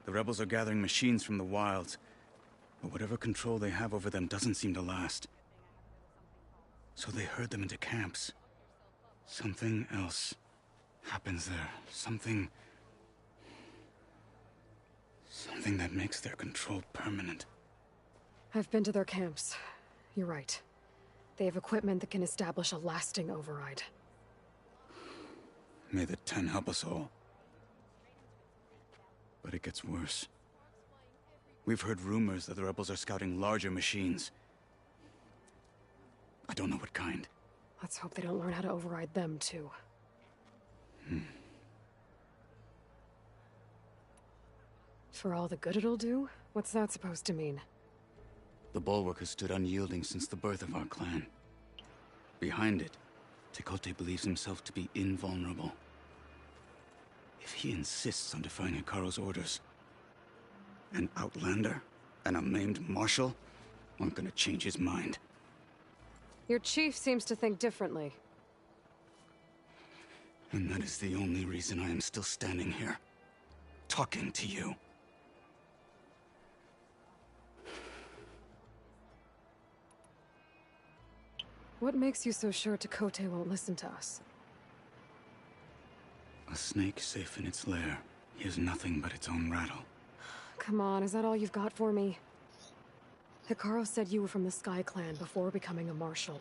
The rebels are gathering machines from the wilds, but whatever control they have over them doesn't seem to last. So they herd them into camps. Something else happens there. Something that makes their control permanent. I've been to their camps. You're right. They have equipment that can establish a lasting override. May the Ten help us all. But it gets worse. We've heard rumors that the rebels are scouting larger machines. I don't know what kind. Let's hope they don't learn how to override them, too. For all the good it'll do? What's that supposed to mean? The Bulwark has stood unyielding since the birth of our clan. Behind it, Tekote believes himself to be invulnerable. If he insists on defying Hikaru's orders, an outlander and a maimed marshal aren't gonna change his mind. Your chief seems to think differently. And that is the only reason I am still standing here, talking to you. What makes you so sure Tekote won't listen to us? A snake safe in its lair hears nothing but its own rattle. Come on, is that all you've got for me? Hikaru said you were from the Sky Clan before becoming a marshal.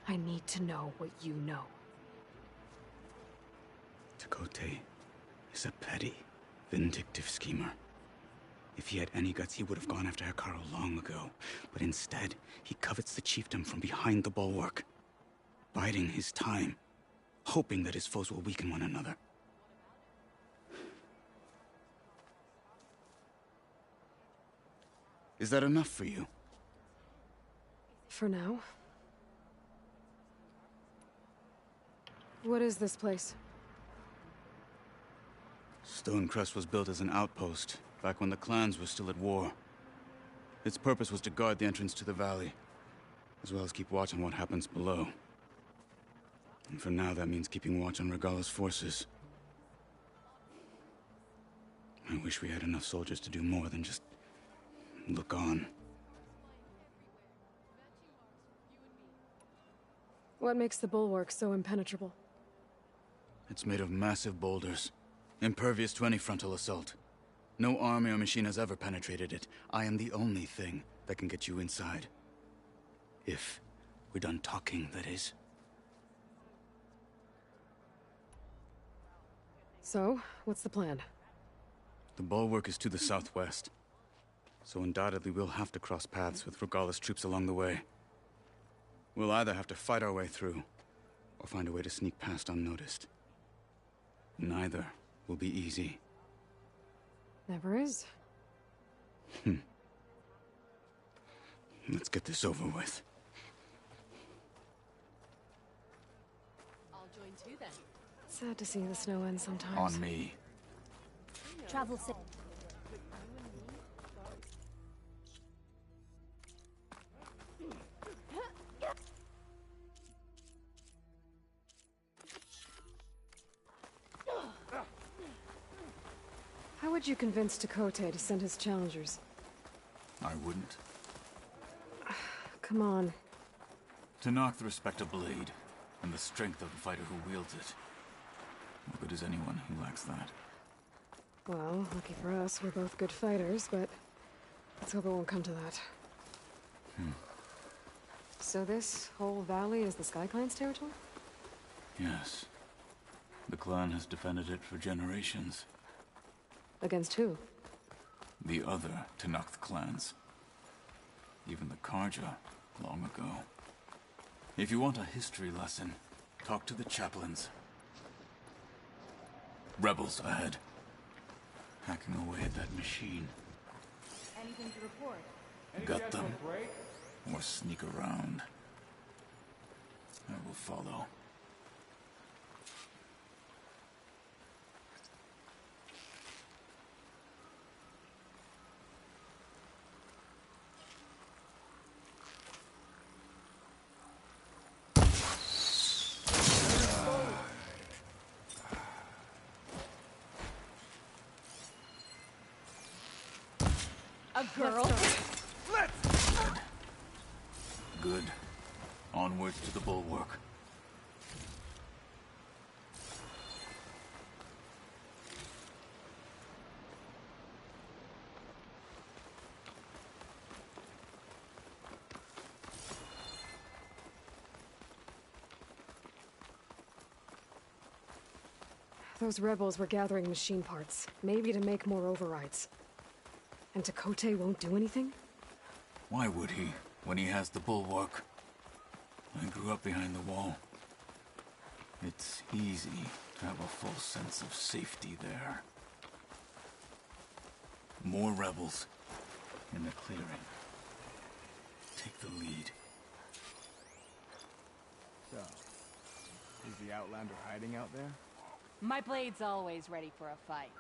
I need to know what you know. Tekote is a petty, vindictive schemer. If he had any guts, he would have gone after Hikaru long ago. But instead, he covets the chiefdom from behind the bulwark, biding his time, hoping that his foes will weaken one another. Is that enough for you? For now. What is this place? Stonecrest was built as an outpost, back when the clans were still at war. Its purpose was to guard the entrance to the valley, as well as keep watch on what happens below. And for now, that means keeping watch on Regala's forces. I wish we had enough soldiers to do more than just look on. What makes the bulwark so impenetrable? It's made of massive boulders, impervious to any frontal assault. No army or machine has ever penetrated it. I am the only thing that can get you inside. If we're done talking, that is. So, what's the plan? The bulwark is to the southwest, so undoubtedly we'll have to cross paths with Regala's troops along the way. We'll either have to fight our way through, or find a way to sneak past unnoticed. Neither will be easy. Never is. Let's get this over with. I'll join too then. Sad to see the snow end sometimes. On me. Travel safe. How would you convince Tekote to send his challengers? I wouldn't. Come on. To knock the respect of blade, and the strength of the fighter who wields it. What good is anyone who lacks that? Well, lucky for us, we're both good fighters, but let's hope it won't come to that. So this whole valley is the Sky Clan's territory? Yes. The clan has defended it for generations. Against who? The other Tenakth clans. Even the Karja, long ago. If you want a history lesson, talk to the chaplains. Rebels ahead. Hacking away at that machine. Anything to report? Gut them. Or sneak around. I will follow. A girl? Good. Onwards to the bulwark. Those rebels were gathering machine parts, maybe to make more overrides. And Tekote won't do anything? Why would he, when he has the bulwark? I grew up behind the wall. It's easy to have a full sense of safety there. More rebels in the clearing. Take the lead. So, is the Outlander hiding out there? My blade's always ready for a fight.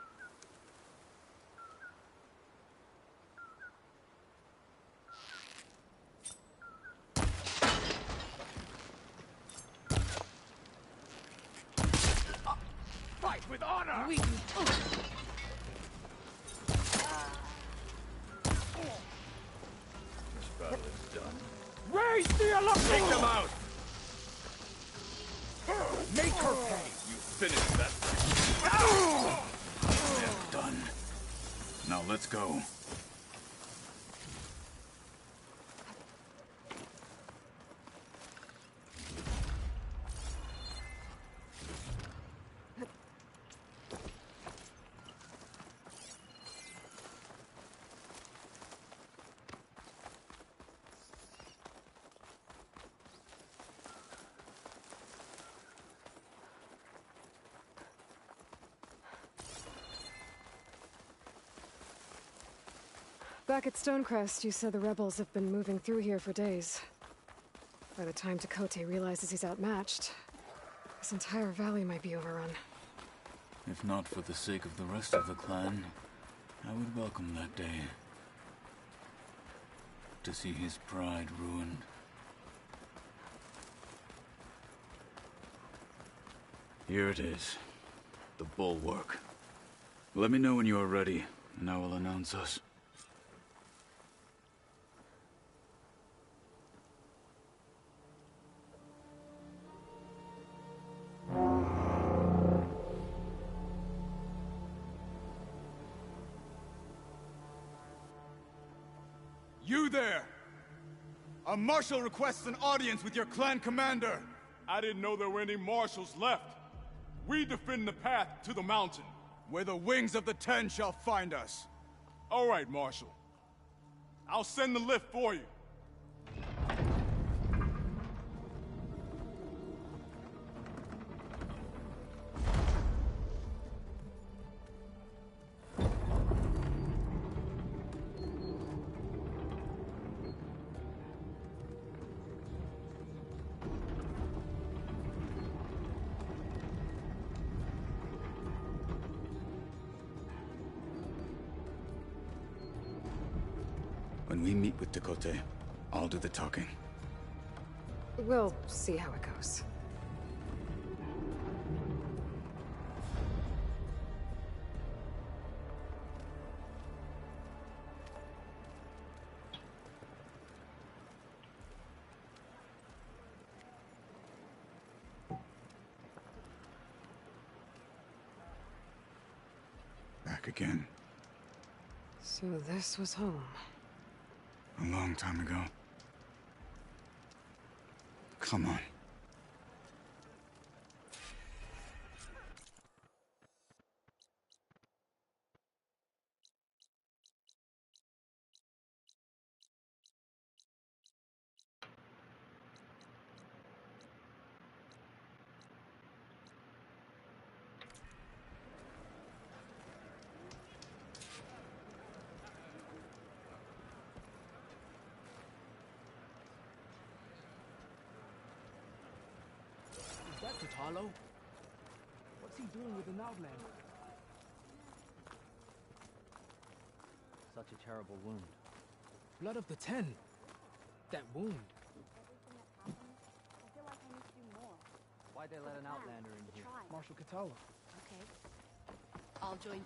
Fight with honor! This battle is done. Raise the alarm! Take them out! Make her pay! You finished that. They're done. Now let's go. Back at Stonecrest, you said the rebels have been moving through here for days. By the time Tekote realizes he's outmatched, this entire valley might be overrun. If not for the sake of the rest of the clan, I would welcome that day. To see his pride ruined. Here it is. The bulwark. Let me know when you are ready, and I will announce us. You there! A marshal requests an audience with your clan commander! I didn't know there were any marshals left. We defend the path to the mountain. Where the wings of the Ten shall find us. All right, Marshal. I'll send the lift for you. When we meet with Tekote, I'll do the talking. We'll see how it goes. Back again. So this was home. A long time ago. Come on. Is that Tatalo? What's he doing with an Outlander? Such a terrible wound. Blood of the Ten. That wound. I feel like I need to do more. Why'd they let an Outlander in here? Marshal Katala. Okay. I'll join.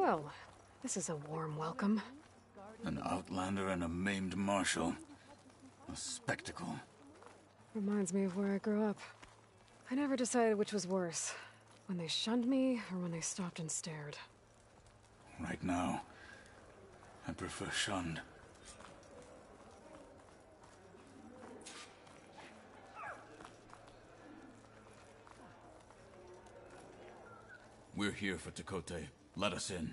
Well, this is a warm welcome. An outlander and a maimed marshal. A spectacle. Reminds me of where I grew up. I never decided which was worse. When they shunned me, or when they stopped and stared. Right now, I prefer shunned. We're here for Tekote. Let us in.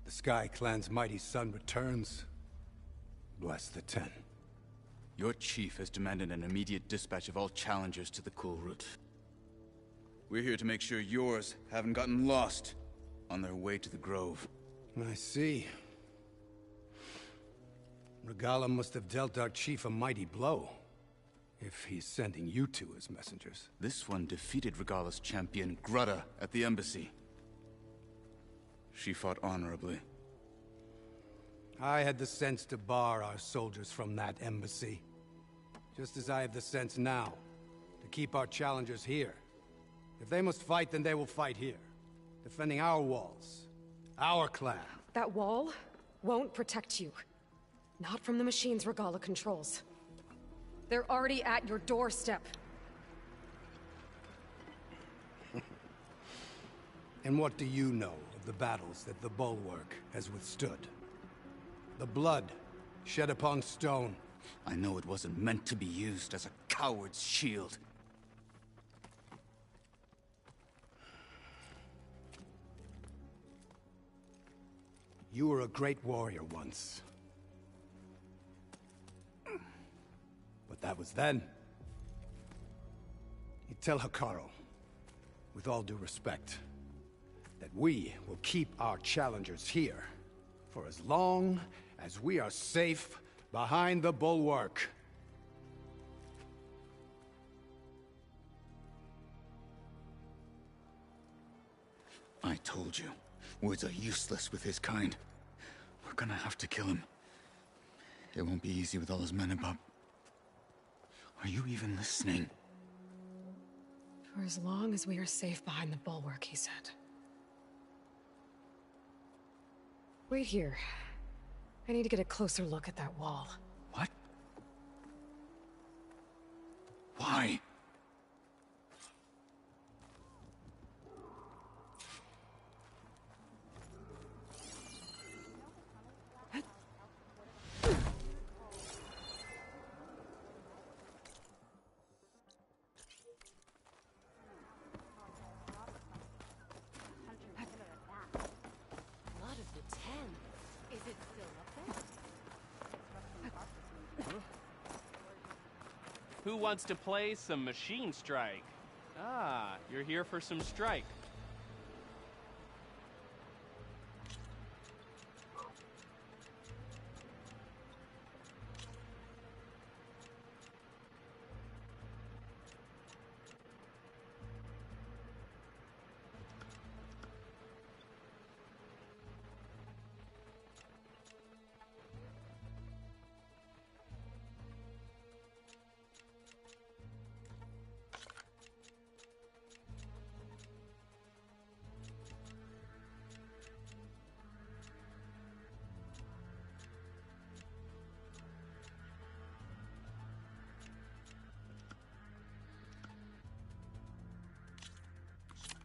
The Sky Clan's mighty son returns. Bless the Ten. Your chief has demanded an immediate dispatch of all challengers to the Cool Route. We're here to make sure yours haven't gotten lost on their way to the Grove. I see. Regala must have dealt our chief a mighty blow, if he's sending you two as messengers. This one defeated Regala's champion, Grutta, at the embassy. She fought honorably. I had the sense to bar our soldiers from that embassy. Just as I have the sense now, to keep our challengers here. If they must fight, then they will fight here. Defending our walls. Our clan. That wall won't protect you. Not from the machines Regala controls. They're already at your doorstep. And what do you know of the battles that the Bulwark has withstood? The blood shed upon stone. I know it wasn't meant to be used as a coward's shield. You were a great warrior once. But that was then. You tell Hikaru, with all due respect, that we will keep our challengers here for as long as we are safe behind the Bulwark. I told you, words are useless with his kind. We're gonna have to kill him. It won't be easy with all his men about. Are you even listening? For as long as we are safe behind the Bulwark, he said. Wait here. I need to get a closer look at that wall. What? Why? Blood of the Ten. Is it still up there? Who wants to play some Machine Strike? Ah, you're here for some strike.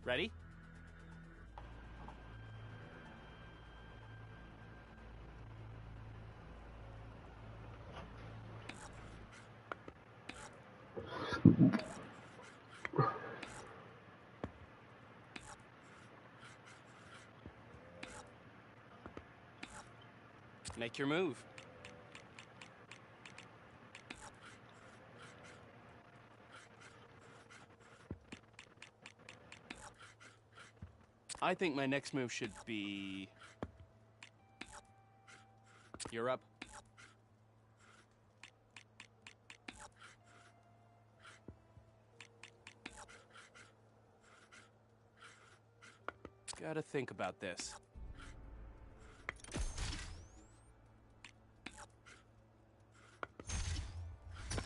Ready? Make your move. I think my next move should be... You're up. Gotta think about this.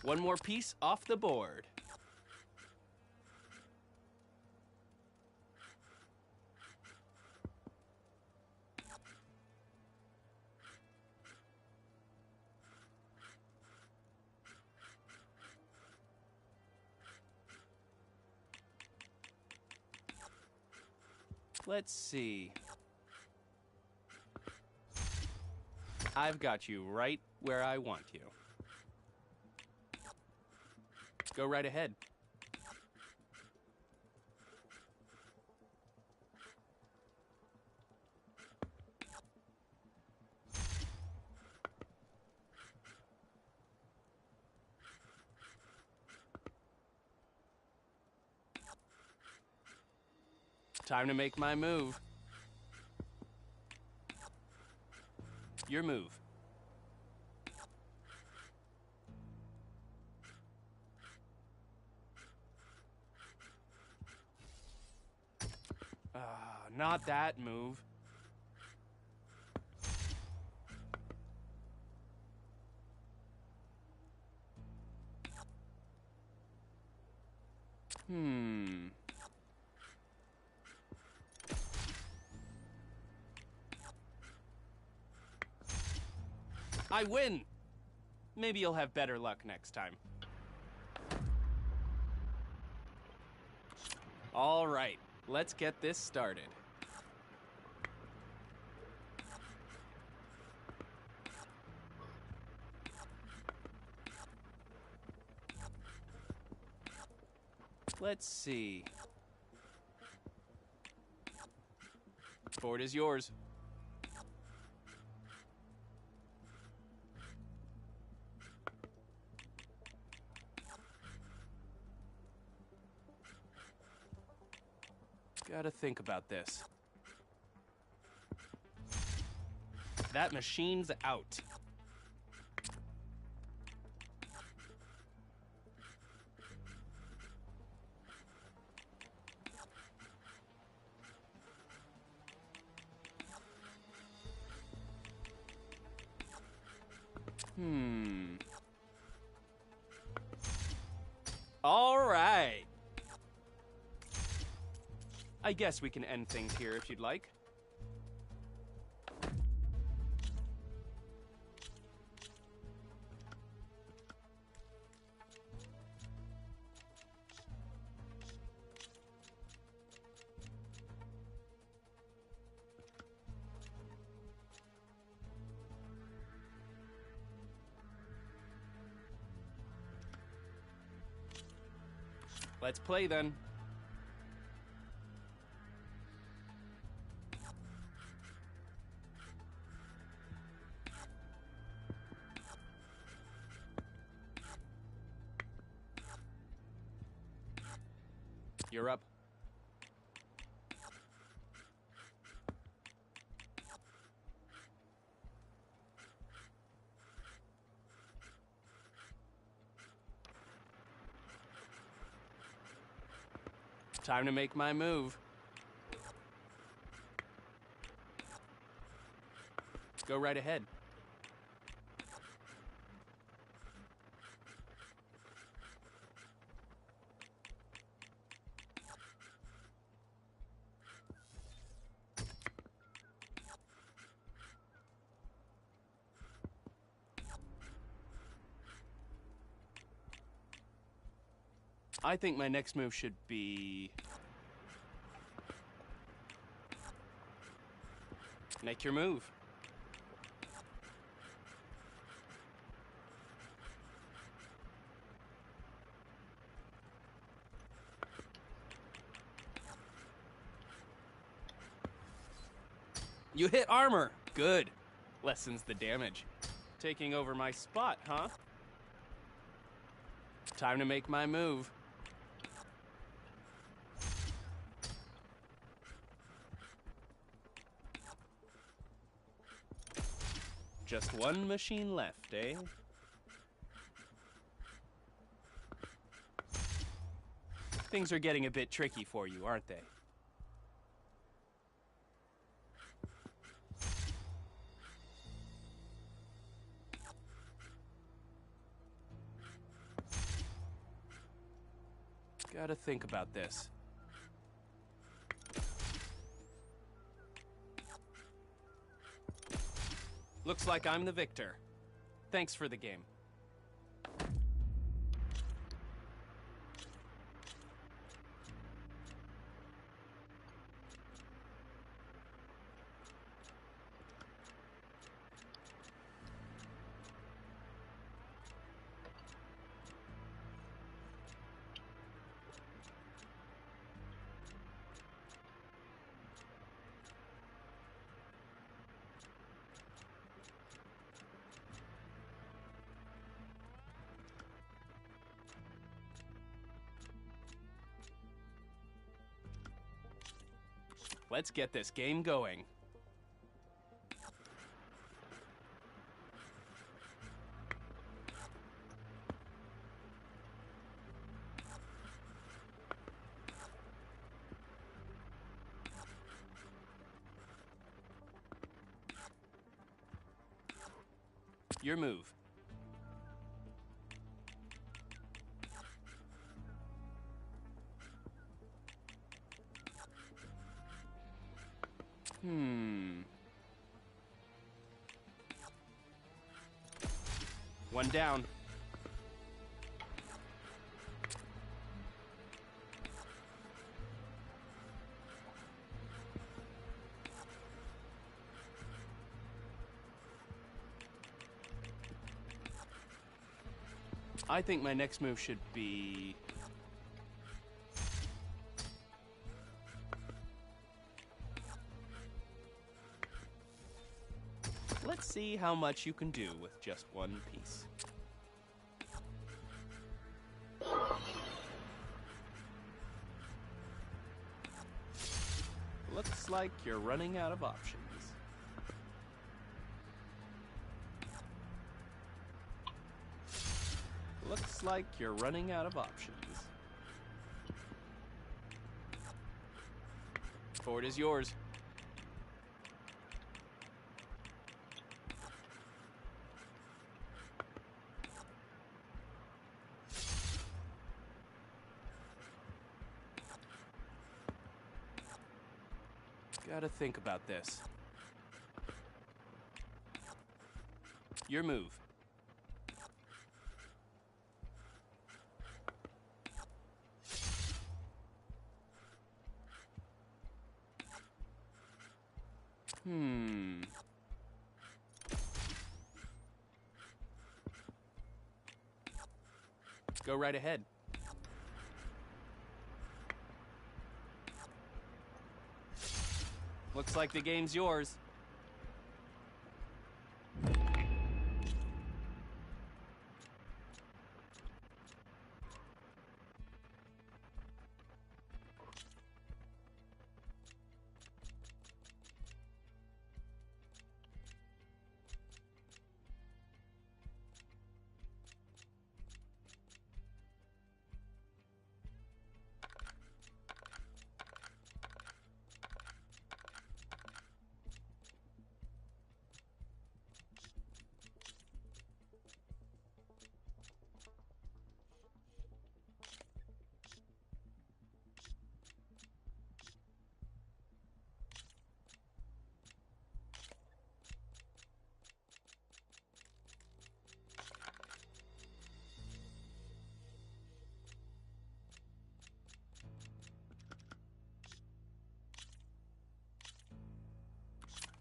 One more piece off the board. Let's see. I've got you right where I want you. Go right ahead. Time to make my move. Your move. Not that move. I win! Maybe you'll have better luck next time. All right, let's get this started. Let's see. Board is yours. Gotta think about this. That machine's out. All right. I guess we can end things here if you'd like. Let's play then. You're up. Time to make my move. Go right ahead. I think my next move should be... make your move. You hit armor. Good. Lessens the damage. Taking over my spot, huh? Time to make my move. Just one machine left, eh? Things are getting a bit tricky for you, aren't they? Gotta think about this. Looks like I'm the victor. Thanks for the game. Let's get this game going. Your move. One down. I think my next move should be... Let's see how much you can do with just one piece. Looks like you're running out of options. Looks like you're running out of options. Fort is yours. Gotta think about this. Your move. Go right ahead. Looks like the game's yours.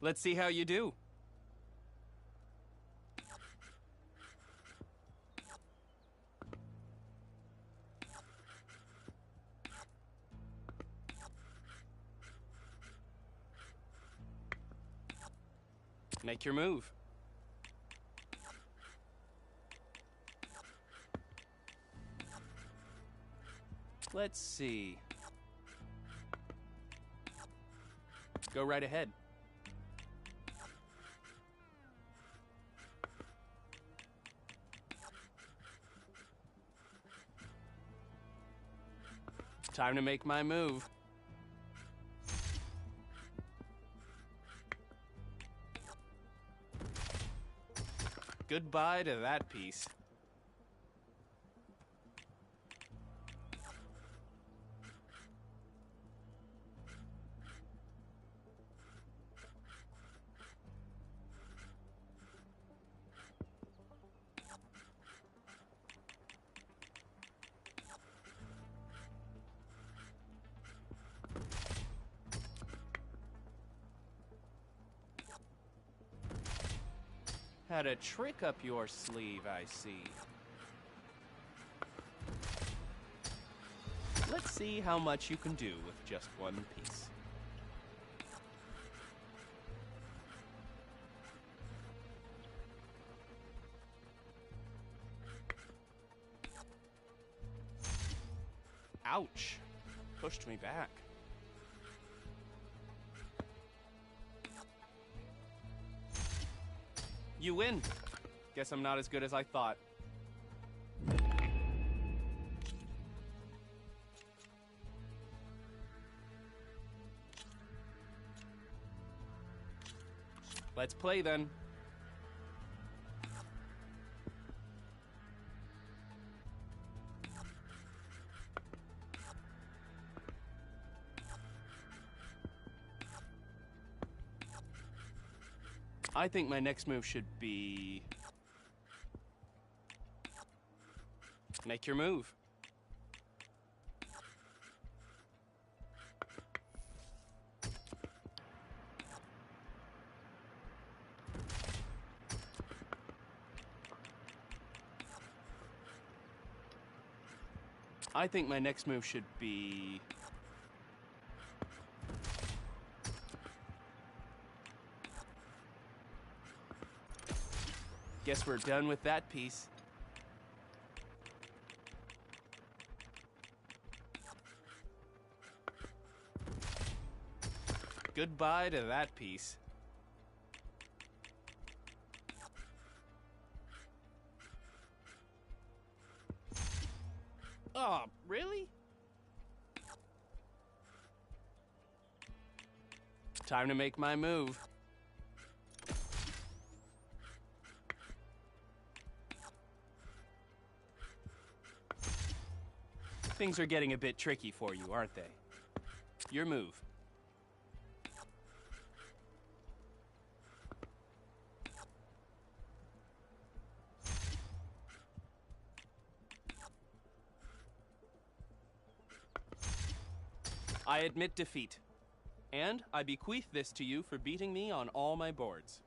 Let's see how you do. Make your move. Let's see. Go right ahead. Time to make my move. Goodbye to that piece. had a trick up your sleeve, I see. Let's see how much you can do with just one piece. Ouch. Pushed me back. You win. Guess I'm not as good as I thought. Let's play then. I think my next move should be... Make your move. I think my next move should be... Guess we're done with that piece. Goodbye to that piece. Oh, really? Time to make my move. Things are getting a bit tricky for you, aren't they? Your move. I admit defeat. And I bequeath this to you for beating me on all my boards.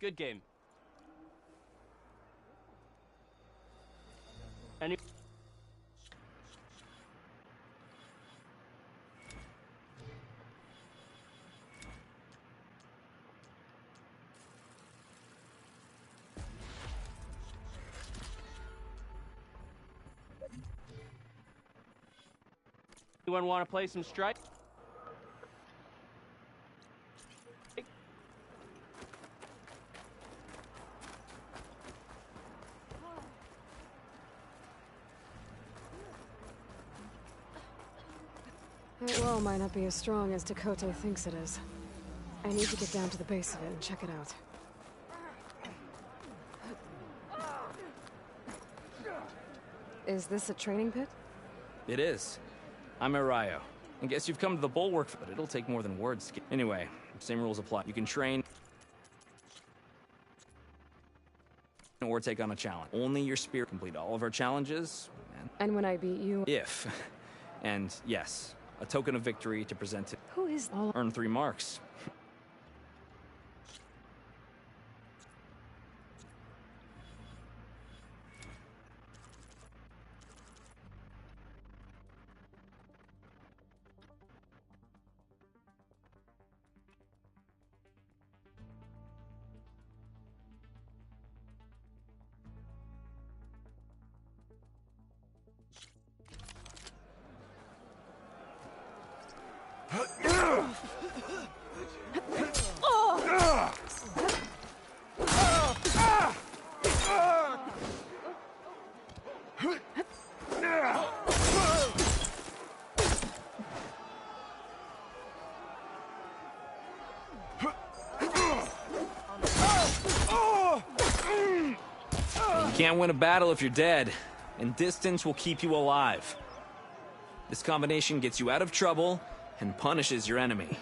Good game. Any... Anyone want to play some strike? That well might not be as strong as Dakota thinks it is. I need to get down to the base of it and check it out. Is this a training pit? It is. I'm Arayo. I guess you've come to the bulwark, but it'll take more than words. Anyway, same rules apply. You can train or take on a challenge. Only your spirit complete all of our challenges. And when I beat you... If. And yes, a token of victory to present to... Who is all... Earn 3 marks. You can't win a battle if you're dead, and distance will keep you alive. This combination gets you out of trouble and punishes your enemy.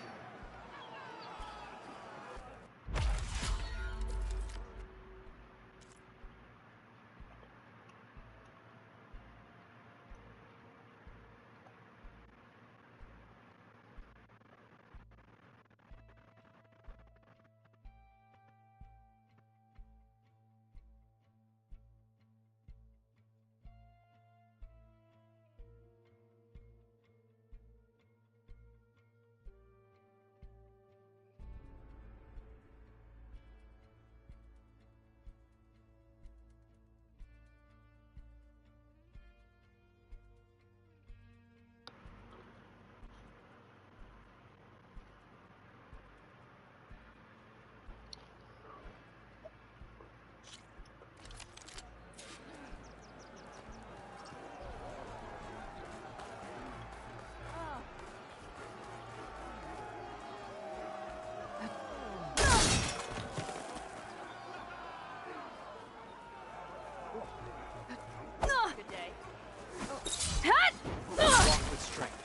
Walk with strength.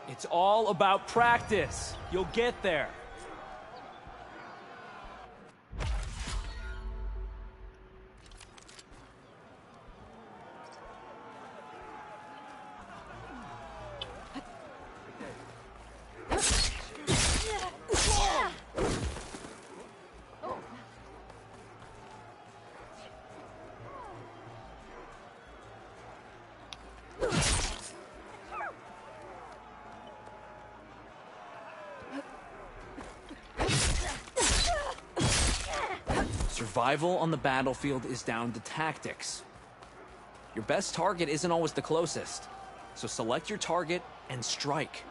It's all about practice. You'll get there. Survival on the battlefield is down to tactics. Your best target isn't always the closest, so select your target and strike.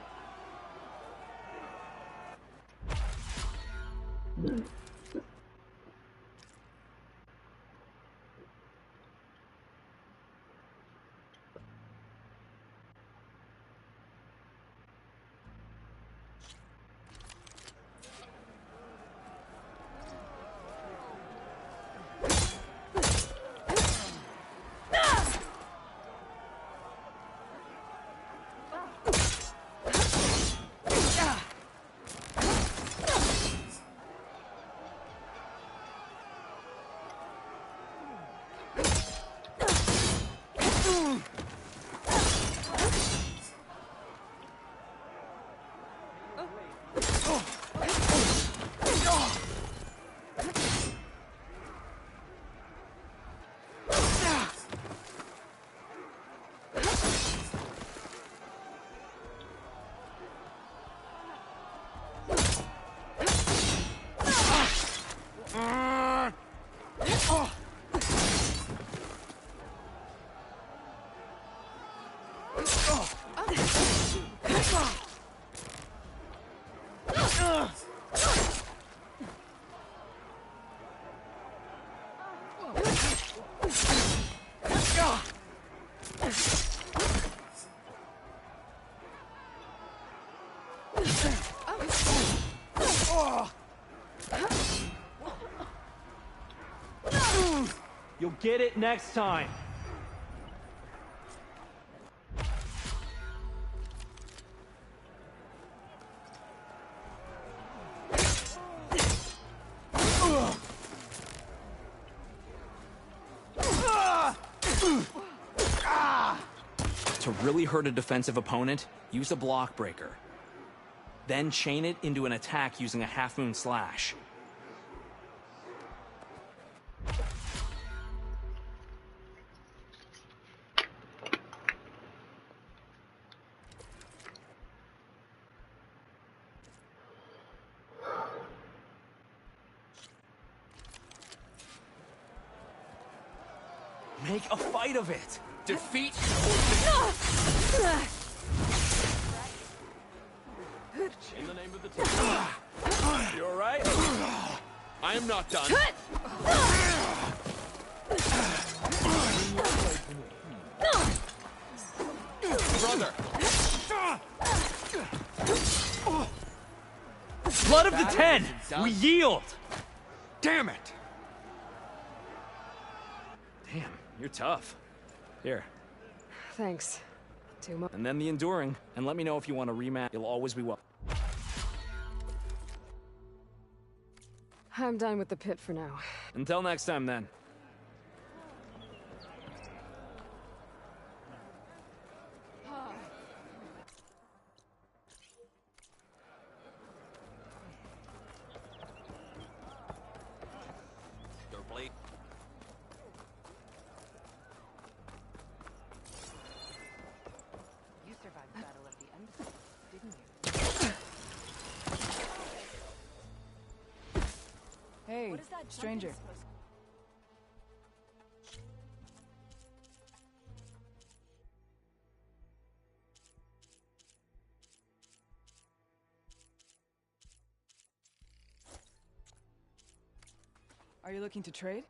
You'll get it next time. To really hurt a defensive opponent, use a block breaker. Then chain it into an attack using a half-moon slash. Make a fight of it! Defeat In the name of the team. You all right? I am not done. Brother. Blood of the Ten! We yield! Damn it! Damn, you're tough. Here. Thanks. Too much. And then the enduring. And let me know if you want a rematch. You'll always be welcome. I'm done with the pit for now. Until next time, then. Stranger. Are you looking to trade?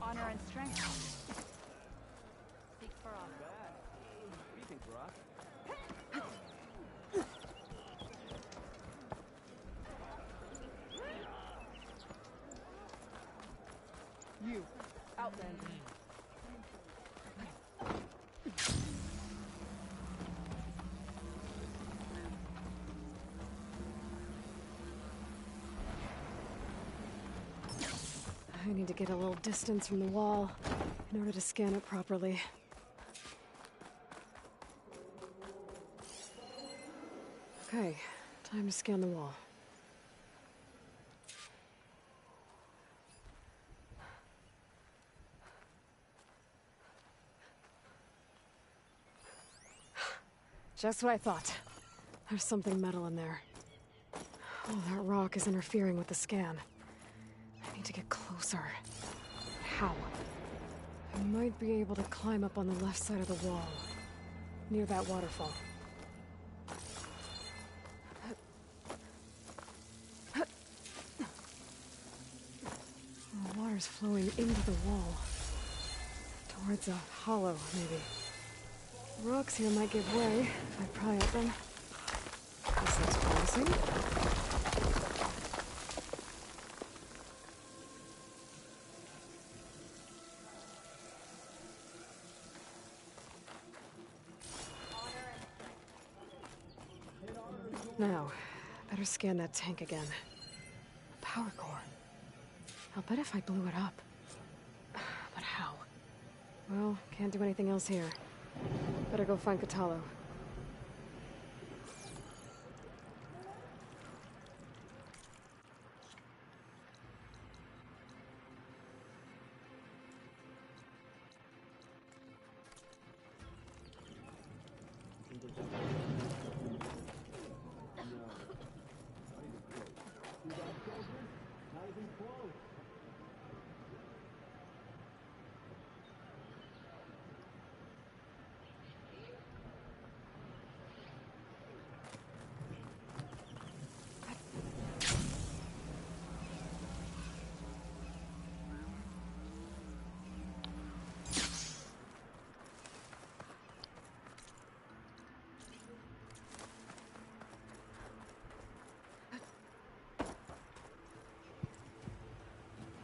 Honor and strength. Speak for all. What do you think, Brock? You, Outlander. I need to get a little distance from the wall in order to scan it properly. Okay, time to scan the wall. Just what I thought. There's something metal in there. Oh, that rock is interfering with the scan. I need to get closer. How? I might be able to climb up on the left side of the wall, near that waterfall. The water's flowing into the wall. Towards a hollow, maybe. Rocks here might give way if I pry at them. This looks promising. Now, better scan that tank again. A power core. I'll bet if I blew it up. But how? Well, can't do anything else here. Better go find Catalo.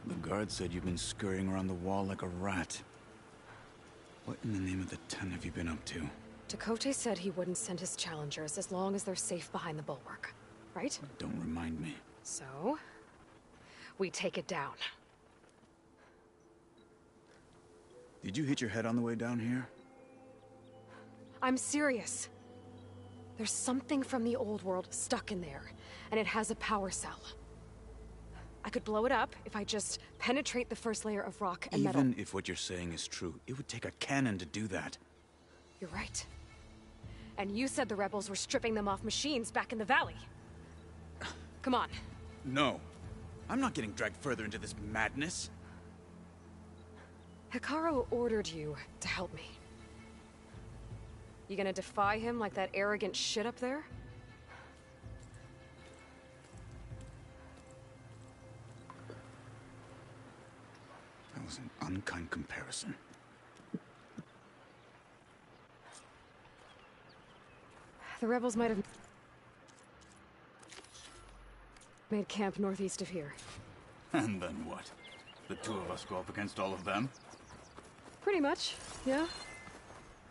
The guard said you've been scurrying around the wall like a rat. What in the name of the ten have you been up to? Tekote said he wouldn't send his challengers as long as they're safe behind the bulwark, right? Don't remind me. So, we take it down. Did you hit your head on the way down here? I'm serious. There's something from the old world stuck in there, and it has a power cell. I could blow it up if I just penetrate the first layer of rock and metal. Even if what you're saying is true, it would take a cannon to do that. You're right. And you said the rebels were stripping them off machines back in the valley. Come on. No. I'm not getting dragged further into this madness. Hikaru ordered you to help me. You gonna defy him like that arrogant shit up there? was an unkind comparison. The rebels might have made camp northeast of here. And then what? The two of us go up against all of them? Pretty much, yeah.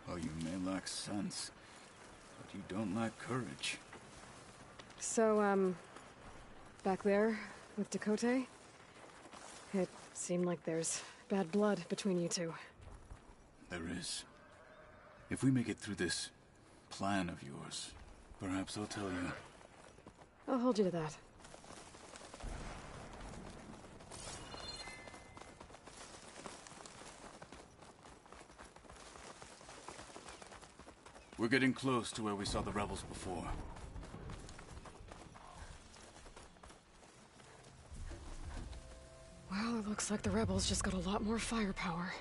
Oh, you may lack sense, but you don't lack courage. So, back there, with Dakota, it seemed like there's bad blood between you two. There is. If we make it through this plan of yours, perhaps I'll tell you. I'll hold you to that. We're getting close to where we saw the rebels before. Well, it looks like the rebels just got a lot more firepower.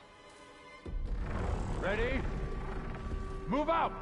Ready? Move out!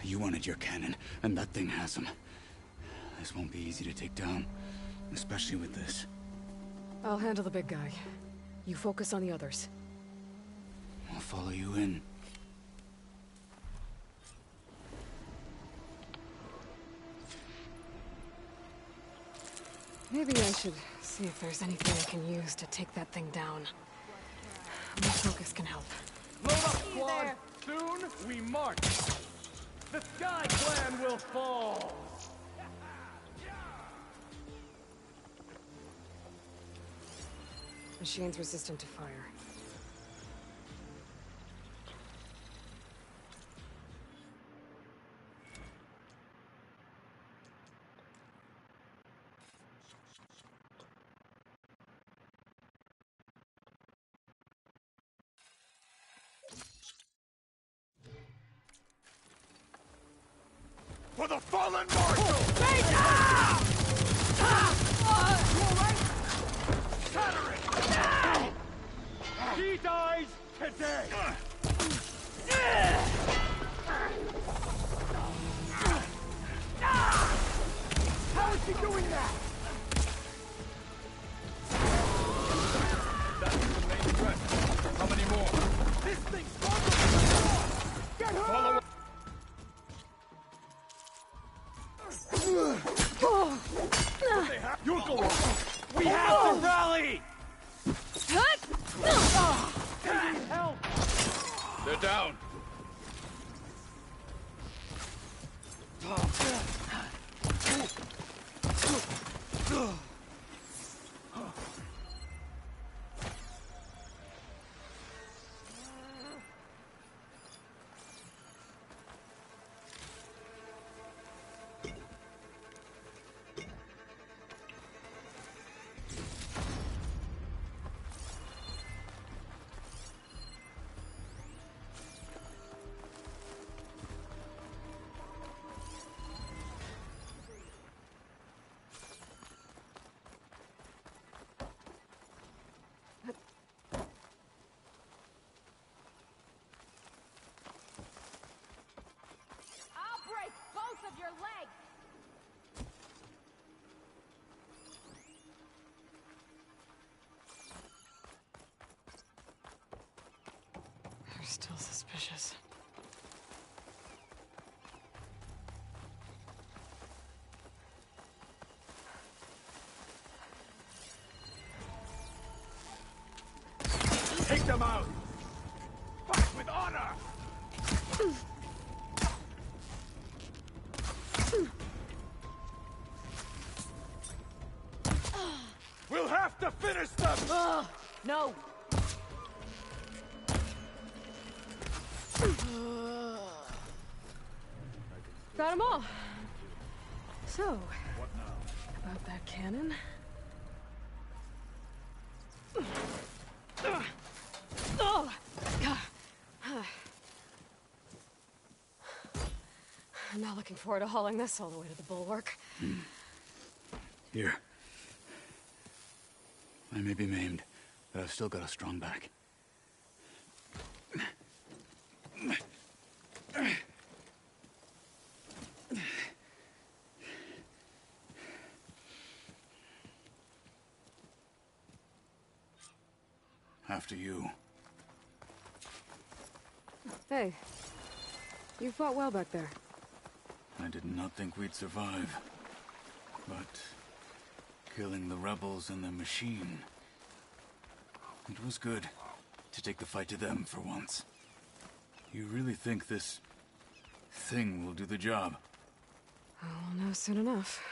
You wanted your cannon, and that thing has them. This won't be easy to take down, especially with this. I'll handle the big guy. You focus on the others. I'll follow you in. Maybe I should see if there's anything I can use to take that thing down. My focus can help. Load up, squad! Soon we march! The Sky Clan will fall! Machine's resistant to fire. For the fallen marshal! He dies today! How is he doing that? That's the main threat. How many more? This thing's stronger! Get her! Follow. You'll go on! We have to rally! Help! They're down. I'll break both of your legs! They're still suspicious. Take them out. Fight with honor. We'll have to finish them. No! Got them all. So, what now? About that cannon? I'm not looking forward to hauling this all the way to the bulwark. Here. I may be maimed, but I've still got a strong back. After you. Hey, you fought well back there. I did not think we'd survive. But killing the rebels and the machine... it was good to take the fight to them for once. You really think this thing will do the job? I'll know soon enough.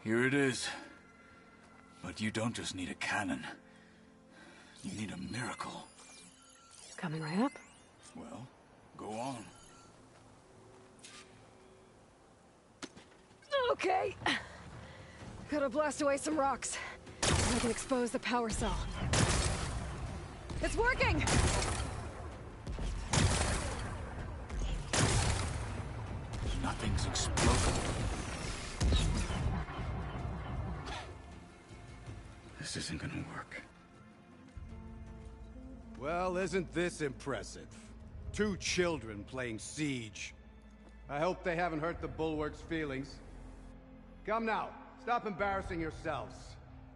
Here it is. But you don't just need a cannon. You need a miracle. Coming right up. Well, go on. Okay. Gotta blast away some rocks. So I can expose the power cell. It's working! Nothing's exploding. This isn't gonna work. Well, isn't this impressive? 2 children playing siege. I hope they haven't hurt the bulwark's feelings. Come now, stop embarrassing yourselves.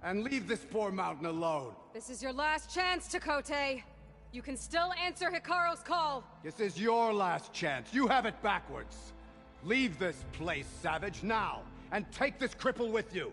And leave this poor mountain alone. This is your last chance, Chakotay. You can still answer Hikaru's call. This is your last chance. You have it backwards. Leave this place, Savage, now. And take this cripple with you.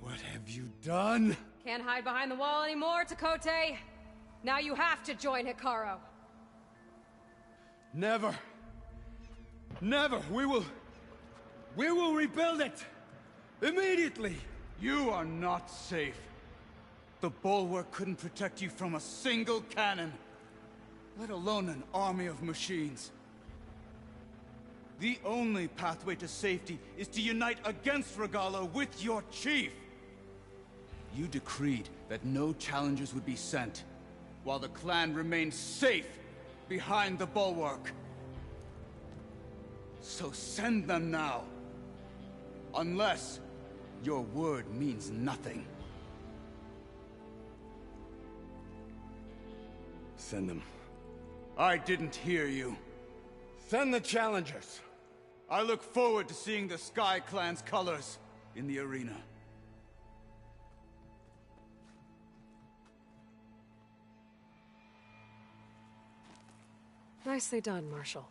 What have you done? Can't hide behind the wall anymore, Chakotay. Now you have to join Hikaru. Never. Never. We will rebuild it. Immediately. You are not safe. The bulwark couldn't protect you from a single cannon, let alone an army of machines. The only pathway to safety is to unite against Regalo with your chief. You decreed that no challengers would be sent, while the clan remained safe behind the bulwark. So send them now. Unless your word means nothing. Send them. I didn't hear you. Send the challengers. I look forward to seeing the Sky Clan's colors in the arena. Nicely done, Marshal.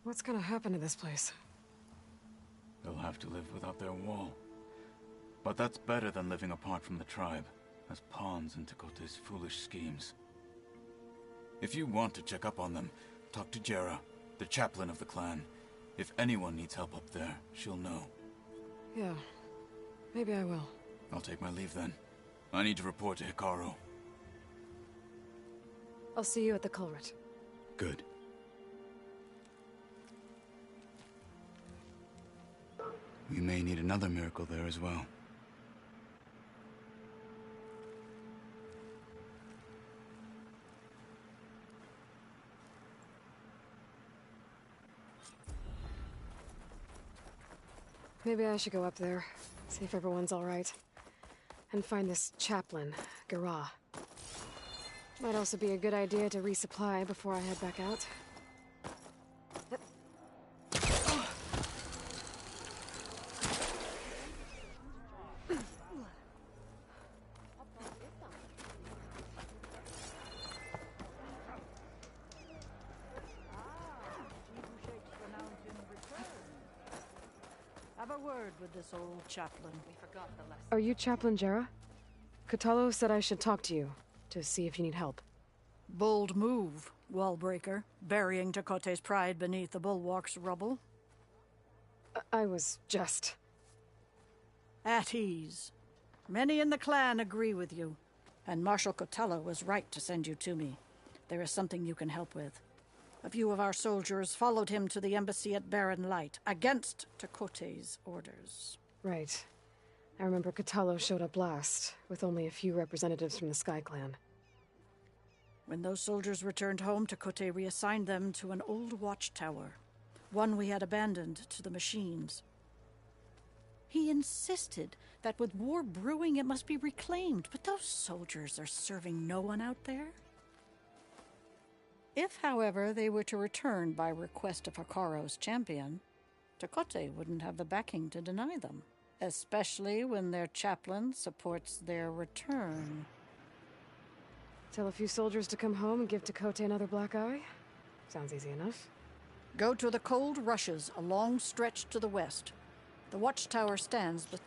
What's gonna happen to this place? They'll have to live without their wall. But that's better than living apart from the tribe, as pawns in Tekote's foolish schemes. If you want to check up on them, talk to Jera, the chaplain of the clan. If anyone needs help up there, she'll know. Yeah, maybe I will. I'll take my leave then. I need to report to Hikaru. I'll see you at the culvert. Good. We may need another miracle there as well. Maybe I should go up there, see if everyone's all right. And find this chaplain, Gara. Might also be a good idea to resupply before I head back out. Have a word with this old chaplain. We forgot the lesson. Are you Chaplain Jera? Kotalo said I should talk to you, to see if you need help. Bold move, wallbreaker. Burying Tekote's pride beneath the bulwark's rubble. I was just... At ease. Many in the clan agree with you. And Marshal Kotalo was right to send you to me. There is something you can help with. A few of our soldiers followed him to the embassy at Barren Light, against Tekote's orders. Right. I remember Kotalo showed up last, with only a few representatives from the Sky Clan. When those soldiers returned home, Tekote reassigned them to an old watchtower, one we had abandoned to the machines. He insisted that with war brewing it must be reclaimed, but those soldiers are serving no one out there. If, however, they were to return by request of Hikaru's champion, Tekote wouldn't have the backing to deny them, especially when their chaplain supports their return. Tell a few soldiers to come home and give Tekote another black eye? Sounds easy enough. Go to the cold rushes, a long stretch to the west. The watchtower stands, but...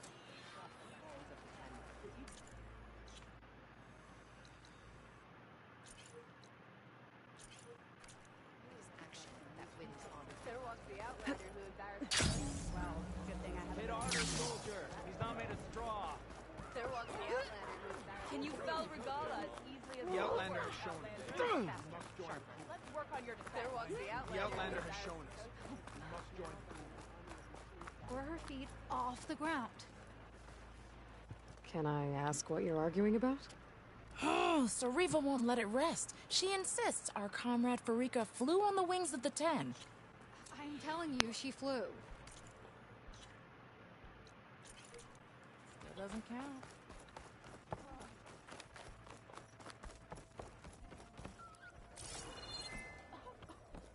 Hit harder, soldier. He's not made of straw. There walks the Outlander. Can you fell Regala as easily as The Outlander has shown us. Let's work on your defense. There walks the Outlander. The Outlander has shown us. You must join. Or her feet off the ground. Can I ask what you're arguing about? Oh, Sariva won't let it rest. She insists our comrade Farika flew on the wings of the 10. I'm telling you, she flew. Still doesn't count.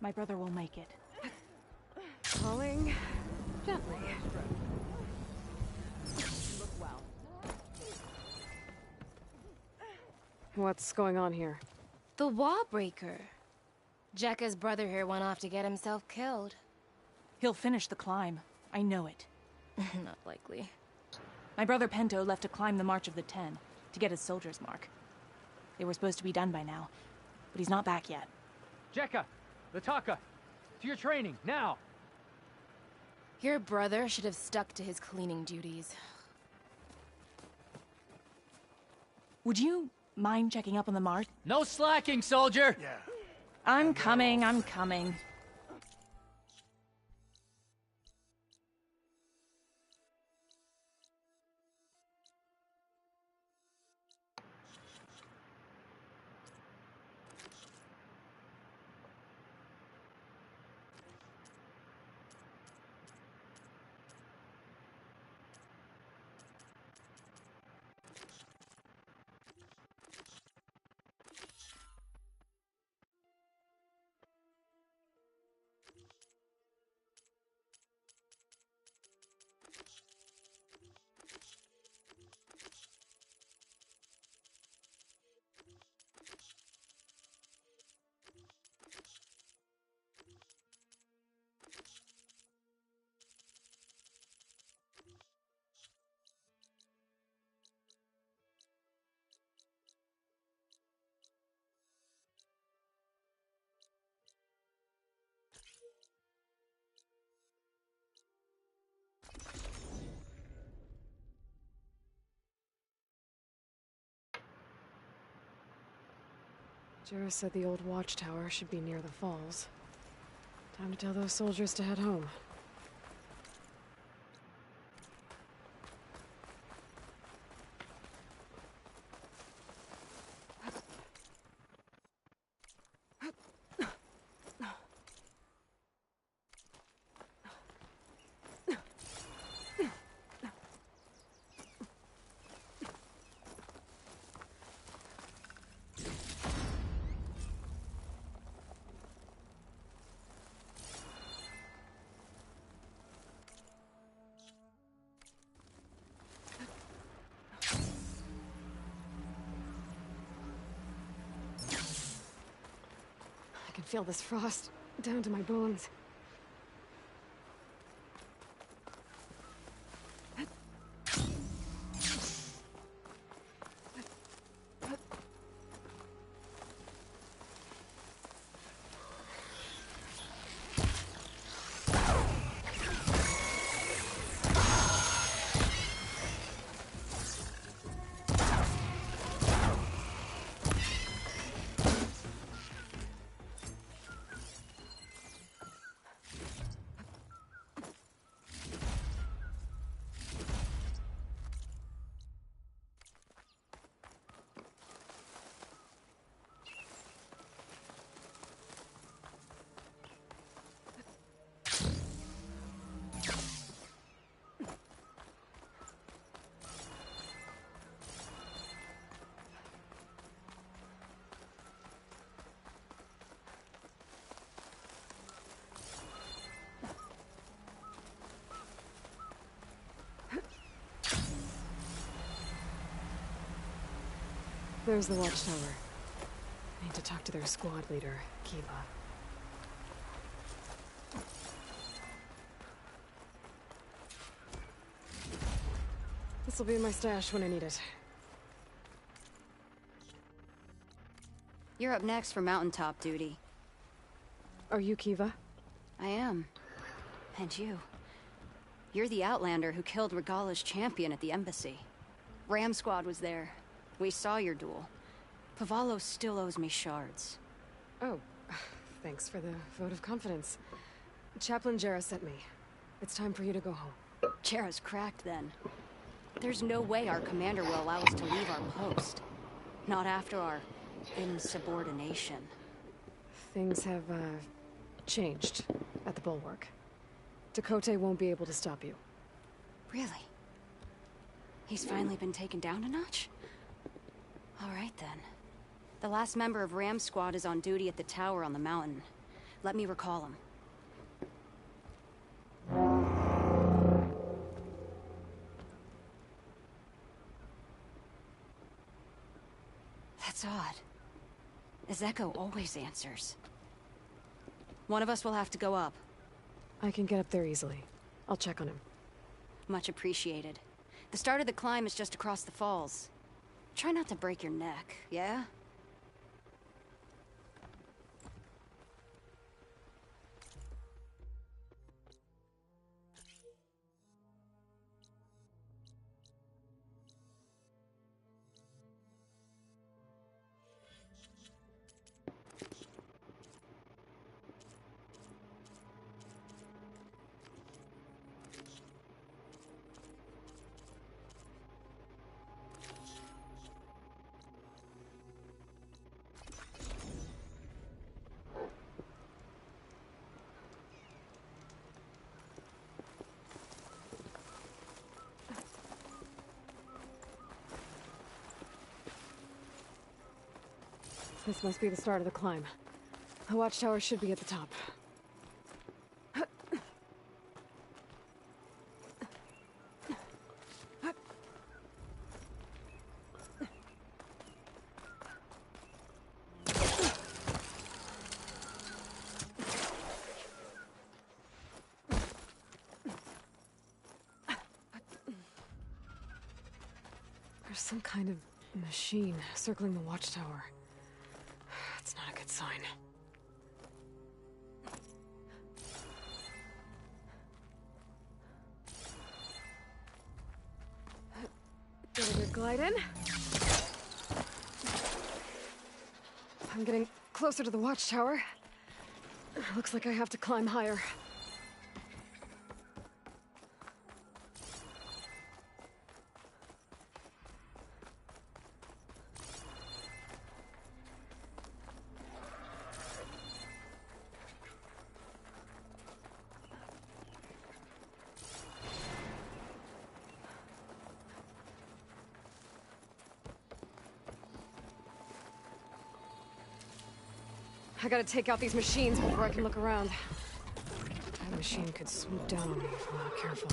My brother will make it. Falling gently. Look well. What's going on here? The Wallbreaker. Jekka's brother here went off to get himself killed. He'll finish the climb. I know it. Not likely. My brother Pento left to climb the March of the 10, to get his soldier's mark. They were supposed to be done by now, but he's not back yet. Jekka! Lataka! To your training, now! Your brother should have stuck to his cleaning duties. Would you mind checking up on the March? No slacking, soldier! Yeah. I'm coming, I'm coming. Jarrah said the old watchtower should be near the falls. Time to tell those soldiers to head home. I can feel this frost down to my bones. There's the watchtower. I need to talk to their squad leader, Kiva. This'll be in my stash when I need it. You're up next for mountaintop duty. Are you Kiva? I am. And you. You're the Outlander who killed Regala's champion at the embassy. Ram Squad was there. We saw your duel. Pavalo still owes me shards. Oh, thanks for the vote of confidence. Chaplain Jarrah sent me. It's time for you to go home. Jarrah's cracked then. There's no way our commander will allow us to leave our post. Not after our insubordination. Things have, changed at the Bulwark. Tekote won't be able to stop you. Really? He's finally been taken down a notch? All right, then. The last member of Ram Squad is on duty at the tower on the mountain. Let me recall him. That's odd. Ezeko always answers. One of us will have to go up. I can get up there easily. I'll check on him. Much appreciated. The start of the climb is just across the falls. Try not to break your neck, yeah? This must be the start of the climb. The watchtower should be at the top. There's some kind of machine circling the watchtower. That's not a good sign. Get a good glide in. I'm getting closer to the watchtower. Looks like I have to climb higher. I gotta take out these machines before I can look around. That machine could swoop down on me if I'm not careful.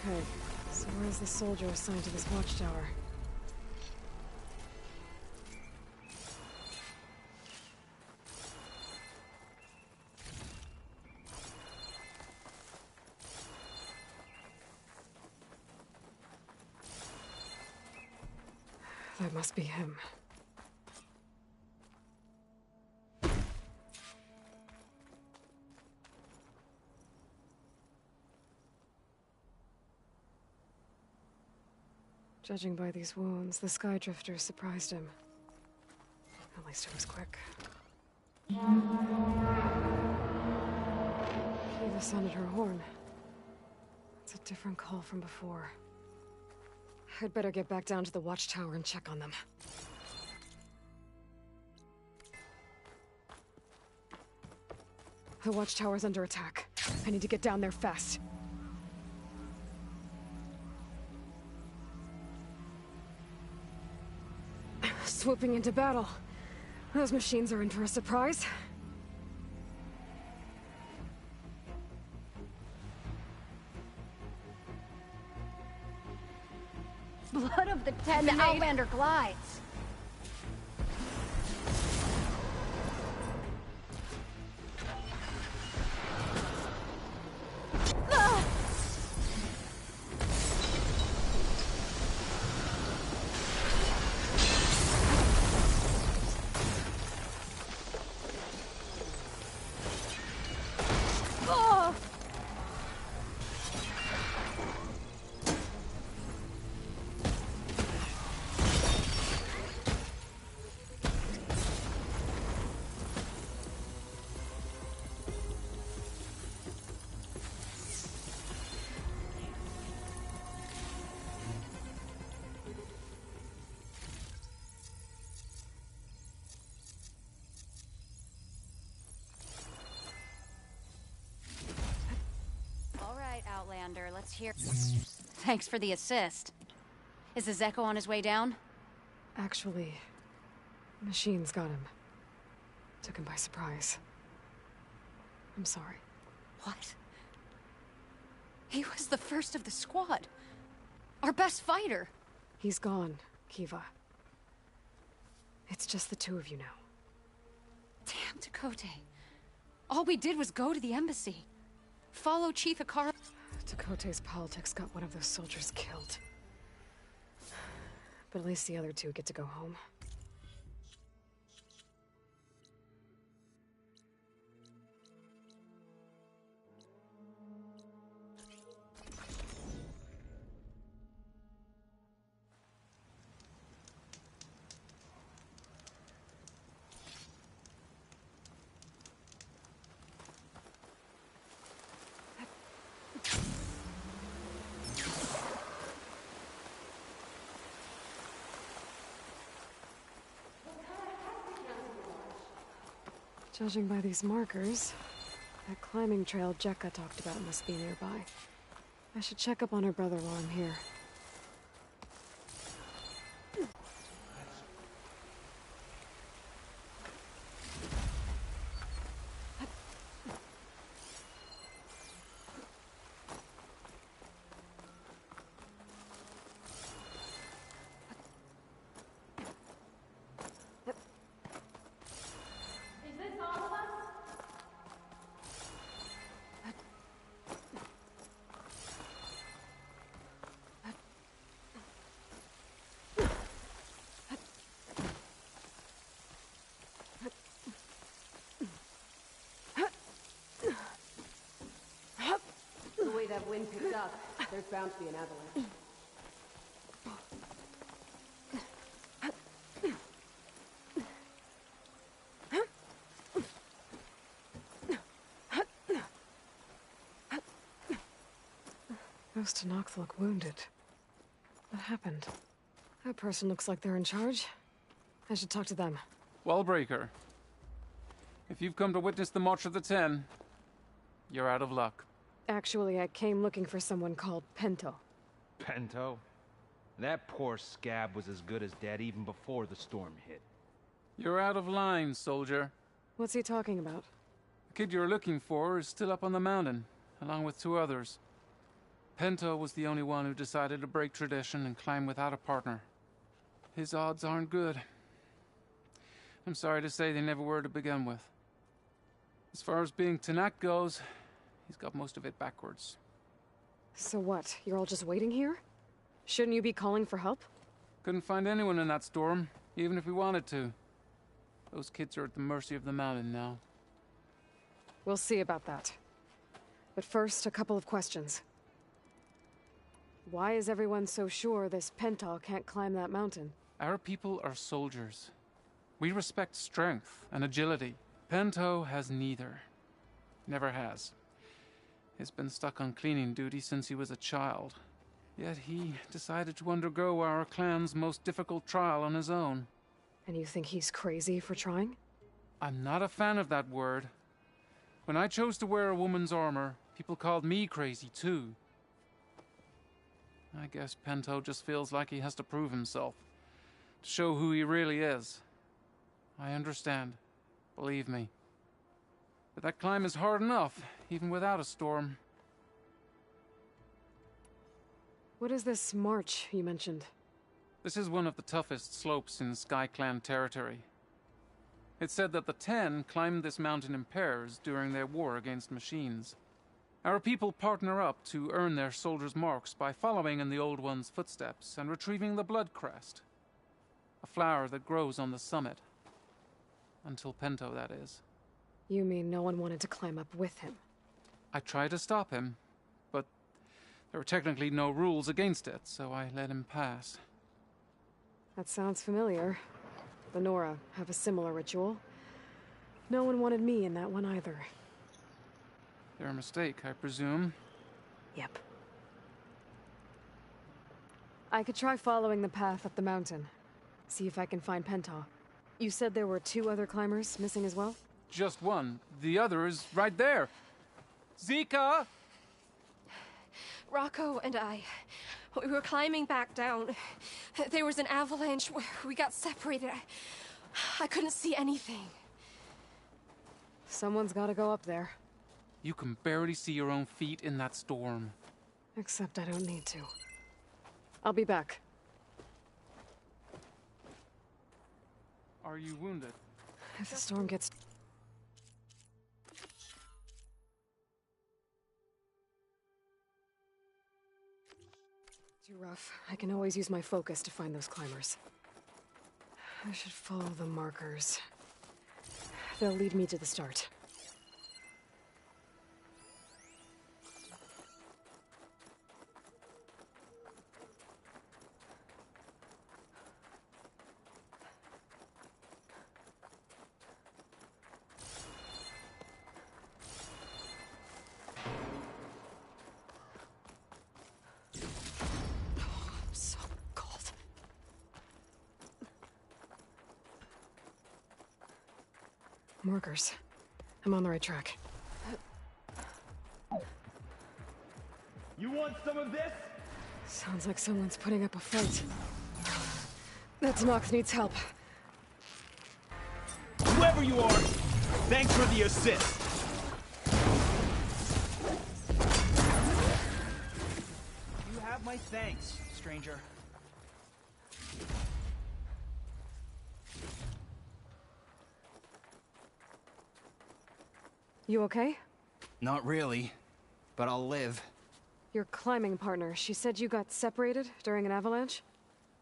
Okay, so where's the soldier assigned to this watchtower? That must be him. Judging by these wounds, the Skydrifter surprised him. At least it was quick. Eva sounded her horn. It's a different call from before. I'd better get back down to the watchtower and check on them. The watchtower's under attack. I need to get down there fast. Swooping into battle. Those machines are in for a surprise. Blood of the Ten, the Outlander glides. Outlander, let's hear. Thanks for the assist. Is the Zeko on his way down? Actually, machines got him. Took him by surprise. I'm sorry. What? He was the first of the squad. Our best fighter. He's gone, Kiva. It's just the two of you now. Damn Tekote. All we did was go to the embassy. Follow Chief Akara. Tekote's politics got one of those soldiers killed. But at least the other two get to go home. Judging by these markers, that climbing trail Jekka talked about must be nearby. I should check up on her brother while I'm here. that wind picks up, there's bound to be an avalanche. Those Tenakth look wounded. What happened? That person looks like they're in charge. I should talk to them. Wallbreaker, if you've come to witness the March of the Ten, you're out of luck. Actually, I came looking for someone called Pento. Pento? That poor scab was as good as dead even before the storm hit. You're out of line, soldier. What's he talking about? The kid you're looking for is still up on the mountain, along with 2 others. Pento was the only one who decided to break tradition and climb without a partner. His odds aren't good. I'm sorry to say they never were to begin with. As far as being Tenakth goes, he's got most of it backwards. So what? You're all just waiting here? Shouldn't you be calling for help? Couldn't find anyone in that storm, even if we wanted to. Those kids are at the mercy of the mountain now. We'll see about that. But first, a couple of questions. Why is everyone so sure this Pento can't climb that mountain? Our people are soldiers. We respect strength and agility. Pento has neither. Never has. He's been stuck on cleaning duty since he was a child. Yet he decided to undergo our clan's most difficult trial on his own. And you think he's crazy for trying? I'm not a fan of that word. When I chose to wear a woman's armor, people called me crazy too. I guess Pento just feels like he has to prove himself, to show who he really is. I understand, believe me. But that climb is hard enough, even without a storm. What is this march you mentioned? This is one of the toughest slopes in SkyClan territory. It's said that the Ten climbed this mountain in pairs during their war against machines. Our people partner up to earn their soldiers' marks by following in the Old One's footsteps and retrieving the Blood Crest, a flower that grows on the summit. Until Pento, that is. You mean no one wanted to climb up with him? I tried to stop him, but there were technically no rules against it, so I let him pass. That sounds familiar. The Nora have a similar ritual. No one wanted me in that one either. Their mistake, I presume. Yep. I could try following the path up the mountain. See if I can find Pento. You said there were 2 other climbers missing as well? Just one. The other is right there. Zika! Rocco and I, we were climbing back down. There was an avalanche. We got separated. I couldn't see anything. Someone's gotta go up there. You can barely see your own feet in that storm. Except I don't need to. I'll be back. Are you wounded? If the storm gets... too rough, I can always use my focus to find those climbers. I should follow the markers. They'll lead me to the start. Markers. I'm on the right track. You want some of this? Sounds like someone's putting up a fight. That Tenakth needs help. Whoever you are, thanks for the assist. You have my thanks, stranger. You okay? Not really, but I'll live. Your climbing partner, she said you got separated during an avalanche?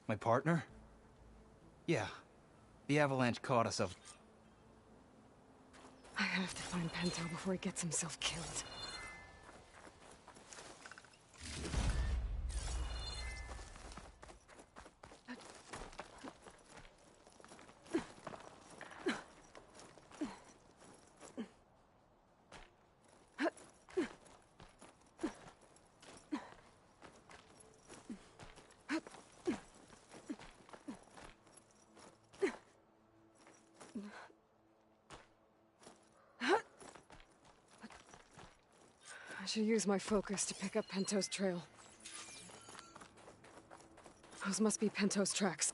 My partner? Yeah. The avalanche caught us up. I have to find Pento before he gets himself killed. I should use my focus to pick up Pento's trail. Those must be Pento's tracks.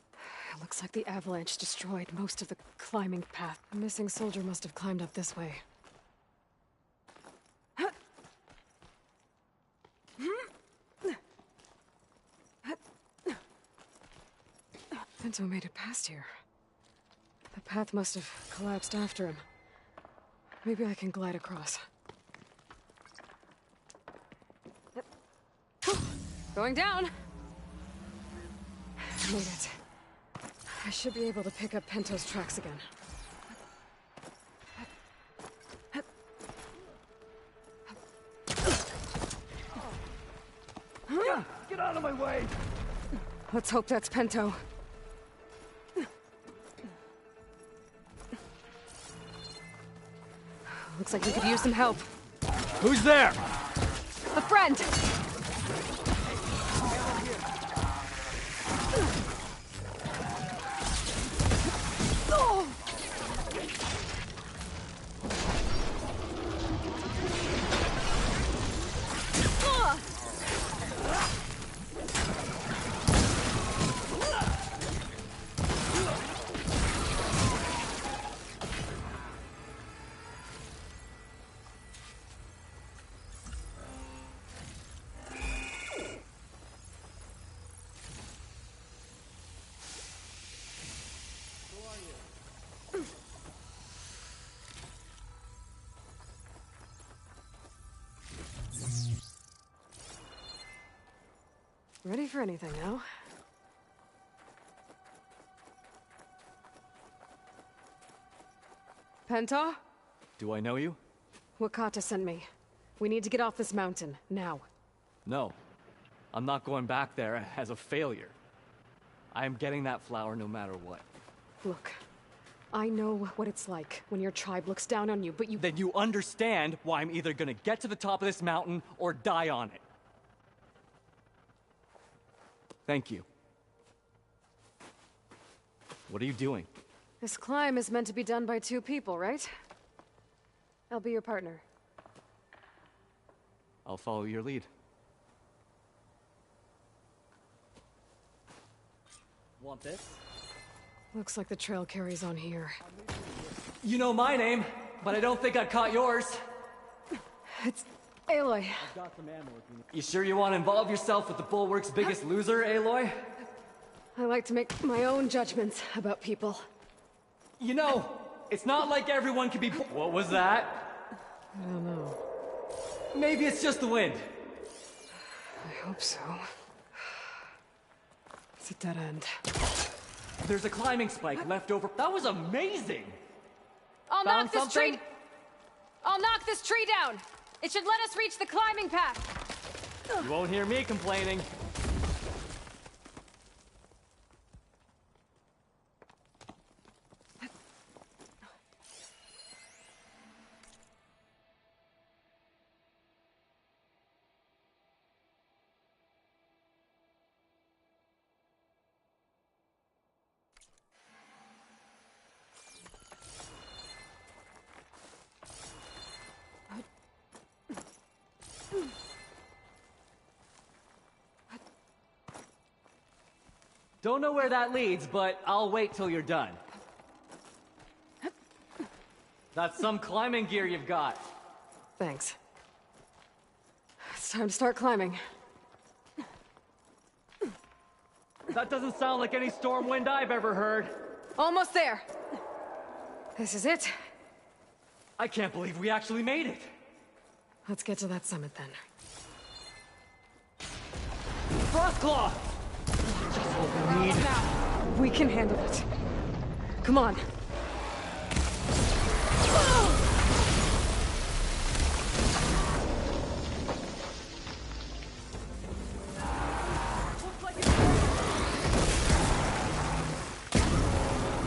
It looks like the avalanche destroyed most of the climbing path. The missing soldier must have climbed up this way. Pento made it past here. The path must have collapsed after him. Maybe I can glide across. Going down! Made it. I should be able to pick up Pento's tracks again. Get out of my way! Let's hope that's Pento. Looks like we could use some help. Who's there? A friend! Oh! Ready for anything now? Penta? Do I know you? Wakata sent me. We need to get off this mountain, now. No. I'm not going back there as a failure. I am getting that flower no matter what. Look, I know what it's like when your tribe looks down on you, but you— Then you understand why I'm either gonna get to the top of this mountain or die on it. Thank you. What are you doing? This climb is meant to be done by two people, right? I'll be your partner. I'll follow your lead. Want this? Looks like the trail carries on here. You know my name, but I don't think I caught yours. It's Aloy. I've got some ammo if you need. You sure you want to involve yourself with the Bulwark's biggest loser, Aloy? I like to make my own judgments about people. You know, it's not like everyone can be— What was that? I don't know. Maybe it's just the wind. I hope so. It's a dead end. There's a climbing spike left over. That was amazing! I'll Found knock this something? tree— I'll knock this tree down! It should let us reach the climbing path! You won't hear me complaining. Don't know where that leads, but I'll wait till you're done. That's some climbing gear you've got. Thanks. It's time to start climbing. That doesn't sound like any storm wind I've ever heard. Almost there. This is it. I can't believe we actually made it. Let's get to that summit then. Frostclaw! We can handle it. Come on.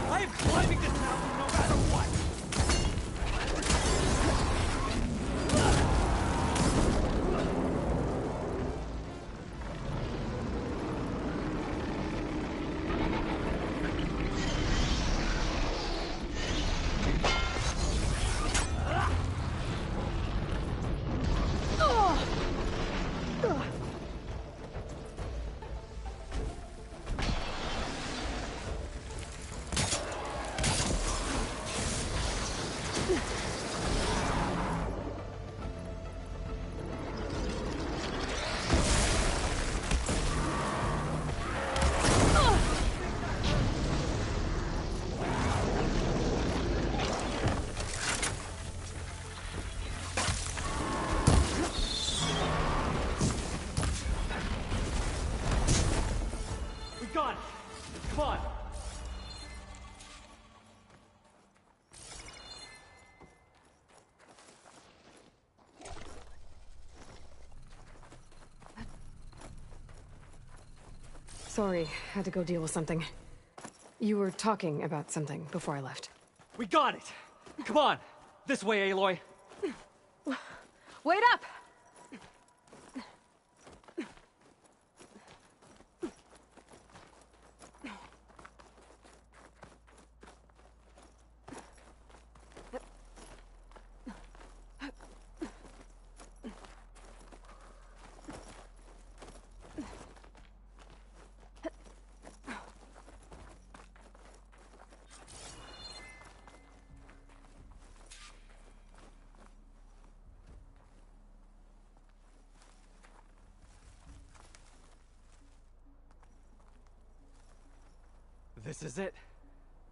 I am climbing this mountain no matter what! We got it! Come on! Sorry, had to go deal with something. You were talking about something before I left. We got it! Come on! This way, Aloy! Wait up! This is it.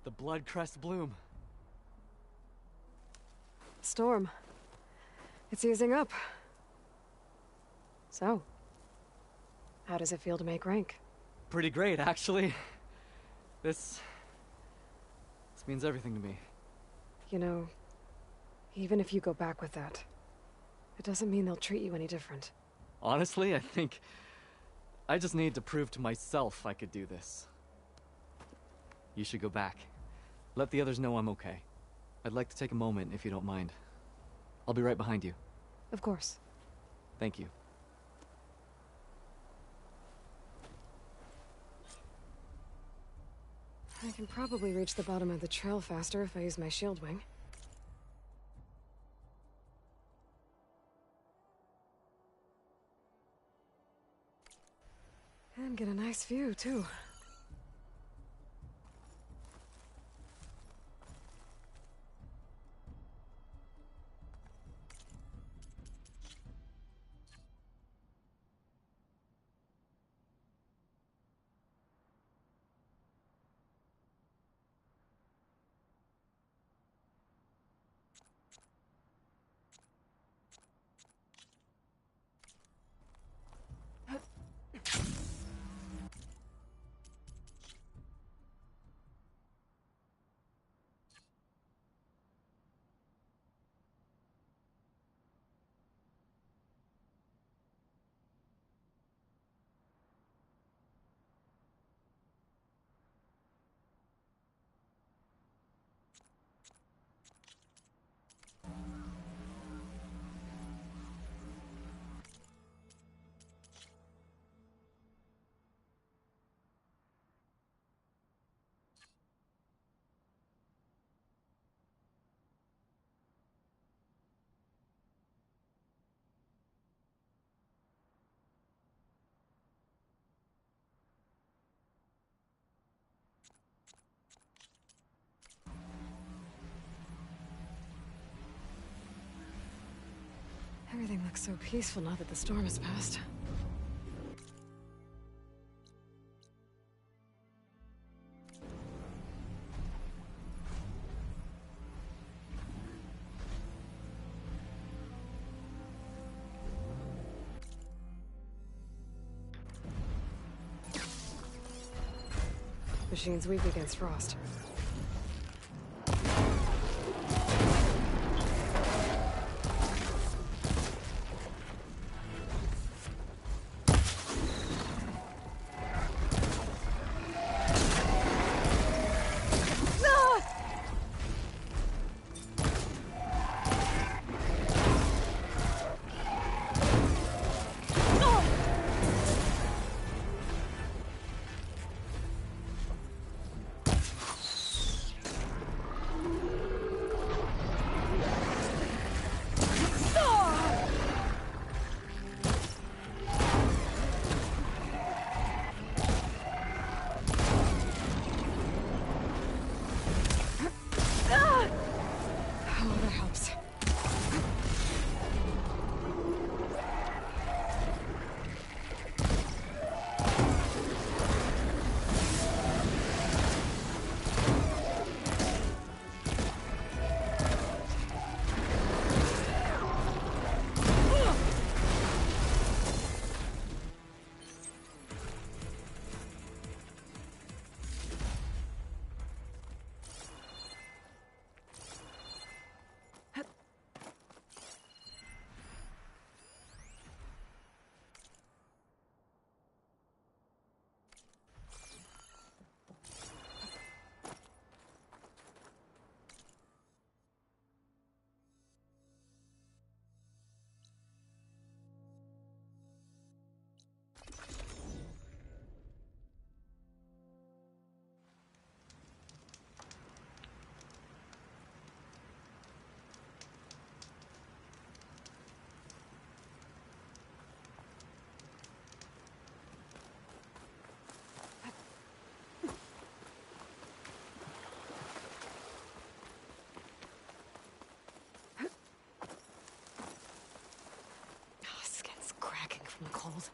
The blood crest bloom. Storm. It's easing up. So, how does it feel to make rank? Pretty great, actually. This means everything to me. You know, even if you go back with that, it doesn't mean they'll treat you any different. Honestly, I think I just need to prove to myself I could do this. You should go back. Let the others know I'm okay. I'd like to take a moment, if you don't mind. I'll be right behind you. Of course. Thank you. I can probably reach the bottom of the trail faster if I use my shield wing. And get a nice view, too. Everything looks so peaceful now that the storm has passed. Machine's weak against frost. hold.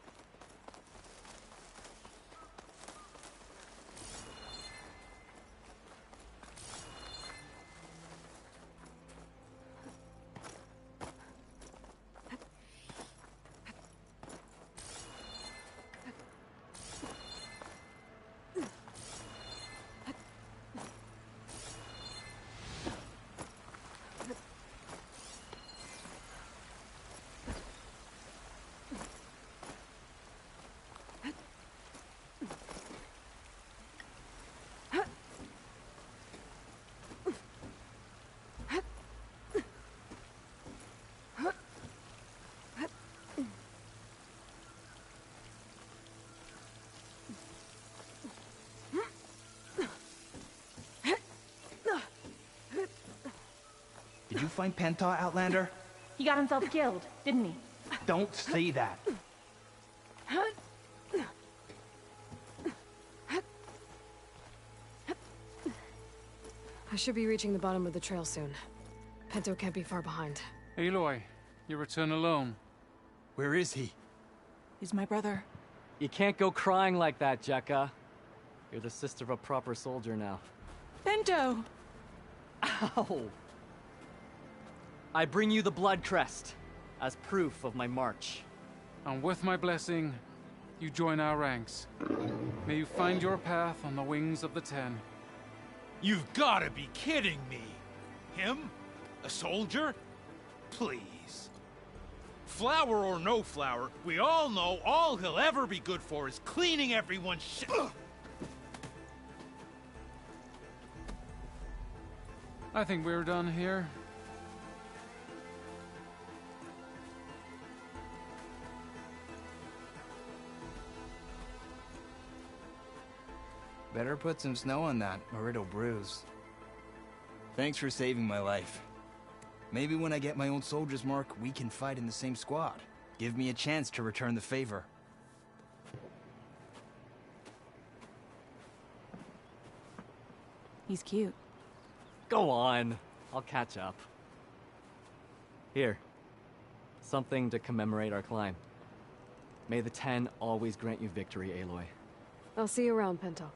Did you find Penta, Outlander? He got himself killed, didn't he? Don't say that. I should be reaching the bottom of the trail soon. Pinto can't be far behind. Aloy, you return alone. Where is he? He's my brother. You can't go crying like that, Jekka. You're the sister of a proper soldier now. Bento! Ow! I bring you the blood crest as proof of my march. And with my blessing, you join our ranks. May you find your path on the wings of the Ten. You've gotta be kidding me! Him? A soldier? Please. Flower or no flower, we all know all he'll ever be good for is cleaning everyone's shit. I think we're done here. Better put some snow on that, or it'll bruise. Thanks for saving my life. Maybe when I get my own soldier's mark, we can fight in the same squad. Give me a chance to return the favor. He's cute. Go on. I'll catch up. Here. Something to commemorate our climb. May the Ten always grant you victory, Aloy. I'll see you around, Pinto.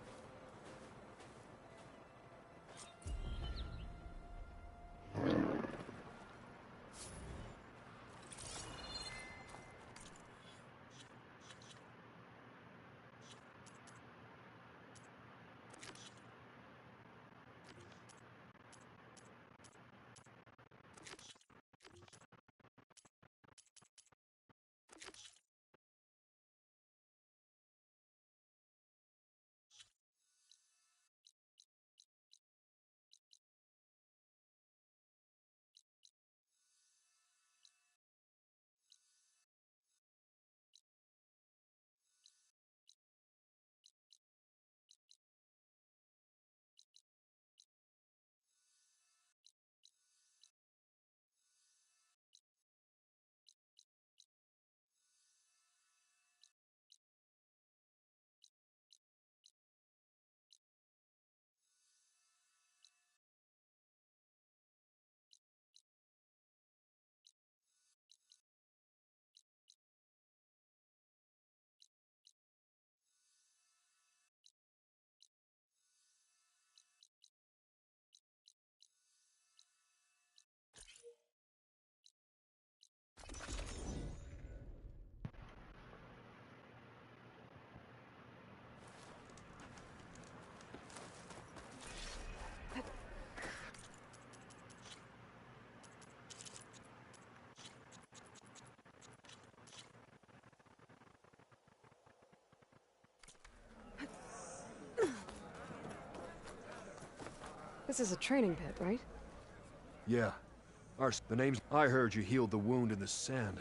This is a training pit, right? Yeah. The name's... I heard you healed the wound in the sand.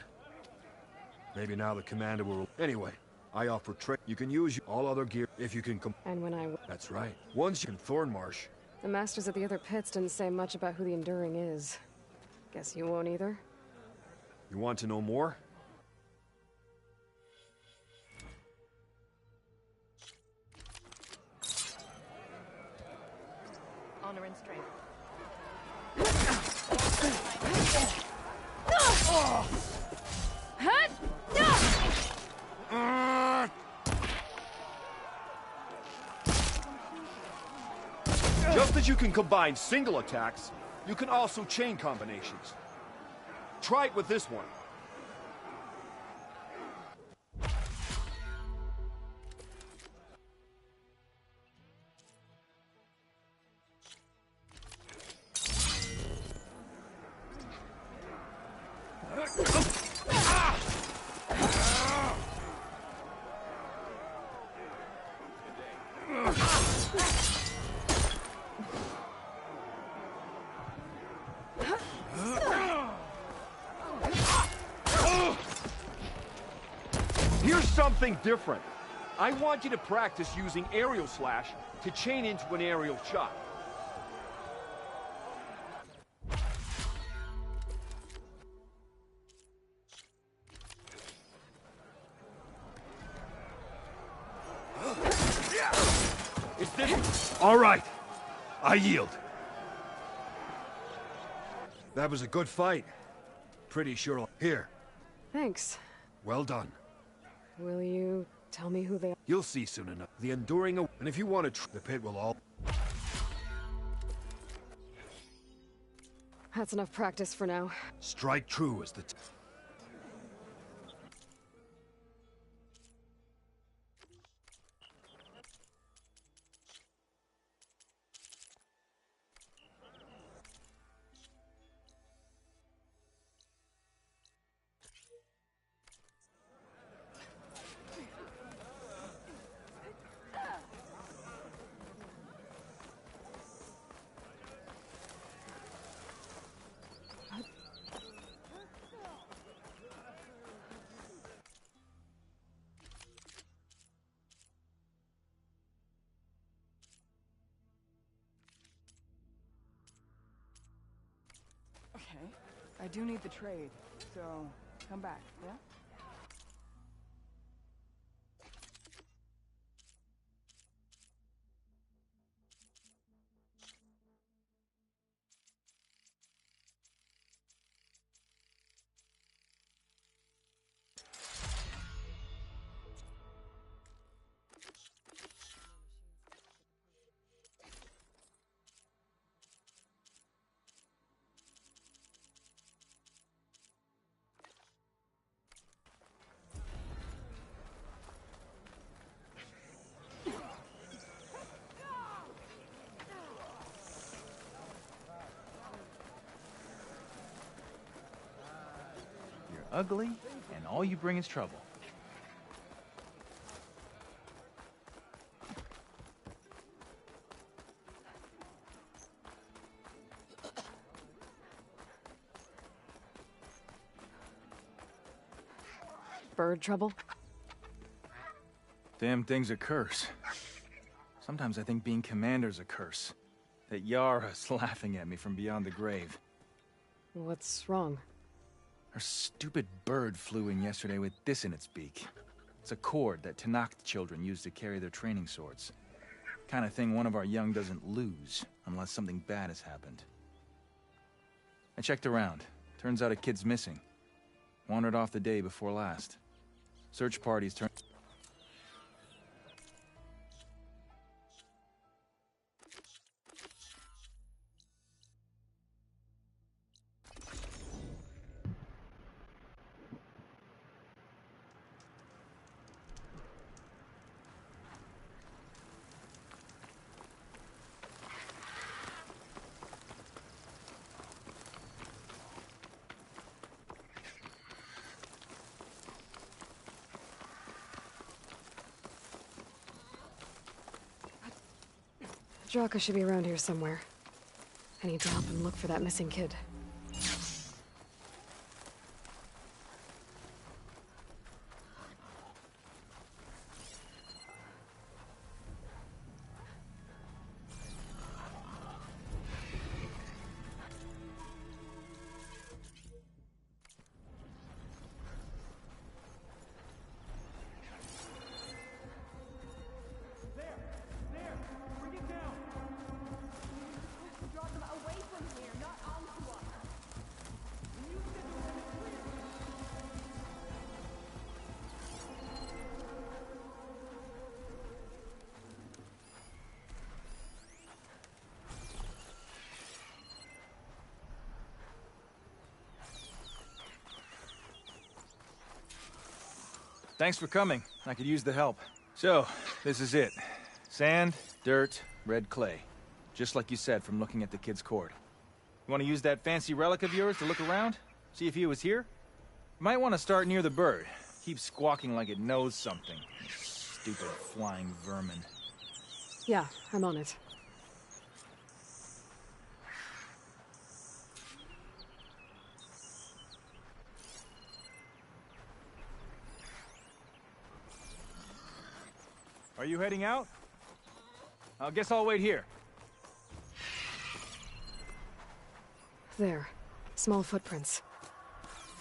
Maybe now the commander will... Anyway, I offer trade. You can use all other gear if you can And when I... That's right. Once you can Thornmarsh. The masters at the other pits didn't say much about who the Enduring is. Guess you won't either? You want to know more? Honor and strength. Just as you can combine single attacks, you can also chain combinations. Try it with this one. Here's something different. I want you to practice using aerial slash to chain into an aerial shot. Is this... All right. I yield. That was a good fight. Pretty sure I'll... Here. Thanks. Well done. Will you tell me who they are? You'll see soon enough. The enduring... And if you want to... The pit will all... That's enough practice for now. Strike true as the... Okay. I do need the trade, so come back, yeah? Ugly, and all you bring is trouble. Bird trouble? Damn thing's a curse. Sometimes I think being commander's a curse. That Yara's laughing at me from beyond the grave. What's wrong? Her stupid bird flew in yesterday with this in its beak. It's a cord that Tanakh children use to carry their training swords. Kind of thing one of our young doesn't lose, unless something bad has happened. I checked around. Turns out a kid's missing. Wandered off the day before last. Search parties turned... Draka should be around here somewhere. I need to help him look for that missing kid. Draw them away from here, not onto us. Thanks for coming. I could use the help. So, this is it. Sand, dirt, red clay. Just like you said from looking at the kid's cord. You want to use that fancy relic of yours to look around? See if he was here? You might want to start near the bird. Keeps squawking like it knows something. Stupid flying vermin. Yeah, I'm on it. Are you heading out? I guess I'll wait here. There. Small footprints.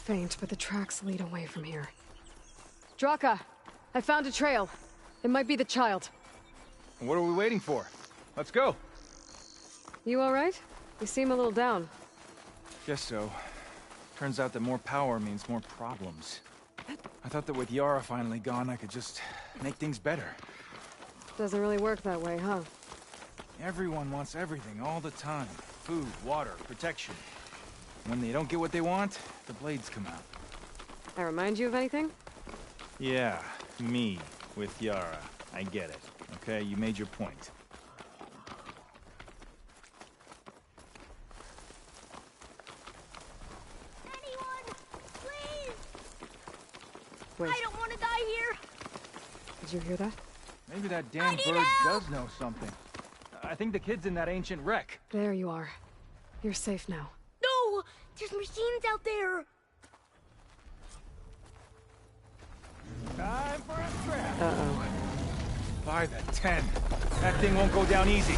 Faint, but the tracks lead away from here. Draka! I found a trail. It might be the child. What are we waiting for? Let's go. You alright? You seem a little down. Guess so. Turns out that more power means more problems. I thought that with Yara finally gone, I could just make things better. Doesn't really work that way, huh? Everyone wants everything all the time. Food, water, protection. When they don't get what they want, the blades come out. I remind you of anything? Yeah, me, with Yara. I get it. Okay, you made your point. Anyone! Please! Wait. I don't want to die here! Did you hear that? Maybe that damn bird does know something. I think the kid's in that ancient wreck. There you are. You're safe now. No! There's machines out there! Time for a trap! Uh-oh. By the 10. That thing won't go down easy.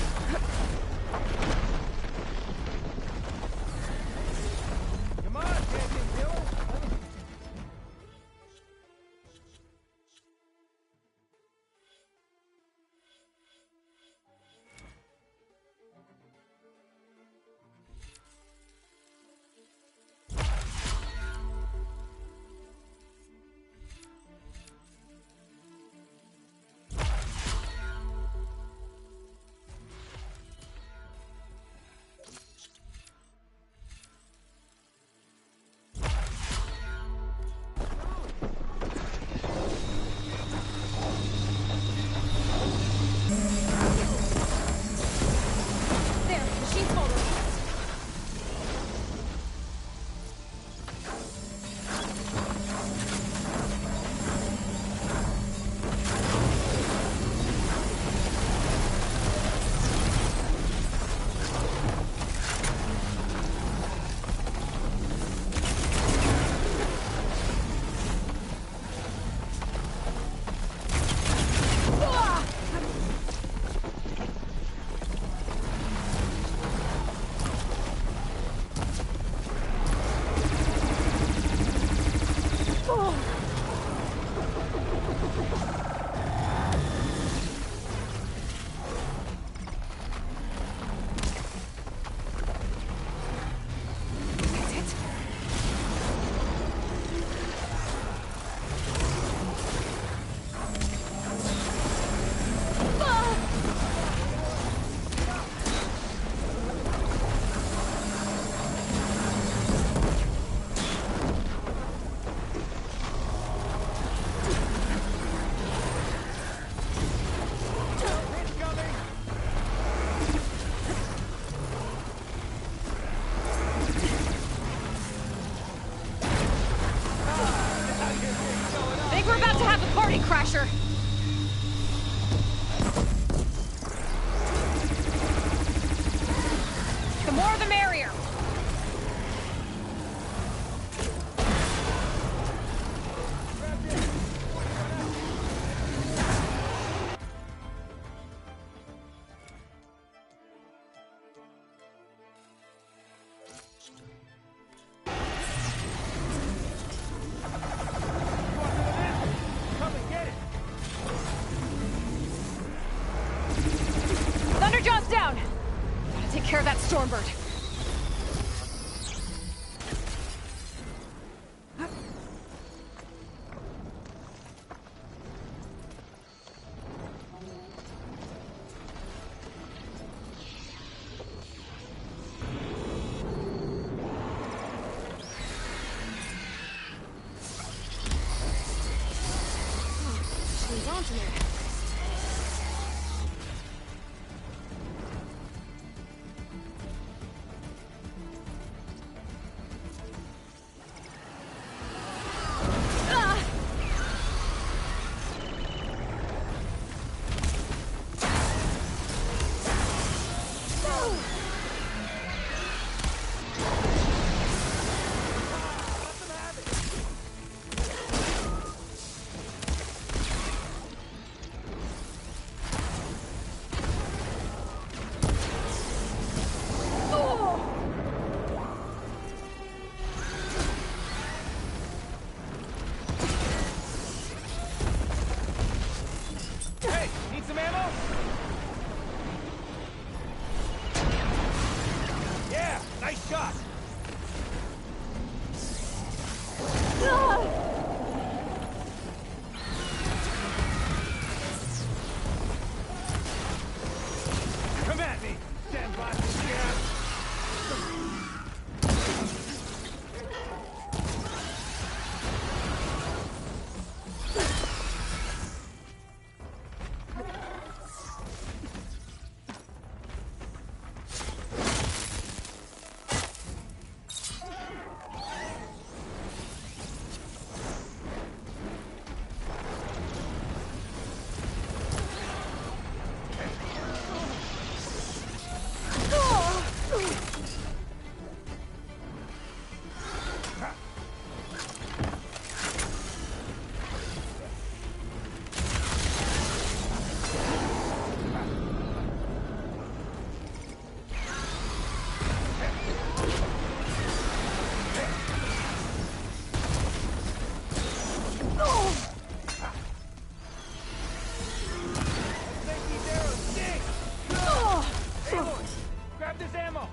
Come on, Captain Killer! Crasher! The more the merrier! Thunderjaw's down! Gotta take care of that Stormbird. onto me. Hey, need some ammo? Yeah, nice shot. Come at me, stand by for scared. Grab this ammo!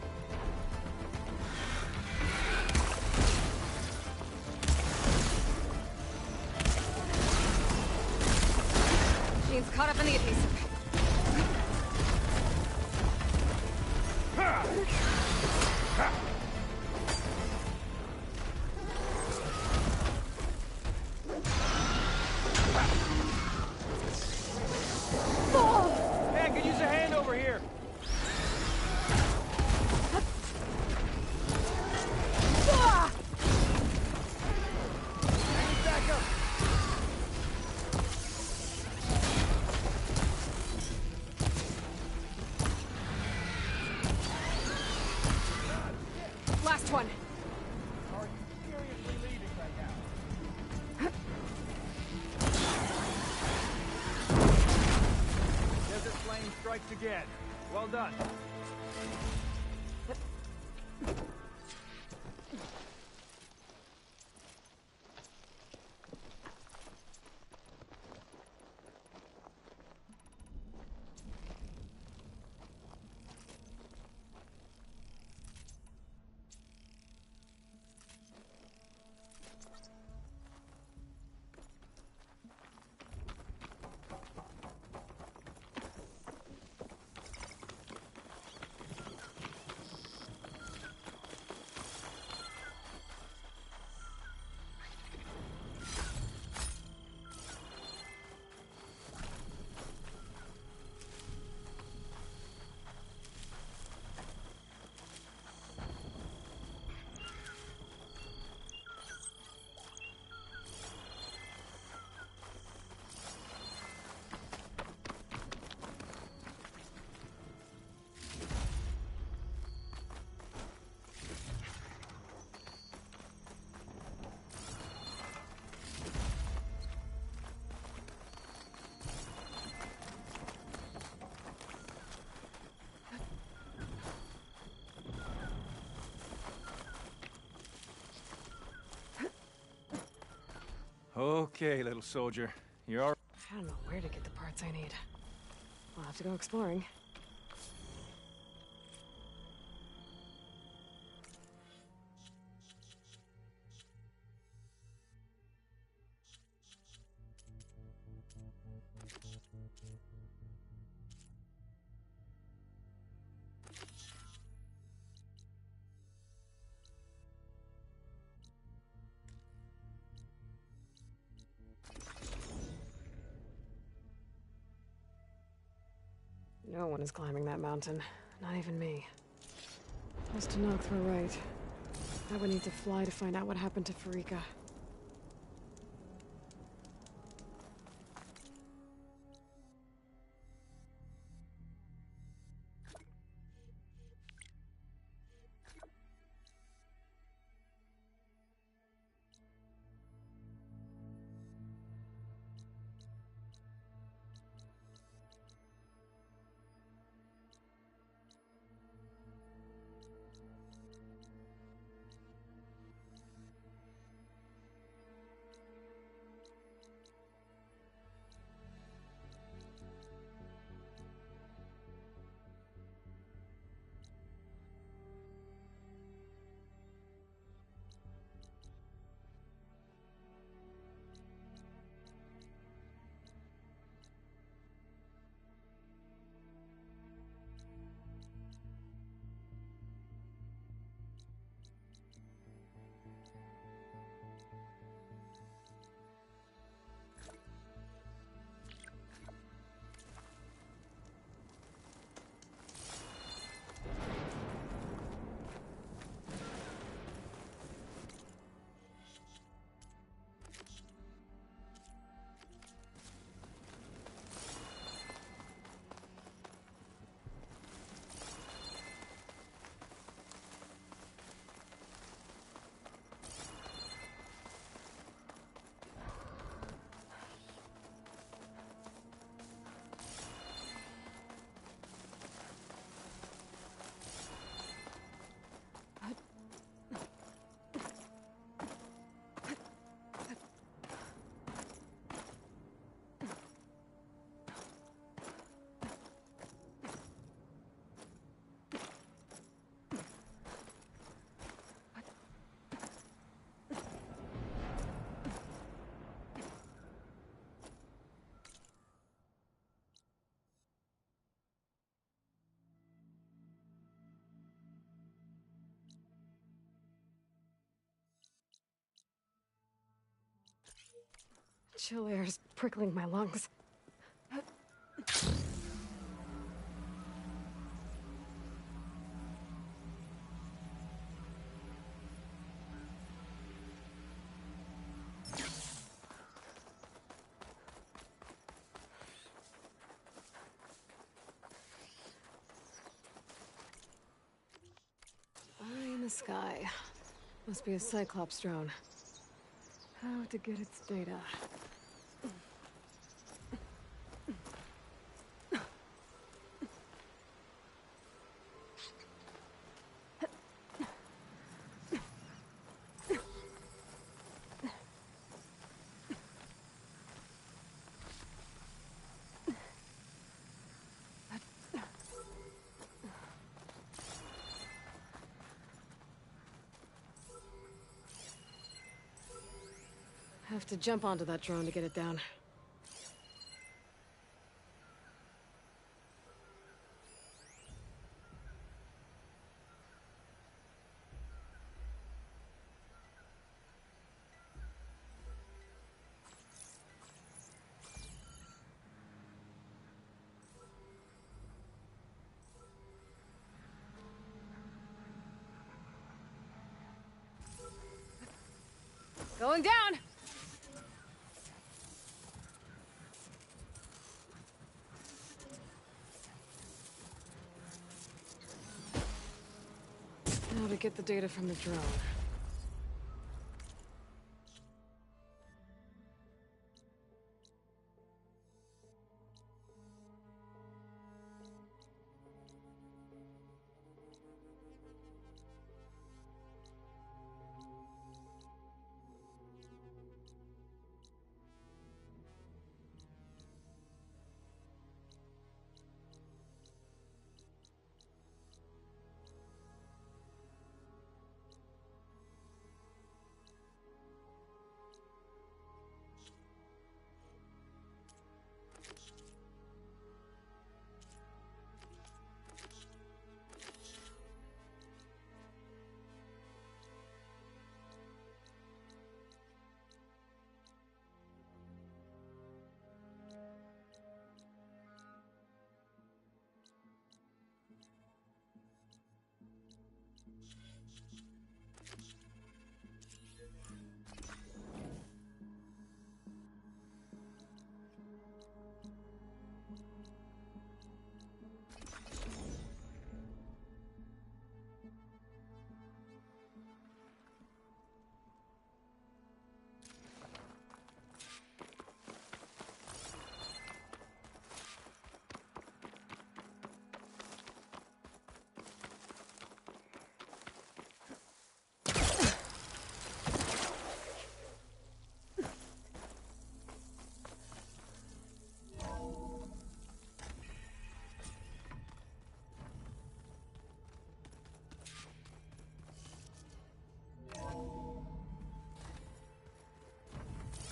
Jean's caught up in the adhesive. Hey, I could use a hand over here. I need backup. Last one. Are you seriously leaving right now? Desert Flame strikes again. Well done. Okay, little soldier. You're all... I don't know where to get the parts I need. I'll have to go exploring. No one is climbing that mountain. Not even me. Those Tenakth were right. I would need to fly to find out what happened to Farika. Chill air is prickling my lungs. Eye in the sky. Must be a Cyclops drone. How to get its data. Have to jump onto that drone to get it down. Going down! Now to get the data from the drone.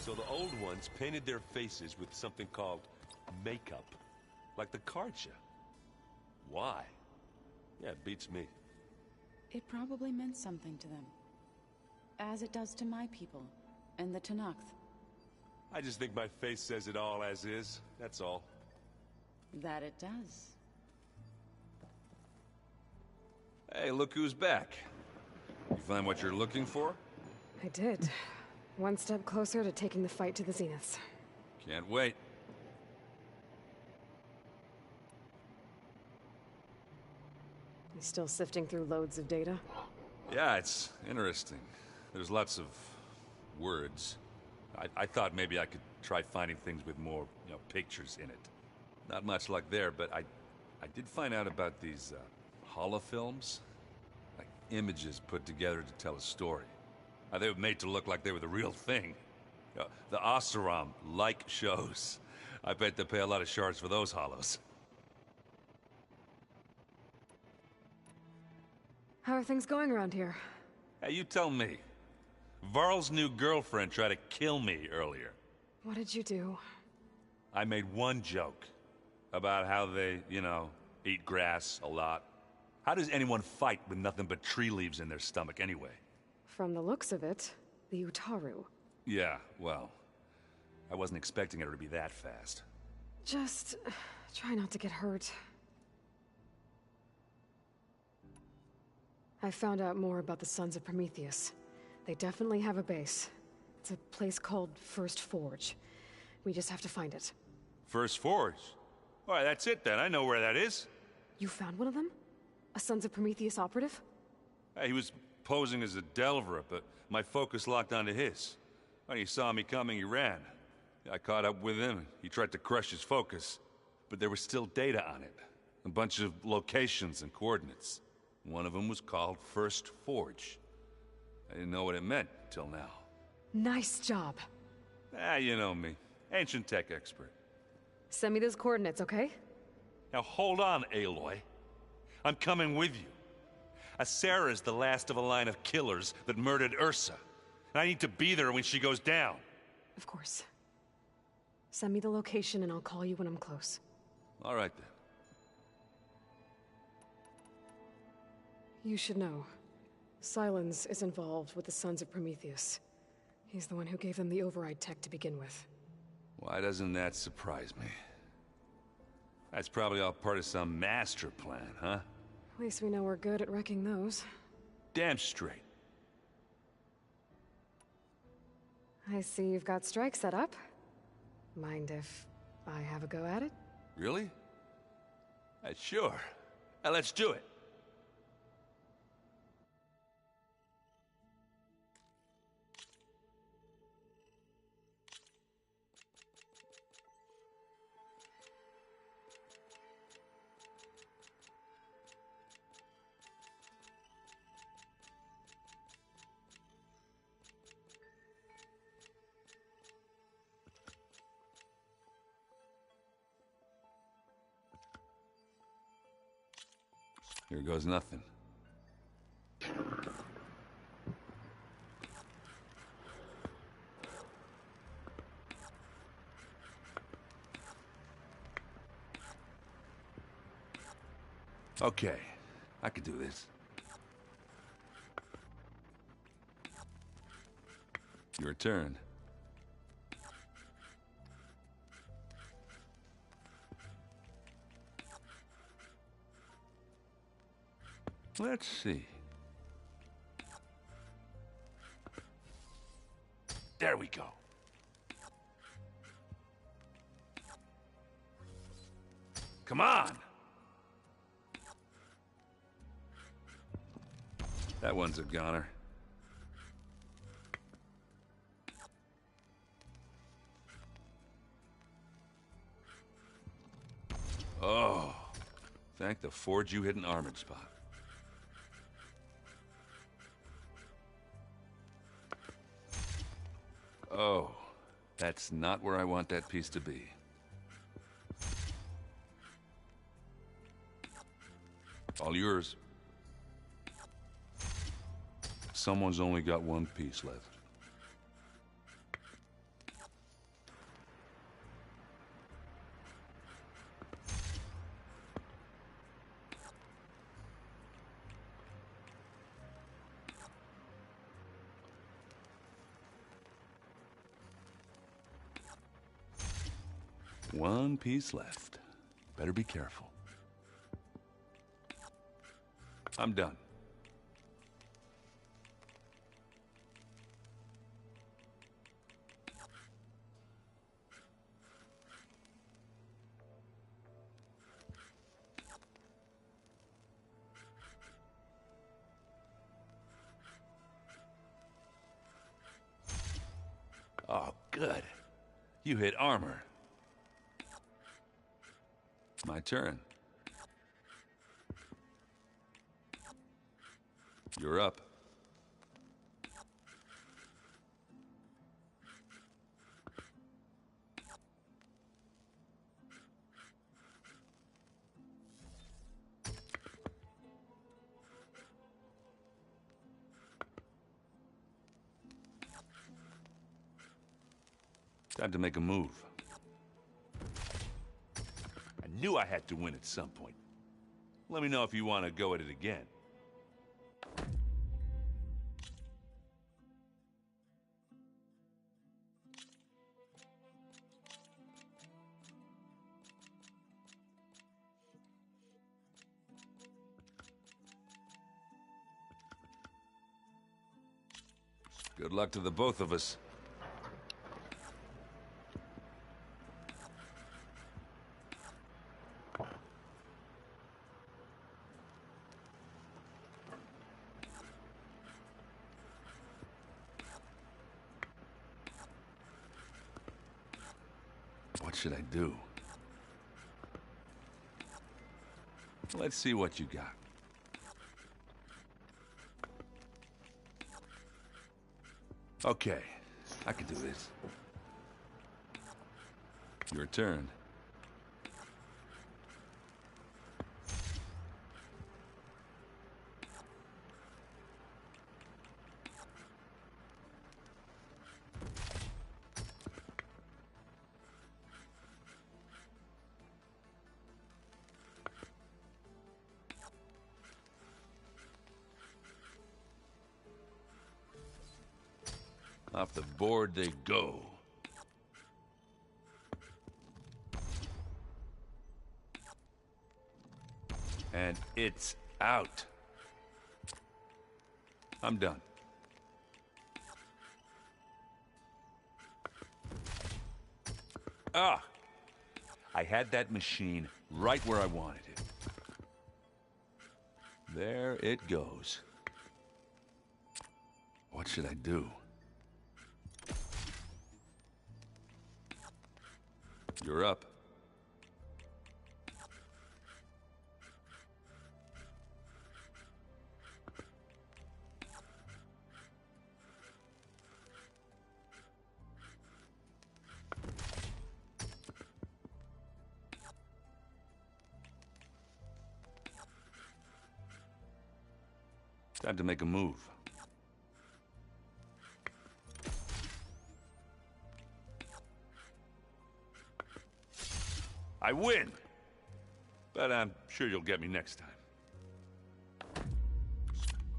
So the old ones painted their faces with something called makeup. Like the Karcha. Why? Yeah, it beats me. It probably meant something to them. As it does to my people, and the Tenakth. I just think my face says it all as is, that's all. That it does. Hey, look who's back. You find what you're looking for? I did. One step closer to taking the fight to the Zeniths. Can't wait. You still sifting through loads of data? Yeah, it's interesting. There's lots of words. I thought maybe I could try finding things with more, pictures in it. Not much luck there, but I did find out about these holofilms. Like images put together to tell a story. They were made to look like they were the real thing. The Oseram like shows. I bet they pay a lot of shards for those hollows. How are things going around here? Hey, you tell me. Varl's new girlfriend tried to kill me earlier. What did you do? I made one joke about how they, eat grass a lot. How does anyone fight with nothing but tree leaves in their stomach anyway? From the looks of it, the Utaru. Yeah, well, I wasn't expecting her to be that fast. Just try not to get hurt. I found out more about the Sons of Prometheus. They definitely have a base. It's a place called First Forge. We just have to find it. First Forge? All right, that's it then. I know where that is. You found one of them? A Sons of Prometheus operative? Hey, he was posing as a Delver, but my focus locked onto his. When he saw me coming, he ran. I caught up with him. He tried to crush his focus, but there was still data on it. A bunch of locations and coordinates. One of them was called First Forge. I didn't know what it meant till now. Nice job. You know me. Ancient tech expert. Send me those coordinates, okay? Now hold on, Aloy. I'm coming with you. Asera's the last of a line of killers that murdered Ursa. And I need to be there when she goes down. Of course. Send me the location and I'll call you when I'm close. All right then. You should know. Silence is involved with the Sons of Prometheus. He's the one who gave them the override tech to begin with. Why doesn't that surprise me? That's probably all part of some master plan, huh? At least we know we're good at wrecking those. Damn straight. I see you've got strike set up. Mind if I have a go at it? Really? Sure. Let's do it. Here goes nothing. Okay, I could do this. Your turn. Let's see. There we go. Come on! That one's a goner. Oh, thank the Forge you hit an armored spot. Oh, that's not where I want that piece to be. All yours. Someone's only got one piece left. One piece left. Better be careful. I'm done. Oh, good. You hit armor. My turn. You're up. Time to make a move. I knew I had to win at some point. Let me know if you want to go at it again. Good luck to the both of us. What should I do? Let's see what you got. Okay, I can do this. Your turn. Off the board they go. And it's out. I'm done. Ah! I had that machine right where I wanted it. There it goes. What should I do? You're up. Time to make a move. I win! But I'm sure you'll get me next time.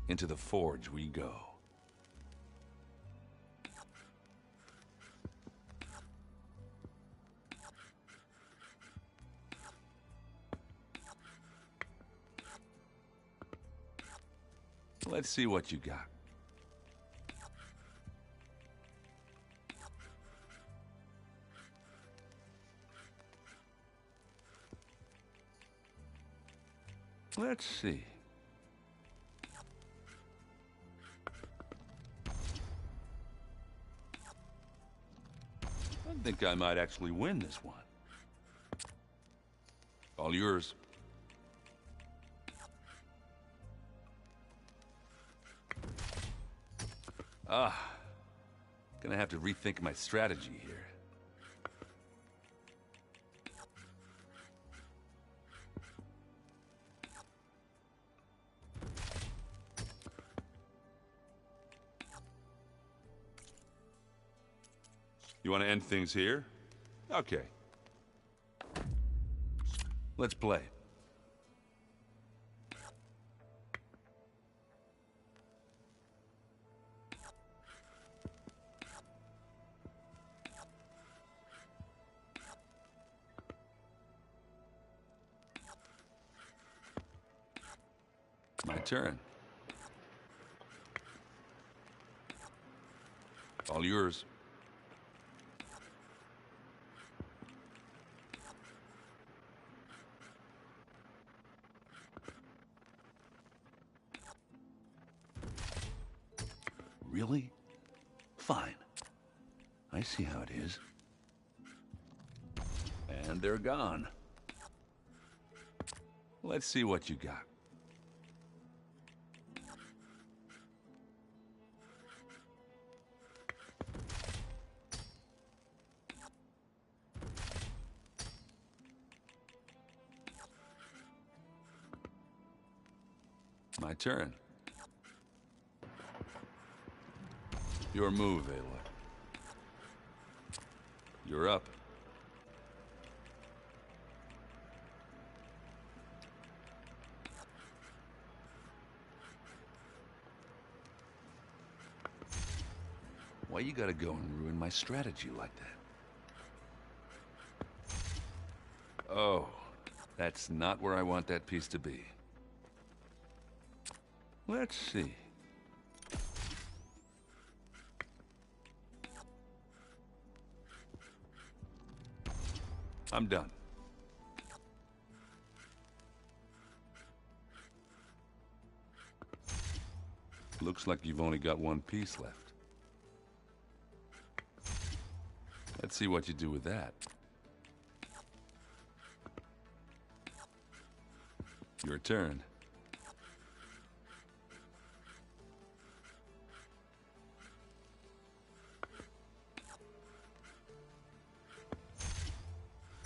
Into the forge we go. Let's see what you got. Let's see. I think I might actually win this one. All yours. Gonna have to rethink my strategy here. You want to end things here? Okay. Let's play. My turn. All yours. Really? Fine. I see how it is. And they're gone. Let's see what you got. My turn. Your move, Aloy. You're up. Why you gotta go and ruin my strategy like that? Oh, that's not where I want that piece to be. Let's see. I'm done. Looks like you've only got one piece left. Let's see what you do with that. Your turn.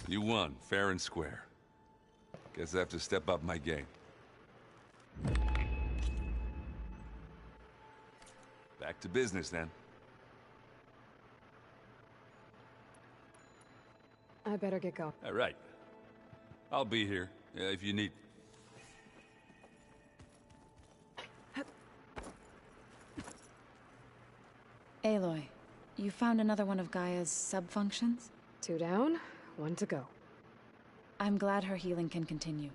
You won, fair and square. Guess I have to step up my game. Back to business, then. I better get going. All right. I'll be here if you need... Aloy, you found another one of Gaia's sub-functions? 2 down, 1 to go. I'm glad her healing can continue.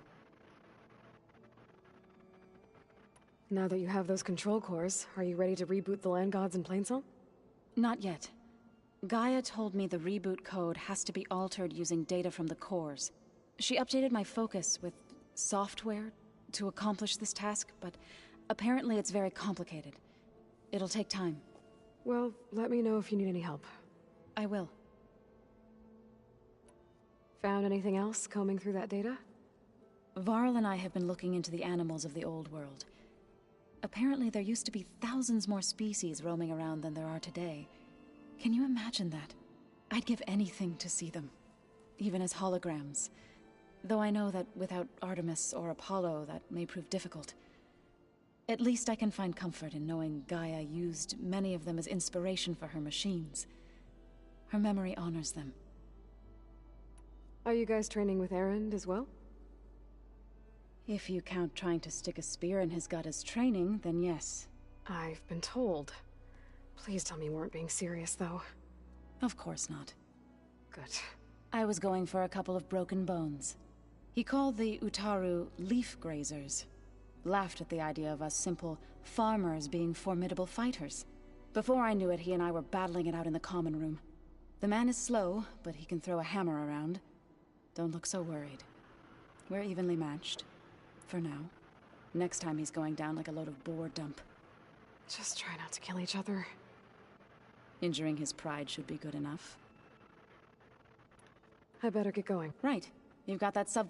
Now that you have those control cores, are you ready to reboot the land gods in Plainsong? Not yet. Gaia told me the reboot code has to be altered using data from the cores. She updated my focus with software to accomplish this task, but apparently it's very complicated. It'll take time. Well, let me know if you need any help. I will. Found anything else combing through that data? Varl and I have been looking into the animals of the old world. Apparently there used to be thousands more species roaming around than there are today. Can you imagine that? I'd give anything to see them, even as holograms. Though I know that without Artemis or Apollo, that may prove difficult. At least I can find comfort in knowing Gaia used many of them as inspiration for her machines. Her memory honors them. Are you guys training with Erend as well? If you count trying to stick a spear in his gut as training, then yes. I've been told. Please tell me you weren't being serious, though. Of course not. Good. I was going for a couple of broken bones. He called the Utaru leaf grazers. Laughed at the idea of us simple farmers being formidable fighters. Before I knew it, he and I were battling it out in the common room. The man is slow, but he can throw a hammer around. Don't look so worried. We're evenly matched. For now. Next time he's going down like a load of boar dump. Just try not to kill each other. Injuring his pride should be good enough. I better get going. Right. You've got that sub...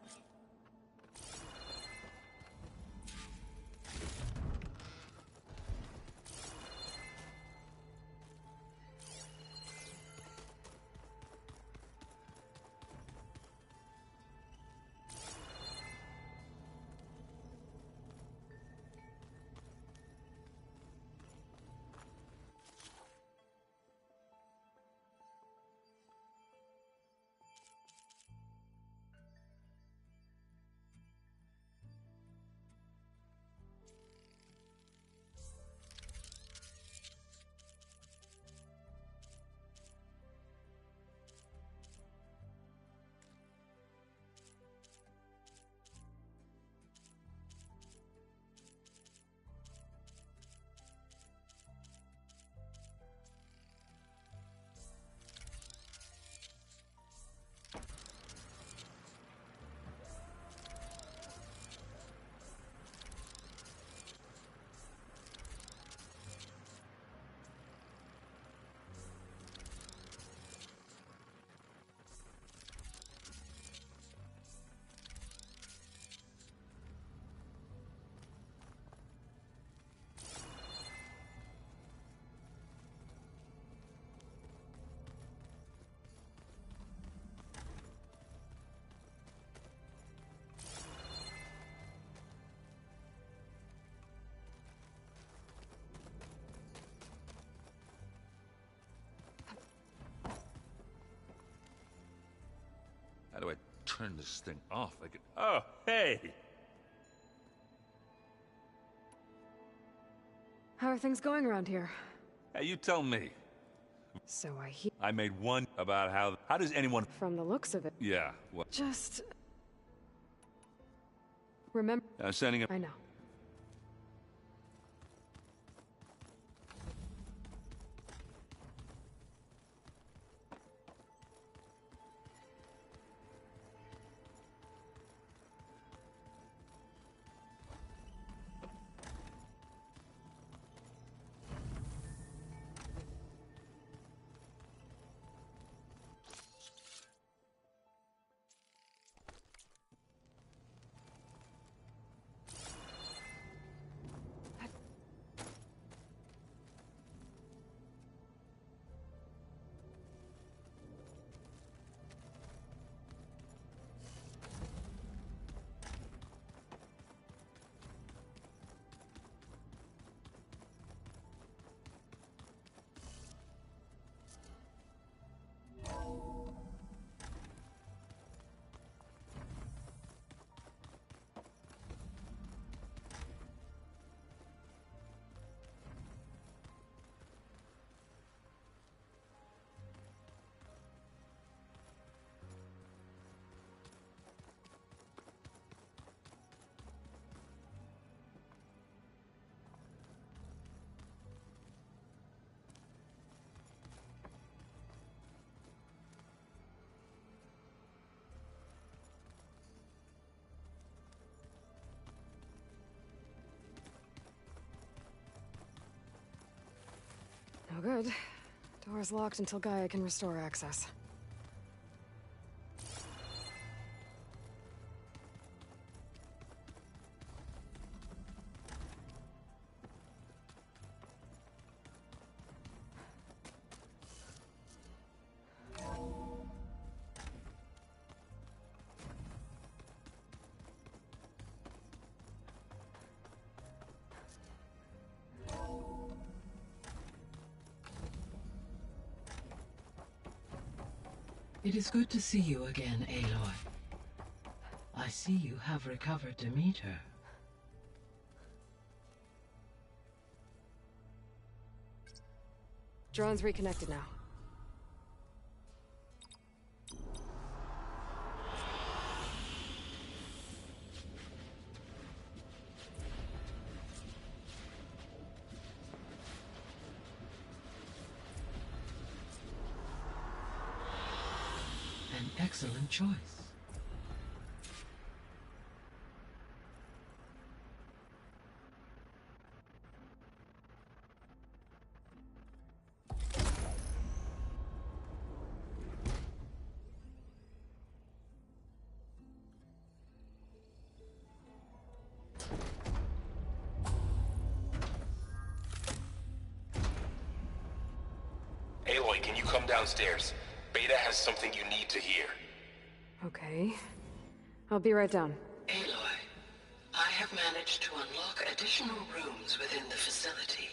do I turn this thing off? I can... Oh, hey! How are things going around here? Hey, you tell me. So I hear... I made one about how does anyone... From the looks of it... Yeah, what? Just... Remember... Sending a... I know. No good. Door's locked until Gaia can restore access. It is good to see you again, Aloy. I see you have recovered Demeter. Drone's reconnected now. An excellent choice. Aloy, can you come downstairs? Beta has something you need to hear. Okay. I'll be right down. Aloy, I have managed to unlock additional rooms within the facility.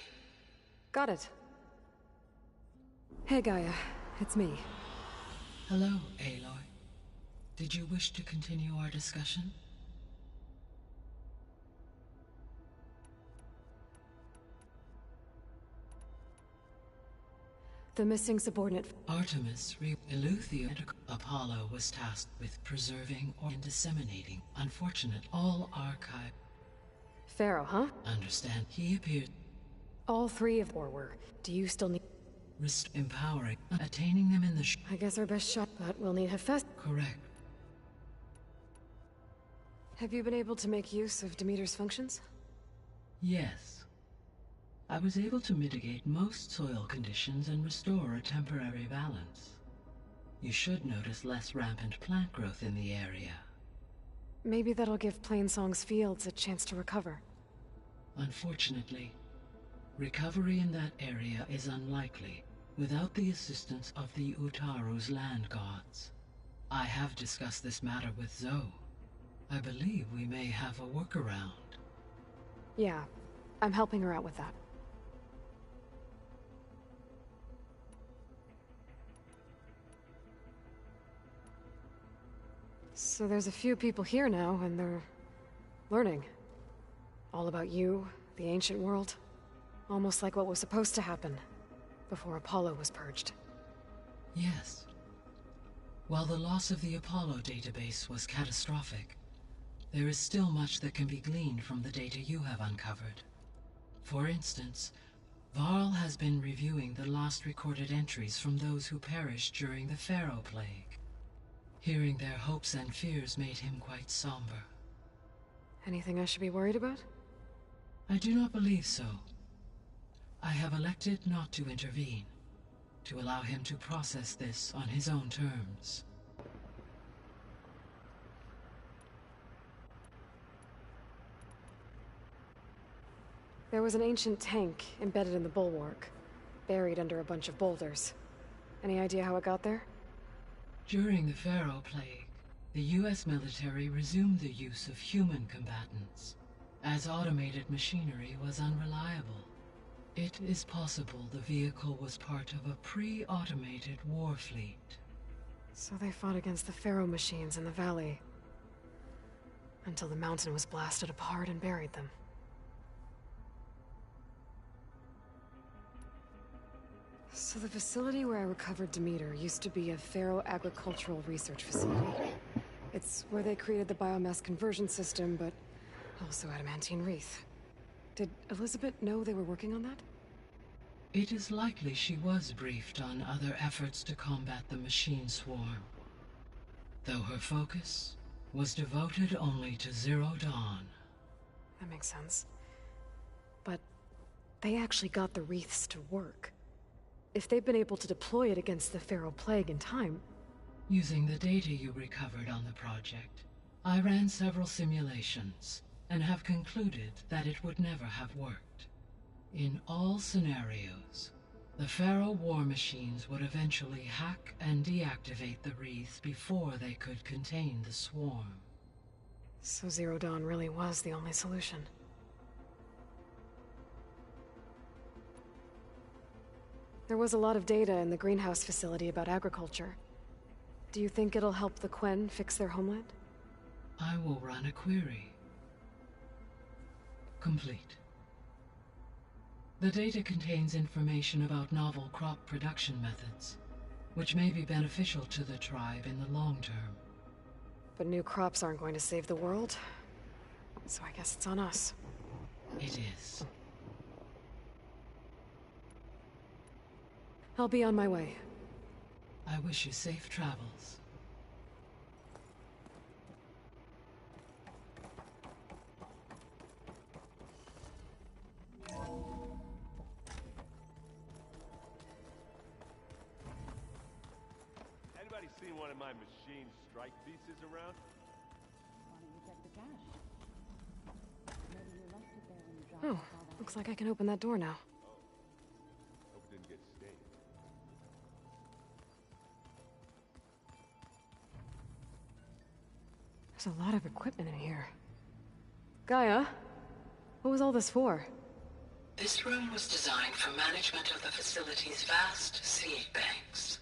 Got it. Hey, Gaia. It's me. Hello, Aloy. Did you wish to continue our discussion? The missing subordinate... Artemis, Eleuthia, Apollo was tasked with preserving or disseminating unfortunate all archive. Pharaoh, huh? Understand, he appeared... All three of... Or were... Do you still need... empowering, attaining them in the I guess our best shot, but we'll need Hephaestus. Correct. Have you been able to make use of Demeter's functions? Yes. I was able to mitigate most soil conditions and restore a temporary balance. You should notice less rampant plant growth in the area. Maybe that'll give Plainsong's fields a chance to recover. Unfortunately, recovery in that area is unlikely without the assistance of the Utaru's land gods. I have discussed this matter with Zoe. I believe we may have a workaround. Yeah, I'm helping her out with that. So there's a few people here now, and they're learning. All about you, the ancient world. Almost like what was supposed to happen before Apollo was purged. Yes. While the loss of the Apollo database was catastrophic, there is still much that can be gleaned from the data you have uncovered. For instance, Varl has been reviewing the last recorded entries from those who perished during the Pharaoh Plague. Hearing their hopes and fears made him quite somber. Anything I should be worried about? I do not believe so. I have elected not to intervene, to allow him to process this on his own terms. There was an ancient tank embedded in the bulwark, buried under a bunch of boulders. Any idea how it got there? During the Pharaoh Plague, the US military resumed the use of human combatants, as automated machinery was unreliable. It is possible the vehicle was part of a pre-automated war fleet. So they fought against the Pharaoh machines in the valley, until the mountain was blasted apart and buried them. So the facility where I recovered Demeter used to be a Pharaoh agricultural research facility. It's where they created the biomass conversion system, but also adamantine wreath. Did Elizabeth know they were working on that? It is likely she was briefed on other efforts to combat the machine swarm, though her focus was devoted only to Zero Dawn. That makes sense. But they actually got the wreaths to work. If they've been able to deploy it against the Pharaoh Plague in time... Using the data you recovered on the project, I ran several simulations, and have concluded that it would never have worked. In all scenarios, the Pharaoh war machines would eventually hack and deactivate the wreaths before they could contain the swarm. So Zero Dawn really was the only solution. There was a lot of data in the greenhouse facility about agriculture. Do you think it'll help the Quen fix their homeland? I will run a query. Complete. The data contains information about novel crop production methods, which may be beneficial to the tribe in the long term. But new crops aren't going to save the world, so I guess it's on us. It is. I'll be on my way. I wish you safe travels. Anybody seen one of my machine strike pieces around? Oh, looks like I can open that door now. Hope it didn't get stained. There's a lot of equipment in here. Gaia, what was all this for? This room was designed for management of the facility's vast seed banks.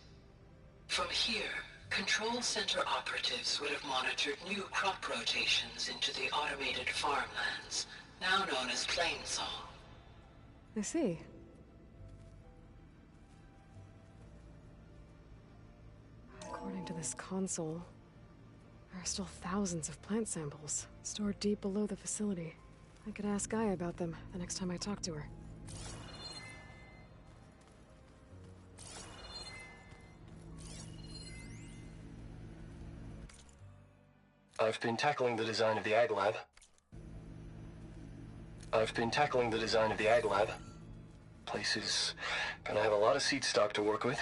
From here, control center operatives would have monitored new crop rotations into the automated farmlands, now known as Plainsong. I see. According to this console, there are still thousands of plant samples stored deep below the facility. I could ask Gaia about them the next time I talk to her. I've been tackling the design of the Ag Lab. Place is gonna have a lot of seed stock to work with.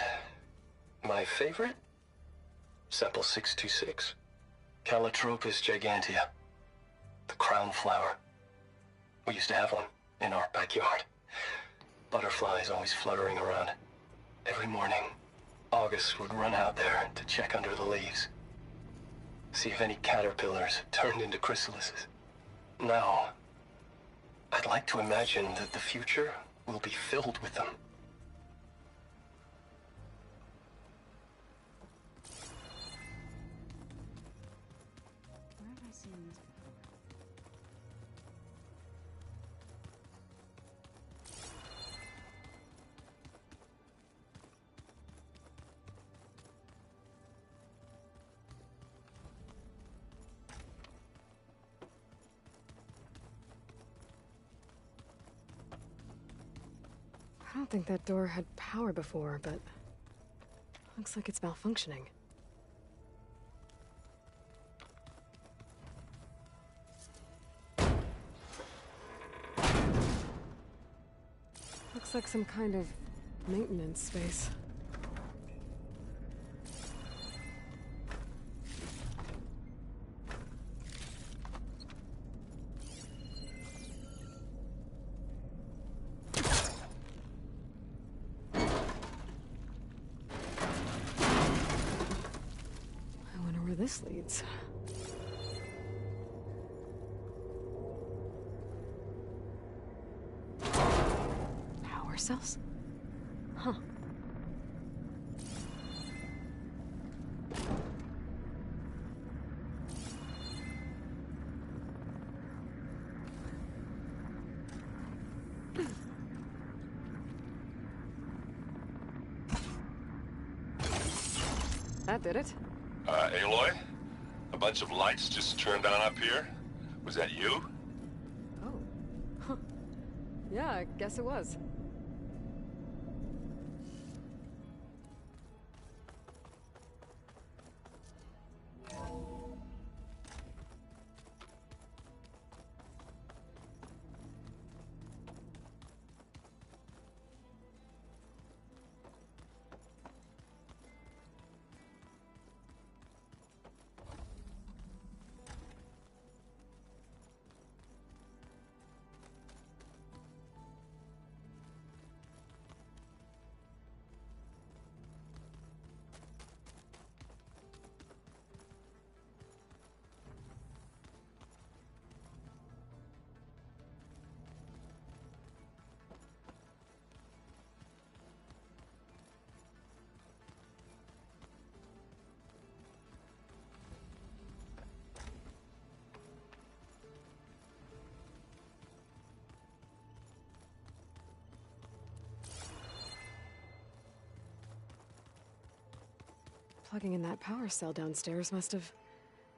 My favorite? Sample 626. Calotropis gigantea. The crown flower. We used to have one in our backyard. Butterflies always fluttering around. Every morning, August would run out there to check under the leaves. See if any caterpillars turned into chrysalises. Now, I'd like to imagine that the future will be filled with them. don't think that door had power before, but looks like it's malfunctioning. Looks like some kind of maintenance space. I wonder where this leads. Power cells? Huh. That did it. Aloy? A bunch of lights just turned on up here? Was that you? Oh. Huh. Yeah, I guess it was. Plugging in that power cell downstairs must have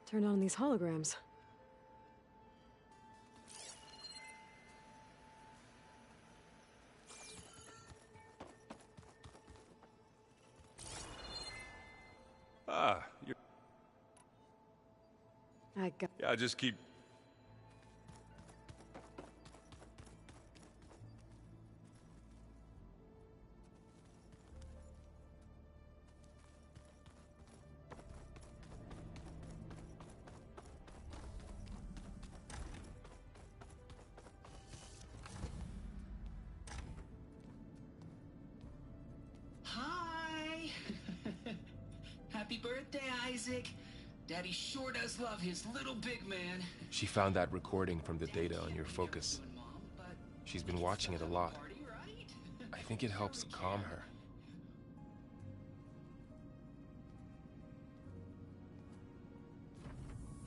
turned on these holograms. Ah, you're... I got... Yeah, just keep... Hi! Happy birthday, Isaac. Daddy sure does love his little big man. She found that recording from the data on your focus. She's been watching it a lot. I think it helps calm her.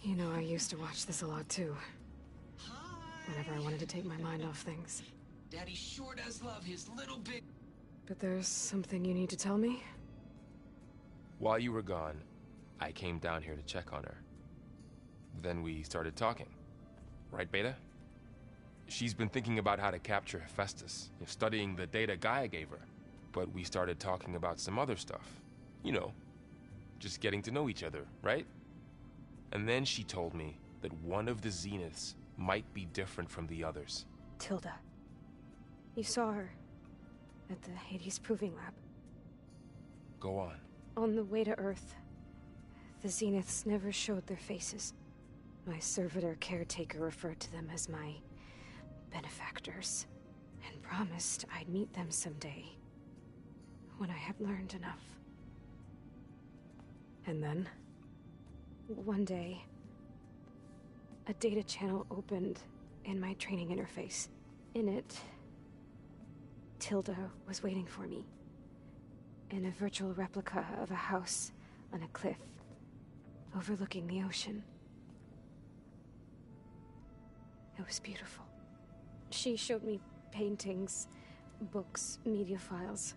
You know, I used to watch this a lot too. Whenever I wanted to take my mind off things. Daddy sure does love his little big... But there's something you need to tell me? While you were gone, I came down here to check on her. Then we started talking. Right, Beta? She's been thinking about how to capture Hephaestus, studying the data Gaia gave her. But we started talking about some other stuff. You know, just getting to know each other, right? And then she told me that one of the Zeniths might be different from the others. Tilda. You saw her at the Hades Proving Lab. Go on. On the way to Earth, the Zeniths never showed their faces. My servitor caretaker referred to them as my benefactors, and promised I'd meet them someday, when I had learned enough. And then? One day, a data channel opened in my training interface. In it, Tilda was waiting for me, in a virtual replica of a house on a cliff overlooking the ocean. It was beautiful. She showed me paintings, books, media files.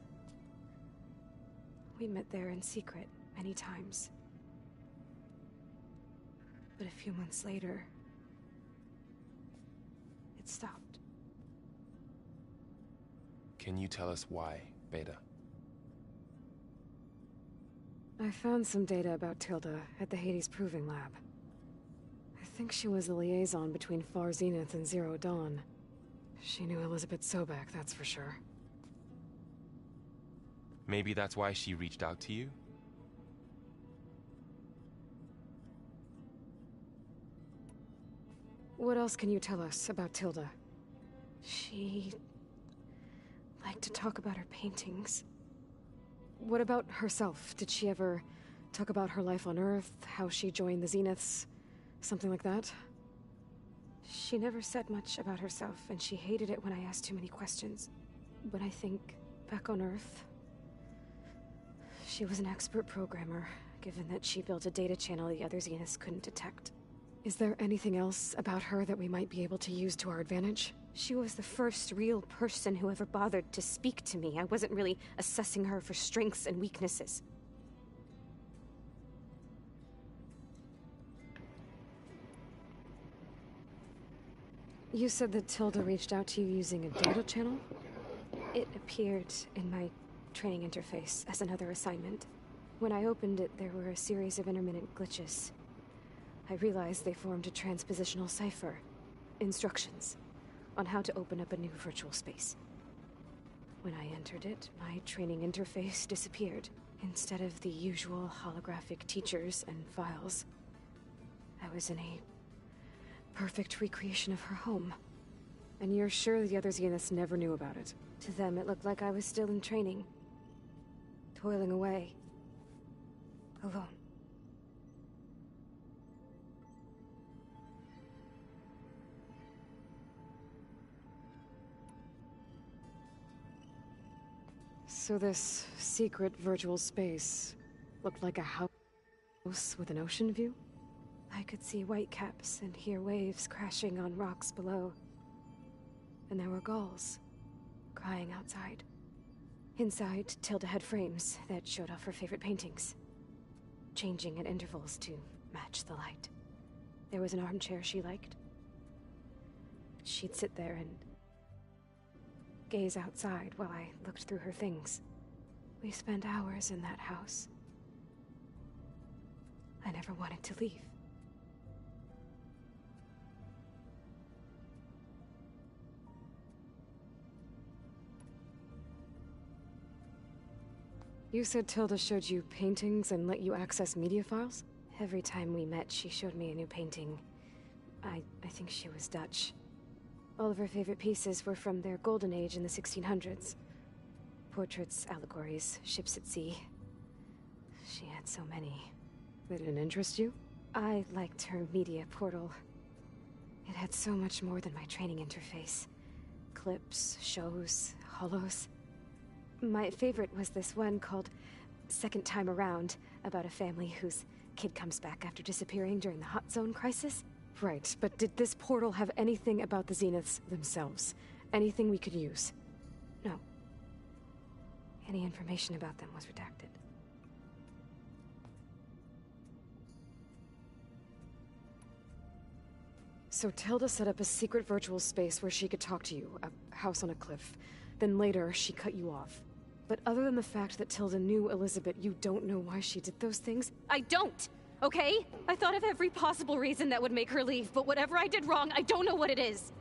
We met there in secret many times. But a few months later, it stopped. Can you tell us why, Beta? I found some data about Tilda at the Hades Proving Lab. I think she was the liaison between Far Zenith and Zero Dawn. She knew Elizabeth Sobek, that's for sure. Maybe that's why she reached out to you? What else can you tell us about Tilda? She liked to talk about her paintings. What about herself? Did she ever talk about her life on Earth, how she joined the Zeniths, something like that? She never said much about herself, and she hated it when I asked too many questions. But I think, back on Earth, she was an expert programmer, given that she built a data channel the other Zeniths couldn't detect. Is there anything else about her that we might be able to use to our advantage? She was the first real person who ever bothered to speak to me. I wasn't really assessing her for strengths and weaknesses. You said that Tilda reached out to you using a data channel? It appeared in my training interface as another assignment. When I opened it, there were a series of intermittent glitches. I realized they formed a transpositional cipher. Instructions on how to open up a new virtual space. When I entered it, my training interface disappeared. Instead of the usual holographic teachers and files, I was in a perfect recreation of her home. And you're sure the other Zeniths never knew about it? To them, it looked like I was still in training. Toiling away. Alone. So this secret virtual space looked like a house with an ocean view? I could see whitecaps and hear waves crashing on rocks below. And there were gulls crying outside. Inside, Tilda had frames that showed off her favorite paintings, changing at intervals to match the light. There was an armchair she liked. She'd sit there and gaze outside while I looked through her things. We spent hours in that house. I never wanted to leave. You said Tilda showed you paintings and let you access media files? Every time we met, she showed me a new painting. I think she was Dutch. All of her favorite pieces were from their golden age in the 1600s. Portraits, allegories, ships at sea. She had so many. They didn't interest you? I liked her media portal. It had so much more than my training interface. Clips, shows, holos. My favorite was this one called Second Time Around, about a family whose kid comes back after disappearing during the Hot Zone crisis. Right, but did this portal have anything about the Zeniths themselves? Anything we could use? No. Any information about them was redacted. So Tilda set up a secret virtual space where she could talk to you, a house on a cliff. Then later, she cut you off. But other than the fact that Tilda knew Elizabeth, you don't know why she did those things? I don't! Okay? I thought of every possible reason that would make her leave, but whatever I did wrong, I don't know what it is.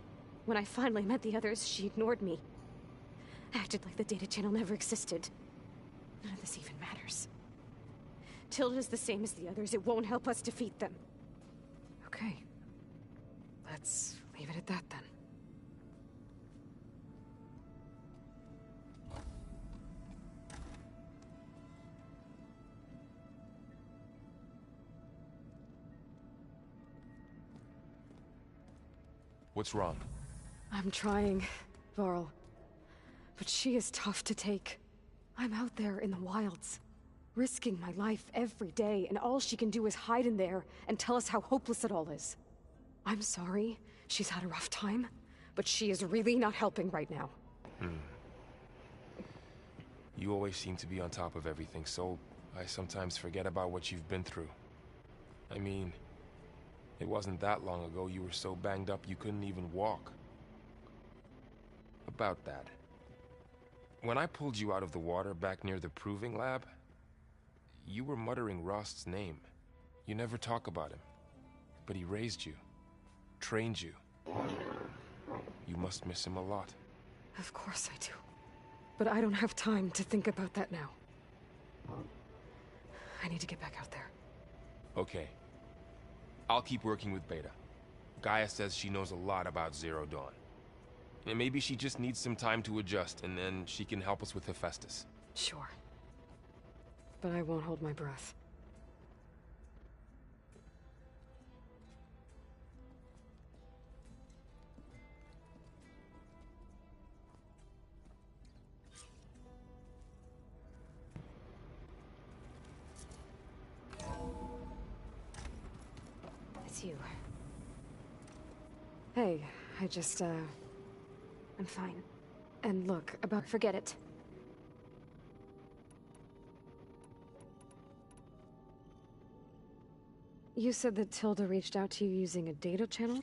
When I finally met the others, she ignored me. Acted like the data channel never existed. None of this even matters. Tilda's the same as the others. It won't help us defeat them. Okay. Let's leave it at that then. What's wrong? I'm trying, Varl. But she is tough to take. I'm out there in the wilds, risking my life every day, and all she can do is hide in there and tell us how hopeless it all is. I'm sorry, she's had a rough time, but she is really not helping right now. You always seem to be on top of everything, so I sometimes forget about what you've been through. I mean, it wasn't that long ago you were so banged up you couldn't even walk. About that, When I pulled you out of the water back near the proving lab, you were muttering Rost's name. You never talk about him. But he raised you, trained you. You must miss him a lot. Of course I do. But I don't have time to think about that now. I need to get back out there. Okay. I'll keep working with Beta. Gaia says she knows a lot about Zero Dawn. And maybe she just needs some time to adjust, and then she can help us with Hephaestus. Sure. But I won't hold my breath. It's you. Hey, I'm fine. And look, forget it. You said that Tilda reached out to you using a data channel?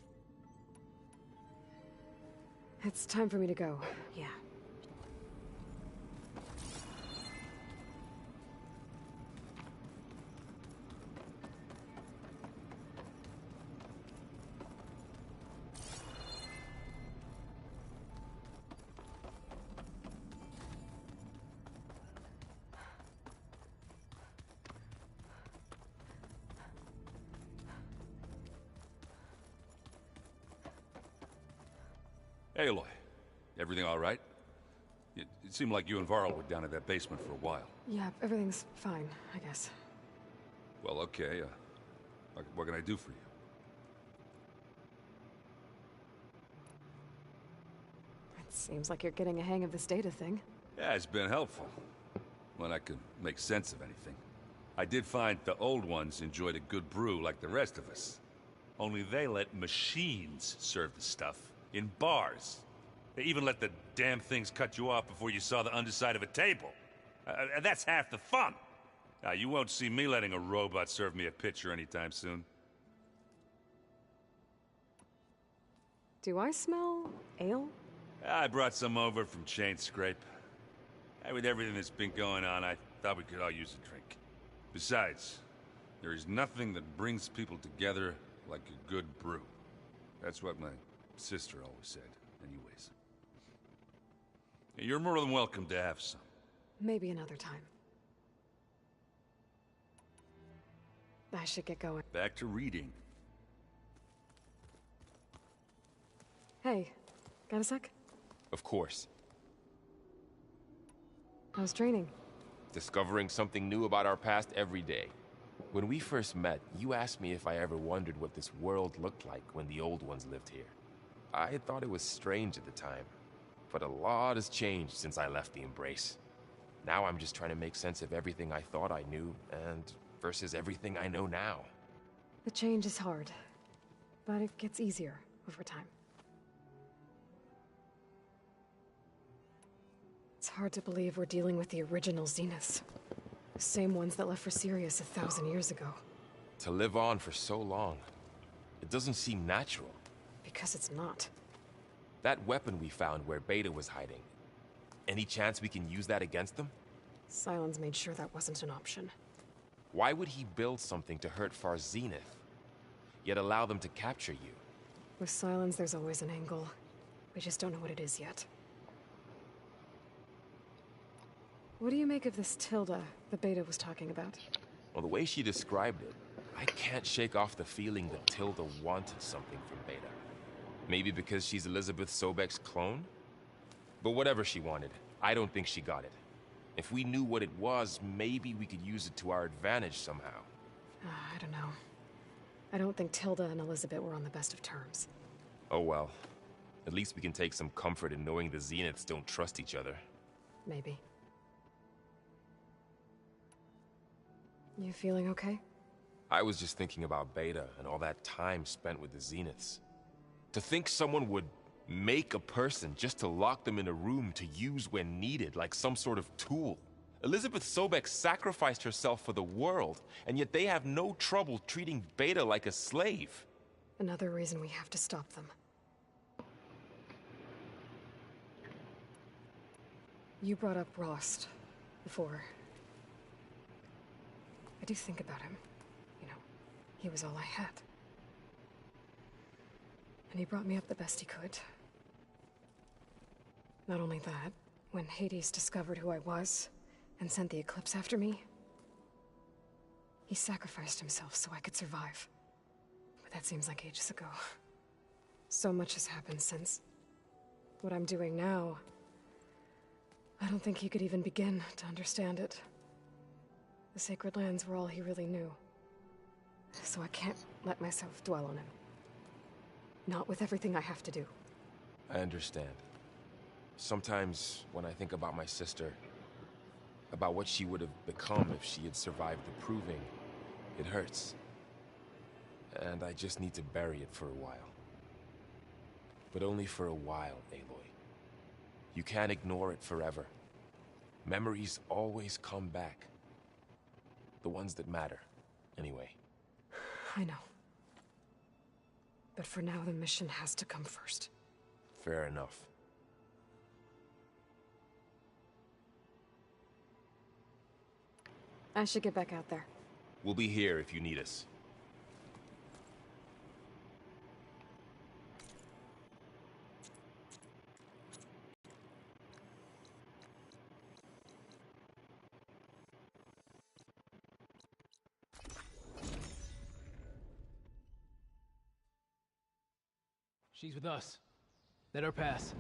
It's time for me to go. Yeah. Hey, Aloy. Everything all right? It seemed like you and Varl were down in that basement for a while. Yeah, everything's fine, I guess. Well, okay. What can I do for you? It seems like you're getting a hang of this data thing. Yeah, it's been helpful. When I could make sense of anything. I did find the old ones enjoyed a good brew like the rest of us. Only they let machines serve the stuff. In bars. They even let the damn things cut you off before you saw the underside of a table. That's half the fun. Now, you won't see me letting a robot serve me a pitcher anytime soon. Do I smell ale? I brought some over from Chain Scrape. With everything that's been going on, I thought we could all use a drink. Besides, there is nothing that brings people together like a good brew. That's what my sister always said, anyways. You're more than welcome to have some. Maybe another time. I should get going. Back to reading. Hey, got a sec? Of course. How's training? Discovering something new about our past every day. When we first met, you asked me if I ever wondered what this world looked like when the old ones lived here. I had thought it was strange at the time, but a lot has changed since I left the Embrace. Now I'm just trying to make sense of everything I thought I knew, and versus everything I know now. The change is hard, but it gets easier over time. It's hard to believe we're dealing with the original Zeniths. The same ones that left for Sirius 1,000 years ago. To live on for so long, it doesn't seem natural. Because it's not. That weapon we found where Beta was hiding. Any chance we can use that against them? Sylens made sure that wasn't an option. Why would he build something to hurt Far Zenith, yet allow them to capture you? With Sylens, there's always an angle. We just don't know what it is yet. What do you make of this Tilda the Beta was talking about? Well, the way she described it, I can't shake off the feeling that Tilda wanted something from Beta. Maybe because she's Elizabeth Sobek's clone? But whatever she wanted, I don't think she got it. If we knew what it was, maybe we could use it to our advantage somehow. I don't know. I don't think Tilda and Elizabeth were on the best of terms. Oh well. At least we can take some comfort in knowing the Zeniths don't trust each other. Maybe. You feeling okay? I was just thinking about Beta and all that time spent with the Zeniths. To think someone would make a person just to lock them in a room to use when needed, like some sort of tool. Elizabeth Sobek sacrificed herself for the world, and yet they have no trouble treating Beta like a slave. Another reason we have to stop them. You brought up Rost before. I do think about him. You know, he was all I had. And he brought me up the best he could. Not only that, when Hades discovered who I was and sent the Eclipse after me, he sacrificed himself so I could survive. But that seems like ages ago. So much has happened since. What I'm doing now, I don't think he could even begin to understand it. The Sacred Lands were all he really knew. So I can't let myself dwell on him. Not with everything I have to do. I understand. Sometimes, when I think about my sister, about what she would have become if she had survived the Proving, it hurts. And I just need to bury it for a while. But only for a while, Aloy. You can't ignore it forever. Memories always come back. The ones that matter, anyway. I know. But for now, the mission has to come first. Fair enough. I should get back out there. We'll be here if you need us. She's with us. Let her pass.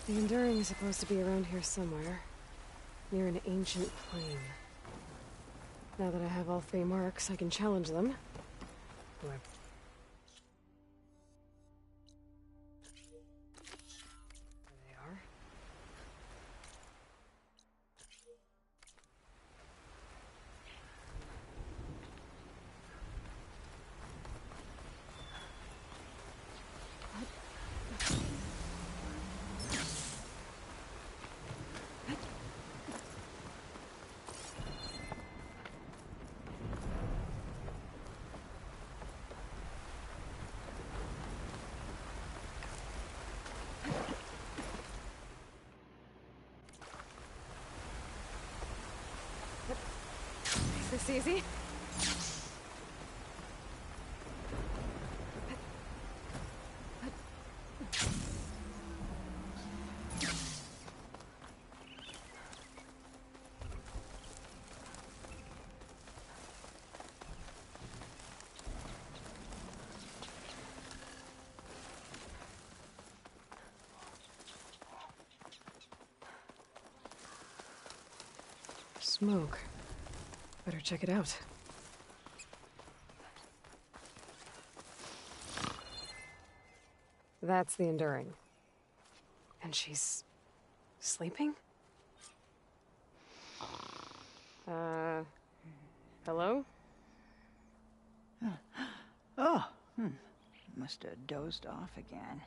The Enduring is supposed to be around here somewhere, near an ancient plain. Now that I have all three marks, I can challenge them. Do I... There they are. Is this easy? Smoke. Better check it out. That's the Enduring. And she's... sleeping? Hello? Oh, must have dozed off again.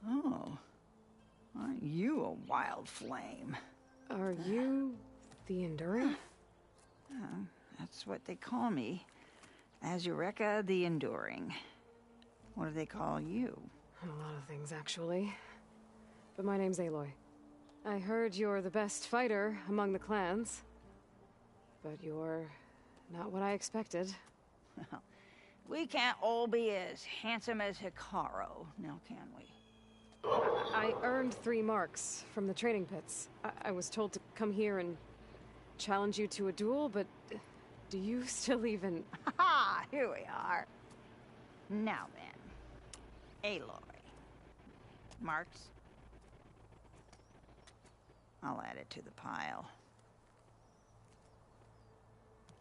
Oh, aren't you a wild flame? Are you the Enduring? That's what they call me. Azureka the Enduring. What do they call you? A lot of things, actually. But my name's Aloy. I heard you're the best fighter among the clans. But you're not what I expected. Well, we can't all be as handsome as Hikaru, now can we? I earned 3 marks from the training pits. I was told to come here and challenge you to a duel, but do you still even... Ha! Here we are. Now then, Aloy. Marks? I'll add it to the pile.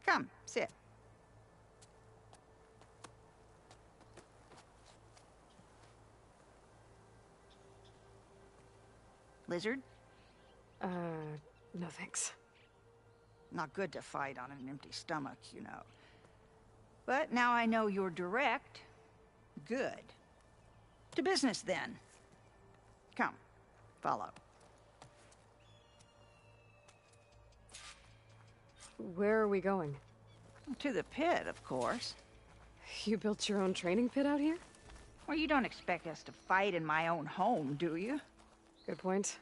Come, sit. Lizard? No thanks. Not good to fight on an empty stomach, you know. But now I know you're direct. Good. To business, then. Come, follow. Where are we going? To the pit, of course. You built your own training pit out here? Well, you don't expect us to fight in my own home, do you? Good point.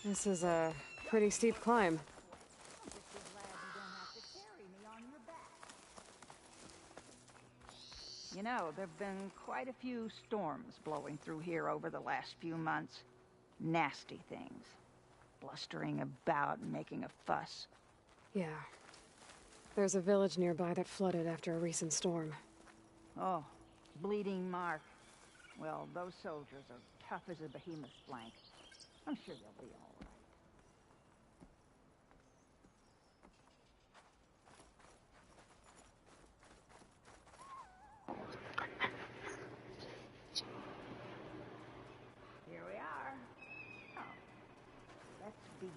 This is a pretty steep climb. You know, there've been quite a few storms blowing through here over the last few months. Nasty things. Blustering about and making a fuss. Yeah. There's a village nearby that flooded after a recent storm. Oh, Bleeding Mark. Well, those soldiers are tough as a behemoth's flank. I'm sure they'll be all right. Here we are. Oh, let's begin.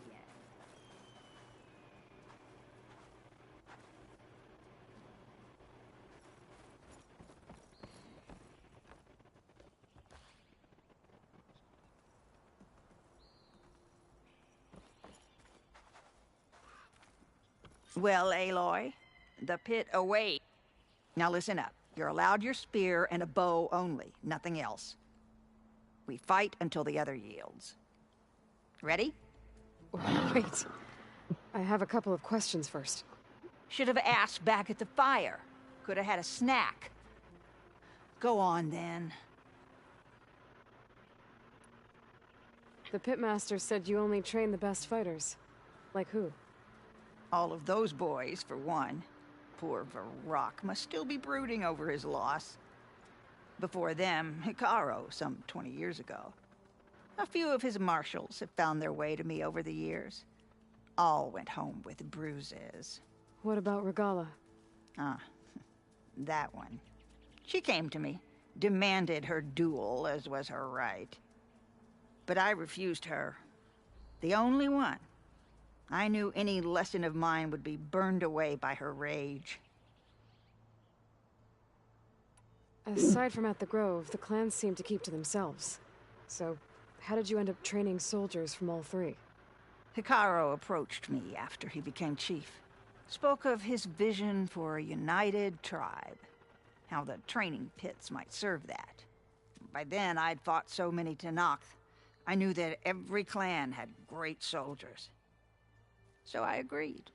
Well, Aloy, the pit awaits. Now listen up. You're allowed your spear and a bow only, nothing else. We fight until the other yields. Ready? Wait. I have a couple of questions first. Should have asked back at the fire. Could have had a snack. Go on, then. The pitmaster said you only train the best fighters. Like who? All of those boys, for one. Poor Varrock must still be brooding over his loss. Before them, Hikaru, some 20 years ago. A few of his marshals have found their way to me over the years. All went home with bruises. What about Regala? Ah, that one. She came to me, demanded her duel, as was her right. But I refused her. The only one. I knew any lesson of mine would be burned away by her rage. Aside from at the Grove, the clans seem to keep to themselves. So, how did you end up training soldiers from all 3? Hikaru approached me after he became chief. Spoke of his vision for a united tribe. How the training pits might serve that. By then, I'd fought so many Tenakth. I knew that every clan had great soldiers. So I agreed.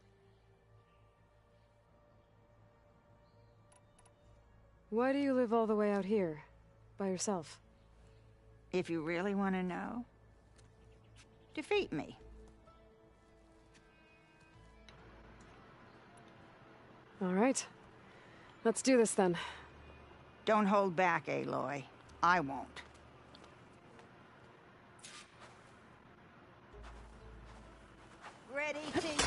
Why do you live all the way out here? By yourself? If you really want to know, defeat me. All right. Let's do this then. Don't hold back, Aloy. I won't. Ready to yield?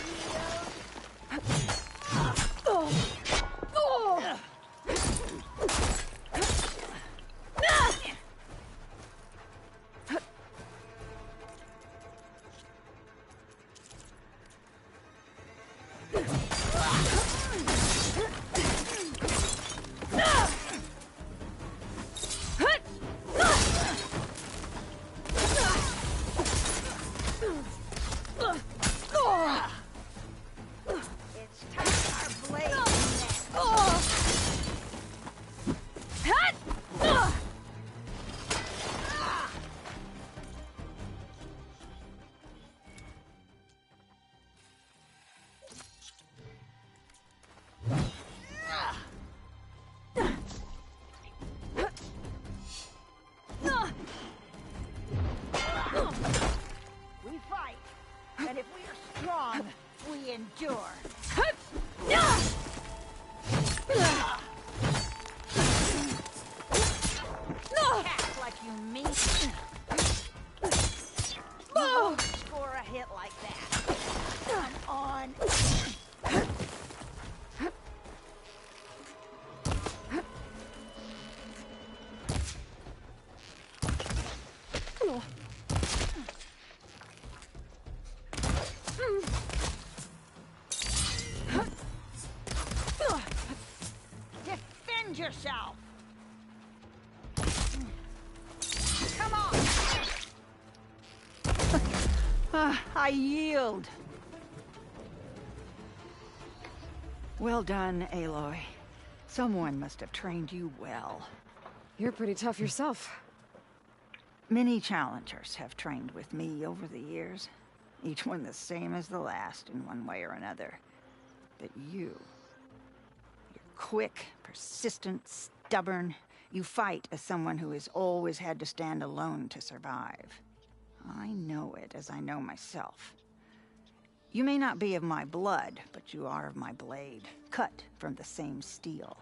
We fight, and if we are strong, we endure. Attack like you mean. You won't score a hit like that. Come on. Defend yourself. Come on. I yield. Well done, Aloy. Someone must have trained you well. You're pretty tough yourself. Many challengers have trained with me over the years. Each one the same as the last in one way or another. But you're quick, persistent, stubborn. You fight as someone who has always had to stand alone to survive. I know it as I know myself. You may not be of my blood, but you are of my blade, cut from the same steel.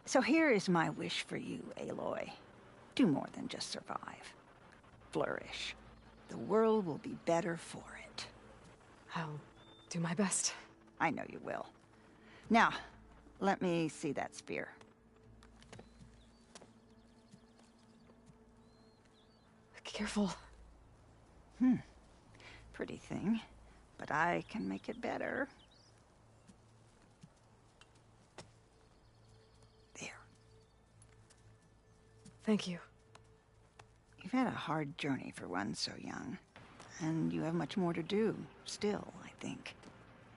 So here is my wish for you, Aloy. Do more than just survive. Flourish. The world will be better for it. I'll do my best. I know you will. Now, let me see that spear. Careful. Pretty thing, but I can make it better. There. Thank you. You've had a hard journey for one so young, and you have much more to do, still, I think.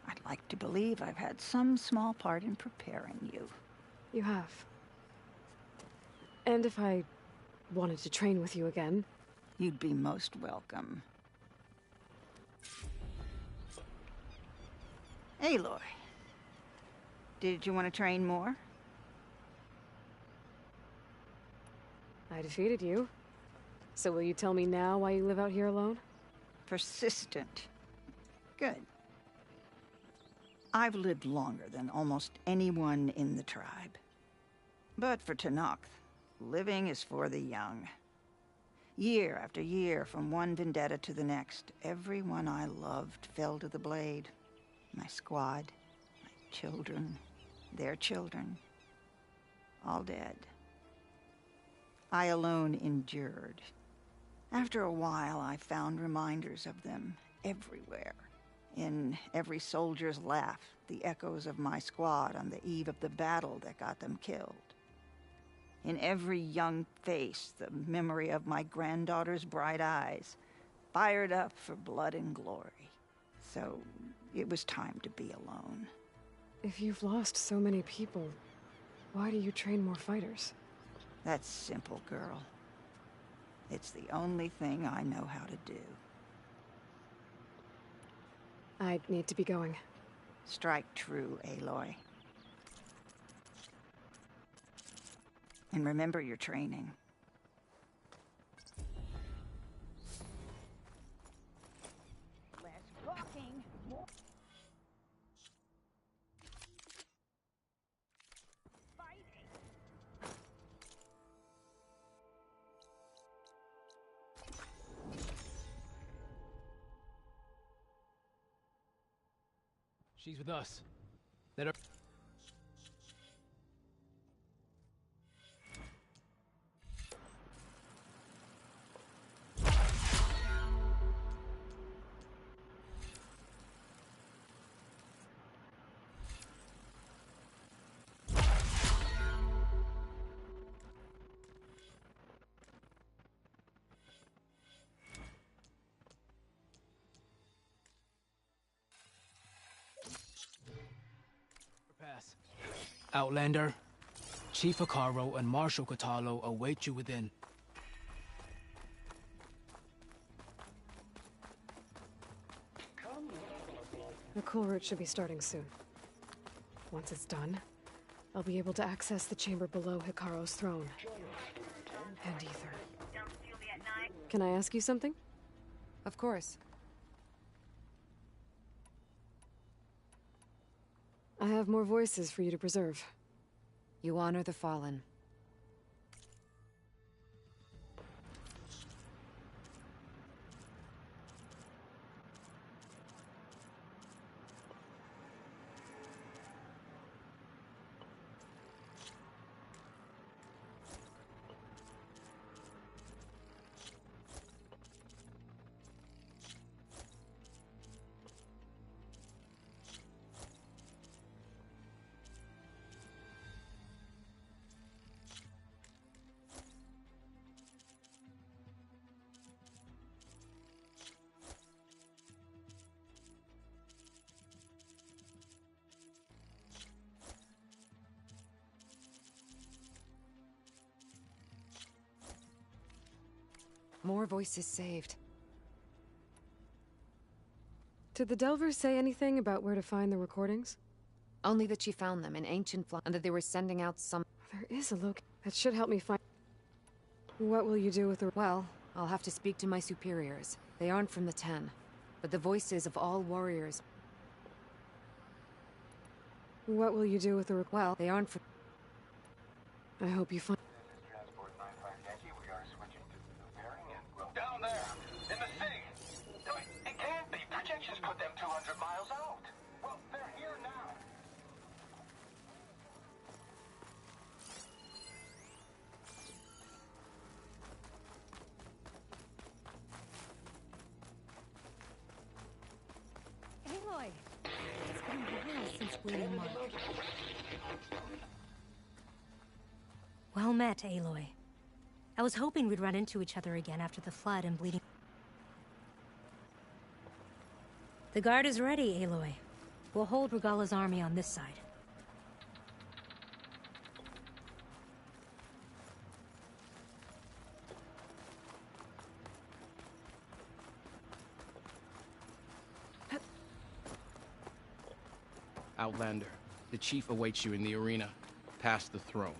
I'd like to believe I've had some small part in preparing you. You have. And if I wanted to train with you again... You'd be most welcome. Aloy, did you want to train more? I defeated you. So will you tell me now why you live out here alone? Persistent. Good. I've lived longer than almost anyone in the tribe. But for Tenakth, living is for the young. Year after year, from one vendetta to the next, everyone I loved fell to the blade. My squad, my children, their children, all dead. I alone endured. After a while, I found reminders of them everywhere. In every soldier's laugh, the echoes of my squad on the eve of the battle that got them killed. In every young face, the memory of my granddaughter's bright eyes, fired up for blood and glory. So it was time to be alone. If you've lost so many people, why do you train more fighters? That's simple, girl. It's the only thing I know how to do. I need to be going. Strike true, Aloy. And remember your training. She's with us. Let her... Pass. Outlander, Chief Hikaru and Marshal Katalo await you within. The cool route should be starting soon. Once it's done, I'll be able to access the chamber below Hikaru's throne. And Ether. Can I ask you something? Of course. I have more voices for you to preserve. You honor the fallen. More voices saved. Did the Delvers say anything about where to find the recordings? Only that she found them in ancient and that they were sending out some... There is a that should help me find... What will you do with the... Well, I'll have to speak to my superiors. They aren't from the Ten, but the voices of all warriors. What will you do with the... Well, they aren't from... I hope you find... Down there, in the city. It can't be. Projections put them 200 miles out. Well, they're here now. Aloy! It's been a while since we and Mark. Well met, Aloy. I was hoping we'd run into each other again after the flood and bleeding. The guard is ready, Aloy. We'll hold Regalla's army on this side. Outlander, the chief awaits you in the arena, past the throne.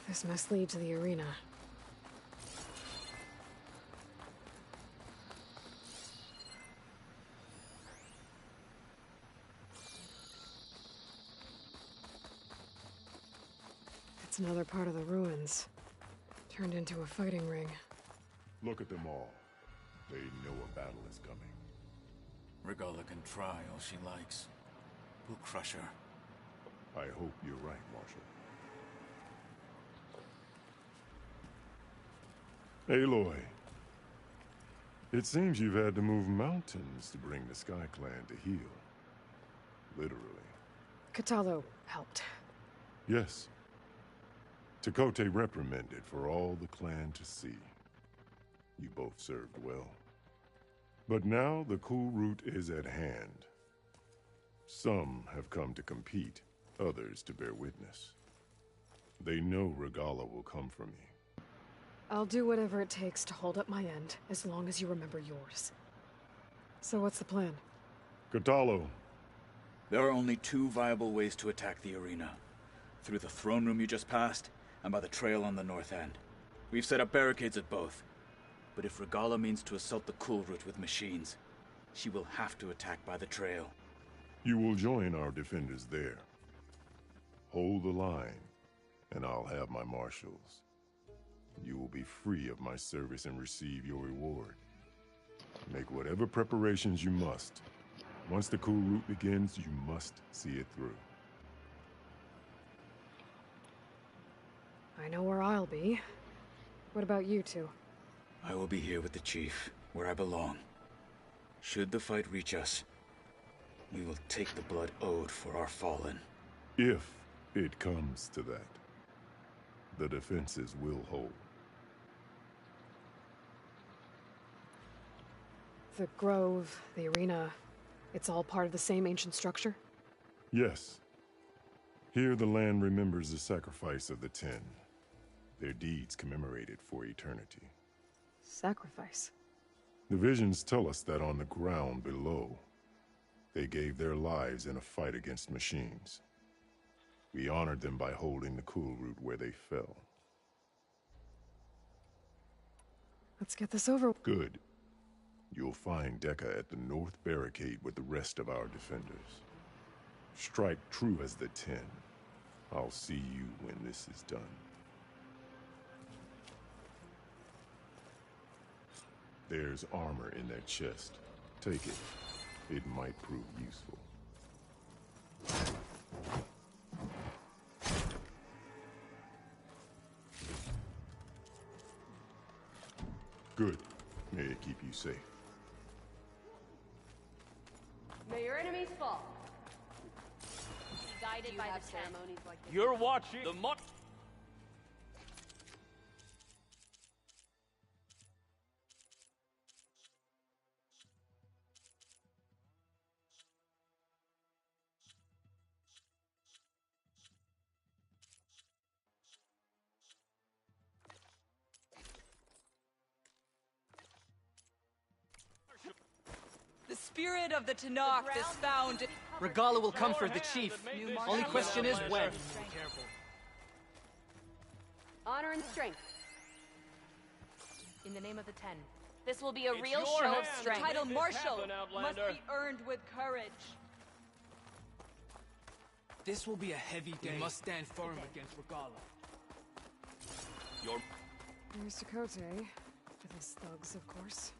This must lead to the arena. It's another part of the ruins. Turned into a fighting ring. Look at them all. They know a battle is coming. Regalla can try all she likes. We'll crush her. I hope you're right, Marshal. Aloy, it seems you've had to move mountains to bring the Sky Clan to heal. Literally. Katalo helped. Yes. Tekote reprimanded for all the clan to see. You both served well. But now the cool route is at hand. Some have come to compete, others to bear witness. They know Regalla will come for me. I'll do whatever it takes to hold up my end, as long as you remember yours. So what's the plan? Katalo. There are only two viable ways to attack the arena. Through the throne room you just passed, and by the trail on the north end. We've set up barricades at both. But if Regalla means to assault the cool route with machines, she will have to attack by the trail. You will join our defenders there. Hold the line, and I'll have my marshals. You will be free of my service and receive your reward. Make whatever preparations you must. Once the cool route begins, you must see it through. I know where I'll be. What about you two? I will be here with the chief, where I belong. Should the fight reach us, we will take the blood owed for our fallen. If it comes to that, the defenses will hold. The grove, the arena, it's all part of the same ancient structure? Yes. Here the land remembers the sacrifice of the 10. Their deeds commemorated for eternity. Sacrifice? The visions tell us that on the ground below, they gave their lives in a fight against machines. We honored them by holding the cool route where they fell. Let's get this over. Good. You'll find Dekka at the north barricade with the rest of our defenders. Strike true as the 10. I'll see you when this is done. There's armor in that chest. Take it. It might prove useful. Good. May it keep you safe. May your enemies fall. Be guided by the ceremonies like this. You're watching the mod. The spirit of the Tanakh is found. Regala will come for the chief. Only question is when. Honor and strength. In the name of the 10. This will be a It's real your show of hand strength. to Title make this Marshal happen, must Outlander. be earned with courage. This will be a heavy day. We must stand firm against Regala. Here's to Kote. With his thugs, of course.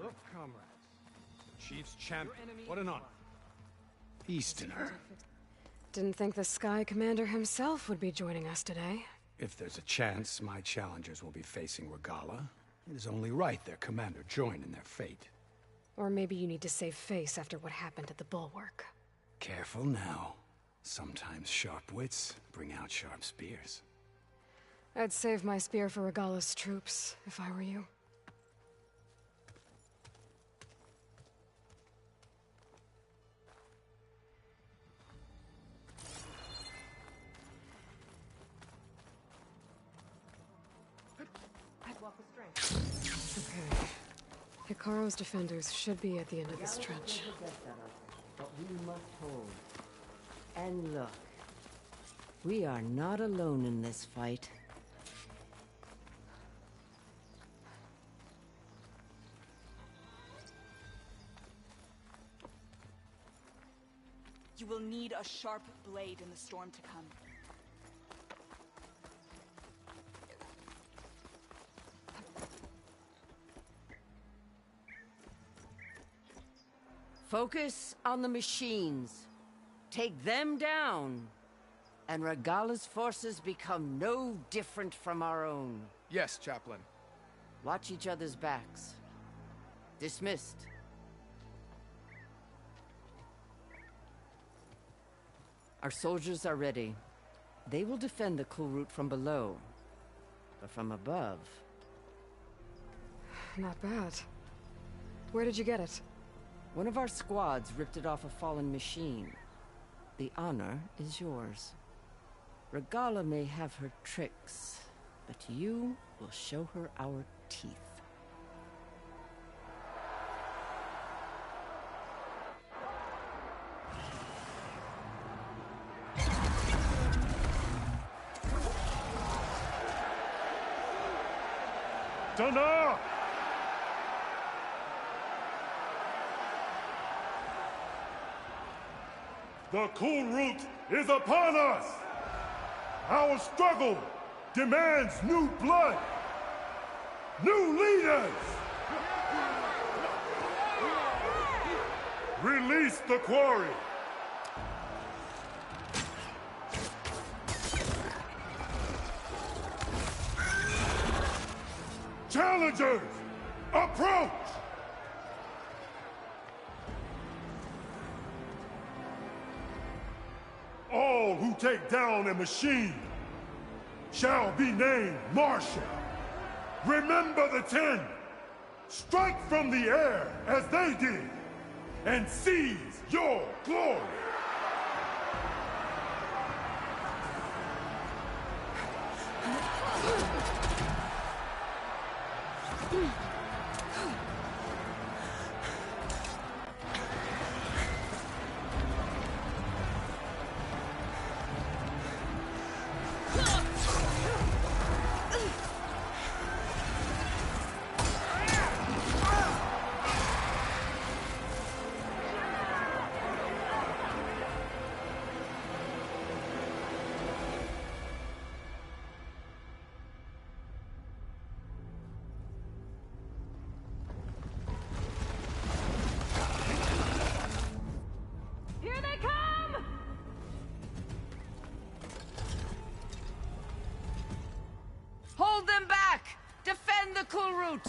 Look, comrades. The Chief's champion. What an honor. Easterner. Didn't think the Sky Commander himself would be joining us today. If there's a chance my challengers will be facing Regala, it is only right their commander join in their fate. Or maybe you need to save face after what happened at the Bulwark. Careful now. Sometimes sharp wits bring out sharp spears. I'd save my spear for Regala's troops, if I were you. Okay. Hikaru's defenders should be at the end of this trench. But we must hold. And look, we are not alone in this fight. You will need a sharp blade in the storm to come. Focus on the machines. Take them down. And Regala's forces become no different from our own. Yes, Chaplain. Watch each other's backs. Dismissed. Our soldiers are ready. They will defend the cool route from below. But from above... Not bad. Where did you get it? One of our squads ripped it off a fallen machine. The honor is yours. Regala may have her tricks, but you will show her our teeth. Dana! The cool root is upon us! Our struggle demands new blood! New leaders! Release the quarry! Challengers, approach! All who take down a machine shall be named Marshal. Remember the 10. Strike from the air as they did, and seize your glory. Hold them back! Defend the cool route!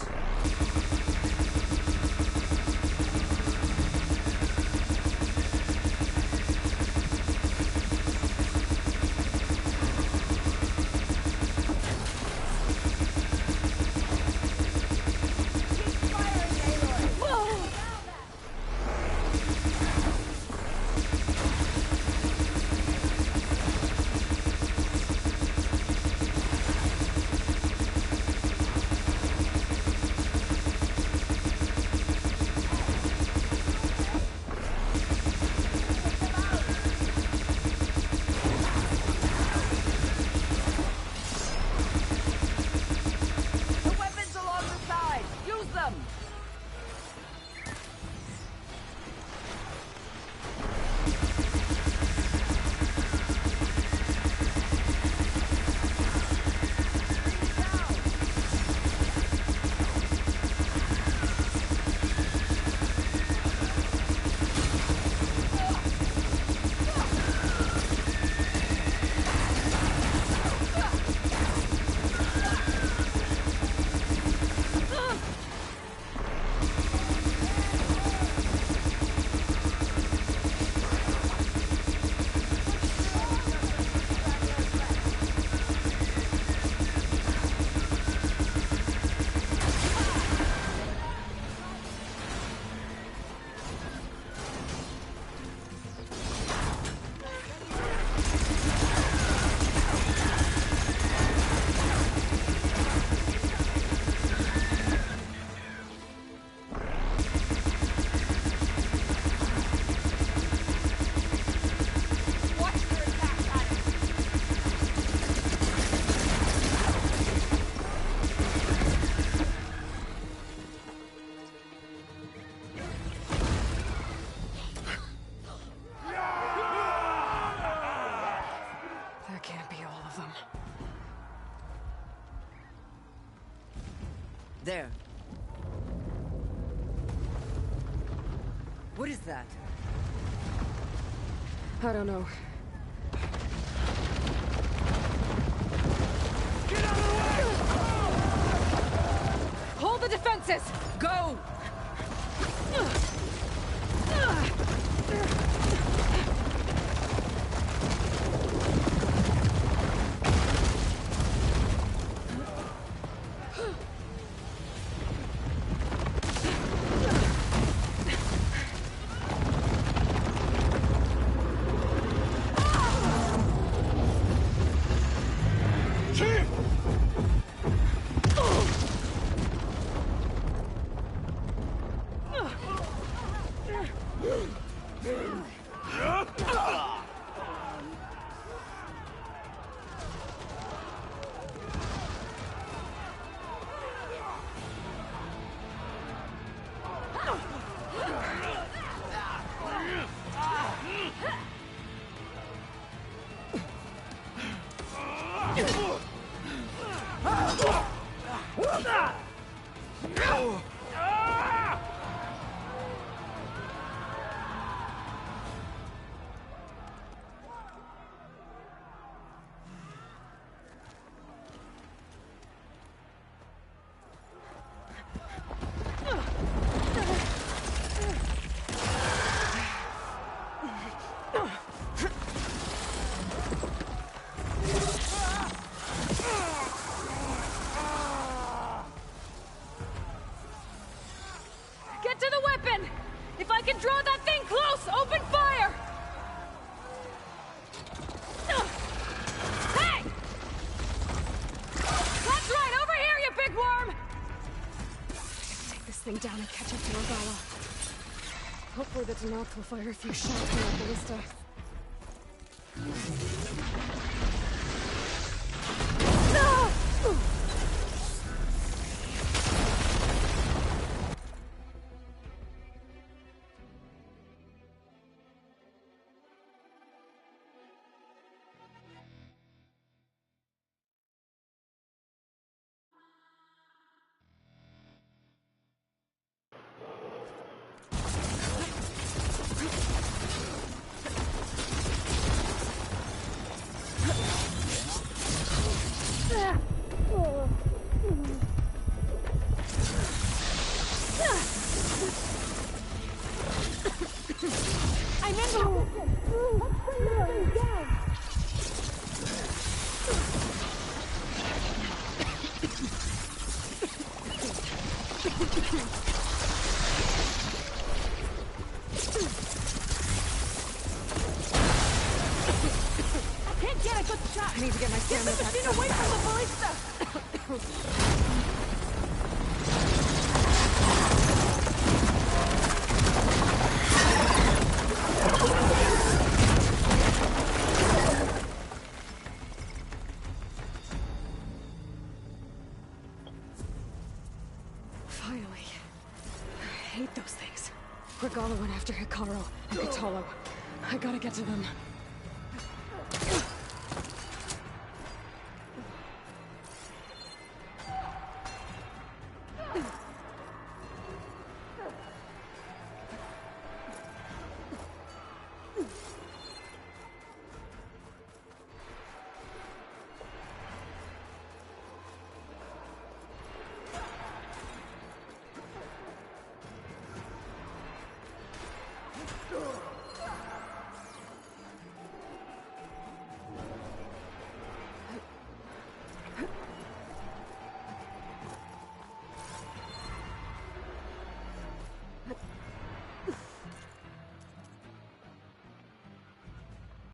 There. What is that? I don't know. Get out of the way! Hold the defenses! Go! Get to the weapon! If I can draw that thing close, open fire! Hey! That's right, over here, you big worm! Take this thing down and catch up to Regala. Hopefully the Denoth will fire a few shots from that ballista. I'm in I can't get a good shot. I need to get my stamina back. Get the machine away from the ballista. Finally. I hate those things. Regala went after Hikaru and Katalo. I gotta get to them.